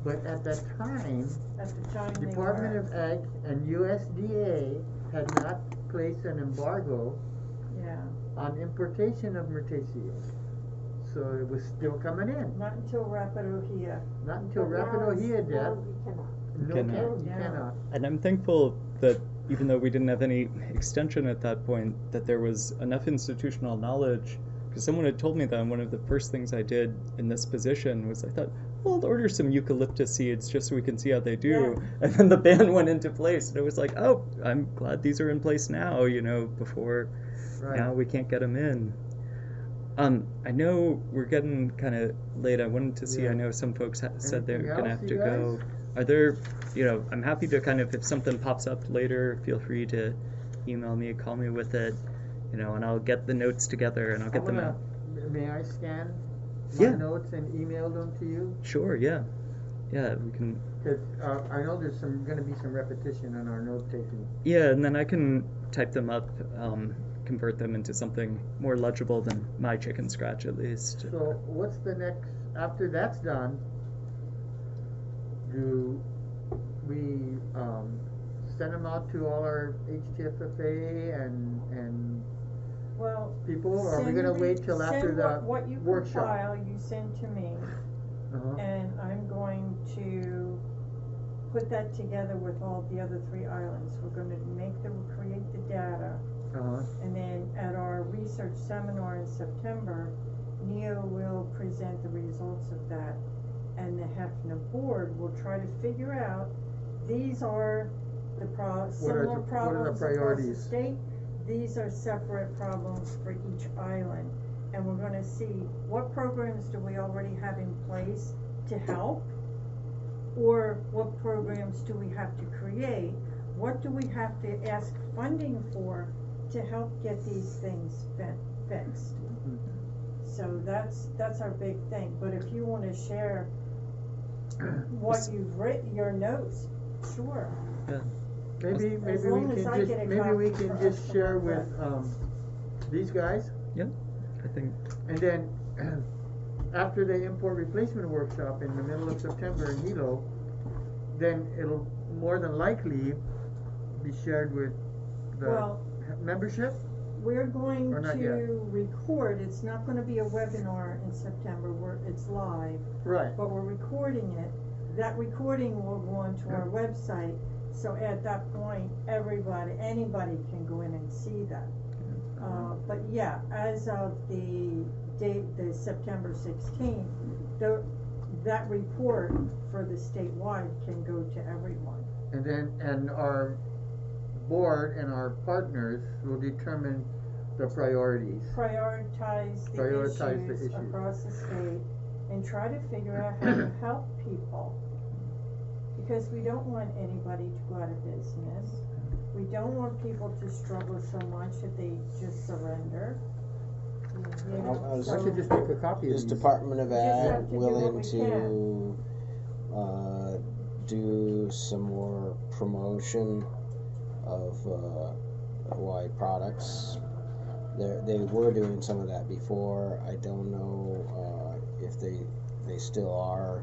But at that time, they Department were. of Ag and USDA had not placed an embargo on importation of Myrtaceae. So it was still coming in. Not until Rapid Ohia. Not until Rapid Ohia did. No, you cannot. No, you cannot. And I'm thankful that even though we didn't have any extension at that point, that there was enough institutional knowledge, because someone had told me that, and one of the first things I did in this position was I thought, well, I'll order some eucalyptus seeds just so we can see how they do. Yeah. And then the ban went into place, and it was like, oh, I'm glad these are in place now, before now we can't get them in. I know we're getting kind of late. I wanted to see, I know some folks said they're going to have to go. Are there, I'm happy to kind of, if something pops up later, feel free to email me, call me with it, and I'll get the notes together and I'll get them out. May I scan my notes and email them to you? Sure, yeah. Yeah, we can. Because I know there's going to be some repetition in our note taking. Yeah, and then I can type them up, convert them into something more legible than my chicken scratch at least. So what's the next, after that's done, do we send them out to all our HTFFA and people, or are we going to wait till after the what you workshop? Compile, you send to me, and I'm going to put that together with all the other 3 islands. We're going to create the data. And then at our research seminar in September, Neo will present the results of that, and the HFNA board will try to figure out these are the similar problems across the state. These are separate problems for each island, and we're going to see what programs do we already have in place to help, or what programs do we have to create, what do we have to ask funding for to help get these things fixed. So that's our big thing. But if you want to share what you've written, your notes, sure. Yeah. Maybe we can just share with these guys. Yeah, I think. And then after the import replacement workshop in the middle of September in Hilo, then it'll more than likely be shared with the membership? We're going to record. It's not going to be a webinar in September where it's live. Right. But we're recording it. That recording will go onto our website. So at that point, anybody can go in and see that. But yeah, as of the date, the September 16th, that report for the statewide can go to everyone. And our board and our partners will determine the priorities. Prioritize the issues across the state and try to figure out how to help people. Because we don't want anybody to go out of business. We don't want people to struggle so much that they just surrender. You know, I was- I should just make a copy of Is these. Department of We just have Ag to do willing what we to do some more promotion of Hawaii products? They were doing some of that before. I don't know if they still are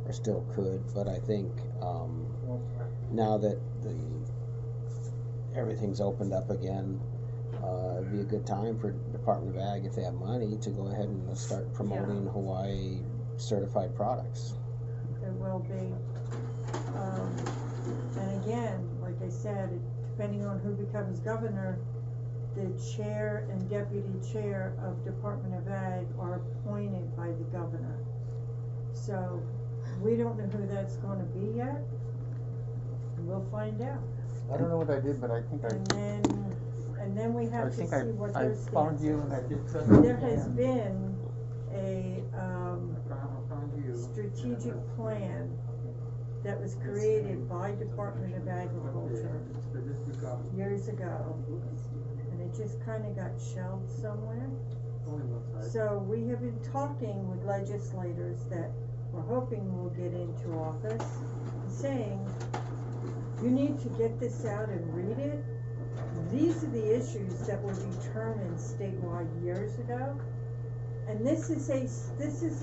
or still could, but I think now that everything's opened up again, it'd be a good time for Department of Ag, if they have money, to go ahead and start promoting Hawaii certified products. There will be. And again, like I said, depending on who becomes governor, the chair and deputy chair of Department of Ag are appointed by the governor. So we don't know who that's gonna be yet. We'll find out. I don't know what I did, but I think And then we I have to think see what I their found stance you is. and I just. There has been a found you. strategic plan that was created by Department of Agriculture years ago, and it just kinda got shelved somewhere. So we have been talking with legislators that we're hoping will get into office, saying, you need to get this out and read it. These are the issues that were determined statewide years ago. And this is a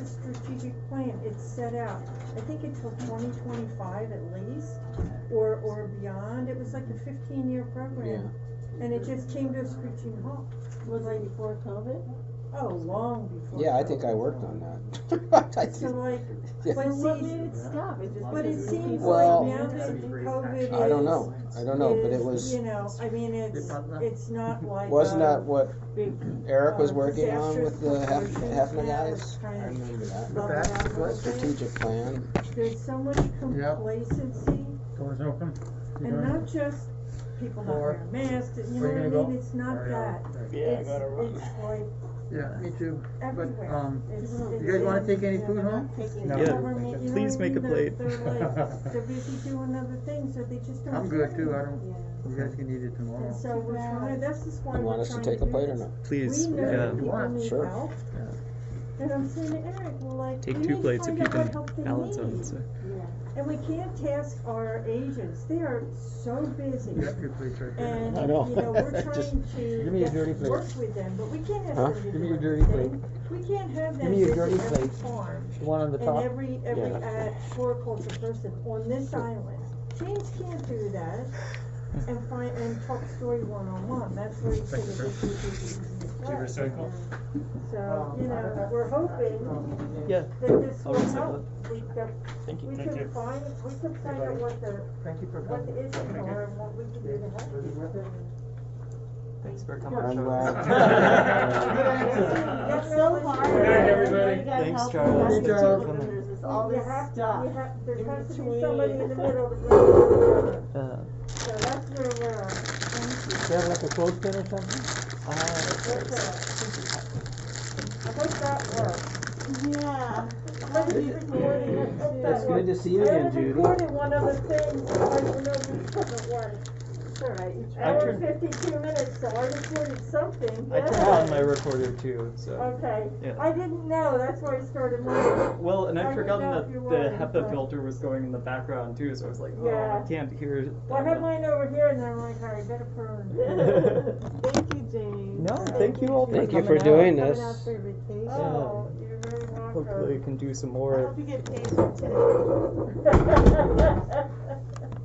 strategic plan. It's set out, I think until 2025 at least, or beyond. It was like a 15-year program. And it just came to a screeching halt. Was it before COVID? Oh, long before. Yeah, I think I worked on that. So like, Yeah. but What see, made it stop? It just but it because seems people- Well- like now that COVID is. I don't know, but it was, You know, I mean, it's not like. wasn't that what big, Eric was working on disastrous with the proportions HFNA now. guys? It's I kind of remember that. leveled out a little bit. Strategic plan. There's so much complacency, Doors open. You and go in. not just people not Or- wearing masks, you know where what I you gonna mean? go? It's not Oh, that. yeah. Yeah, I gotta run. It's like Yeah, me too. everywhere. You guys wanna take any food home? No. Yeah. Government, you know Please what I make a mean? plate. They're like, they're busy doing other things, so they just don't. I'm do good too, it. I don't, you guys can eat it tomorrow. And so we're trying, that's just why You we're want us to trying take a do plate or this. not? Please, We know yeah. that people want, need sure. help. And I'm saying to Eric, well, like, Take we 2 need plates to if find you out what can help they balance need. on. So. And we can't task our agents, they are so busy. You got your plates right there. And, I know. you know, we're Just- trying to Give me a dirty plate. work with them, but we can't ask Huh? them to Give me do your dirty anything. We can't have them me your visit dirty every plate. farm The one on the and top? every Yeah. floriculture person on this island. James can't do that and talk story one-on-one, that's where he said it would be the easiest Do you way. recycle? So, you know, we're hoping Yeah, that this I'll will recycle help. Thank you. We Thank can you. find out what Thank you for the coming. issues are and what we can do to help. Was it worth it? Thanks for coming. I'm Charles. glad. It's so hard. Good night, everybody. You got Thanks, help Charles. with Hey, Charles. and there's this all this stuff. There in has to be between. somebody in the middle to bring it together. So that's where we're at. Do you have like a clothespin or something? I hope that works. Yeah. I was recording, I hope that It's good works. to see you again, Judy. I recorded one other thing, so I don't know if it doesn't work. It's all right. I Hour turned- and 52 minutes, so I recorded something. I turned on my recorder too, so. Okay. Yeah. I didn't know, that's why I started mine. Well, and I I'd didn't forgotten know that if you the wanted, HEPA but- filter was going in the background too, so I was like, oh, Yeah. I can't hear. Well, I had mine over here, and then I'm like, all right, better Thank you, James. No, thank you all for Thank you coming for doing out. this. Coming out for your vacation. Oh, you're very welcome. Hopefully, we can do some I more. hope you get paid for today.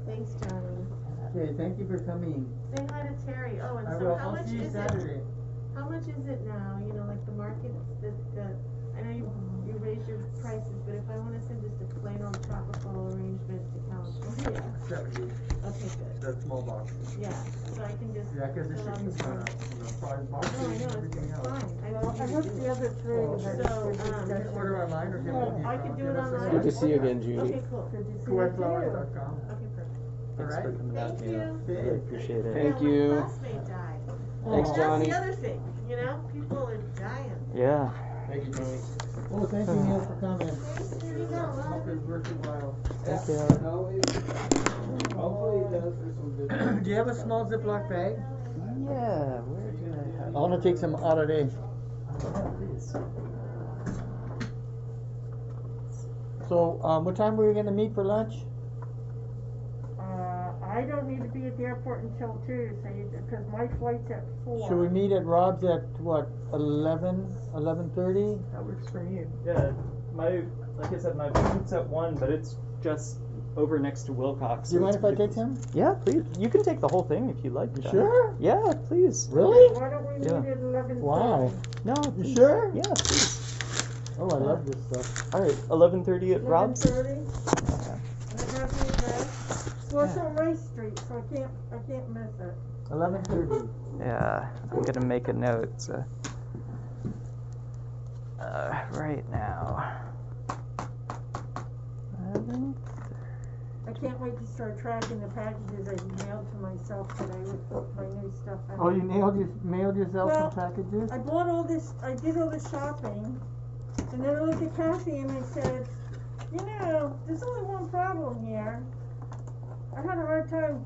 Thanks, Johnny. Okay, thank you for coming. Say hi to Terry. Oh, and I so will, how I'll much see you is it? Saturday. How much is it now? You know, like the market, I know you raised your prices, but if I wanna send just a plain old tropical arrangement to California, 70, okay, good. the small box. Yeah, so I can just. Yeah, cause the fill out shipping's the gone form. up, the price boxes No, I and know, everything it's else. fine. I Well, just I need hope to do the it. other three Oh, had so, good You discussion. can order online or give Oh, me. I can do it online? Good to see you again, Judy. Okay, cool. Good to see you too. KauaiFlowers.com. Okay, perfect. Thanks for Alright. coming out, Thank Nina. you. Really appreciate it. Thank Yeah, you. my classmate died. Thanks, Johnny. That's the other thing, you know, people are dying. Yeah. Thank you, Johnny. Oh, thank you, Neil, for coming. Thanks, there you go. Hope it's worth your while. Thank you. Hopefully it does for some good. Do you have a small Ziploc bag? Yeah, where do I have I want to take some out of there. Yeah, please. So, what time were we gonna meet for lunch? I don't need to be at the airport until 2, so because my flight's at 4. Should we meet at Rob's at what, 11:30? That works for me. Yeah, like I said, my flight's at 1, but it's just over next to Wilcox. Do you so mind it's if I pretty take close. some? Yeah, please. You can take the whole thing if you like. You Jack. sure? Yeah, please. Really? Why don't we meet Yeah. at 11:30? Wow. No, You please. sure? Yeah, please. Oh, I love this stuff. All right, 11:30 at Rob's. 11:30. Okay. And it has the address. Well, it's on Rice Street, so I can't miss it. 11:30. Yeah, I'm gonna make a note. So, right now. 11. I can't wait to start tracking the packages I mailed to myself today with my new stuff in. Oh, you mailed yourself Well, some packages? I bought all this, I did all the shopping, and then I looked at Kathy and I said, you know, there's only one problem here. I had a hard time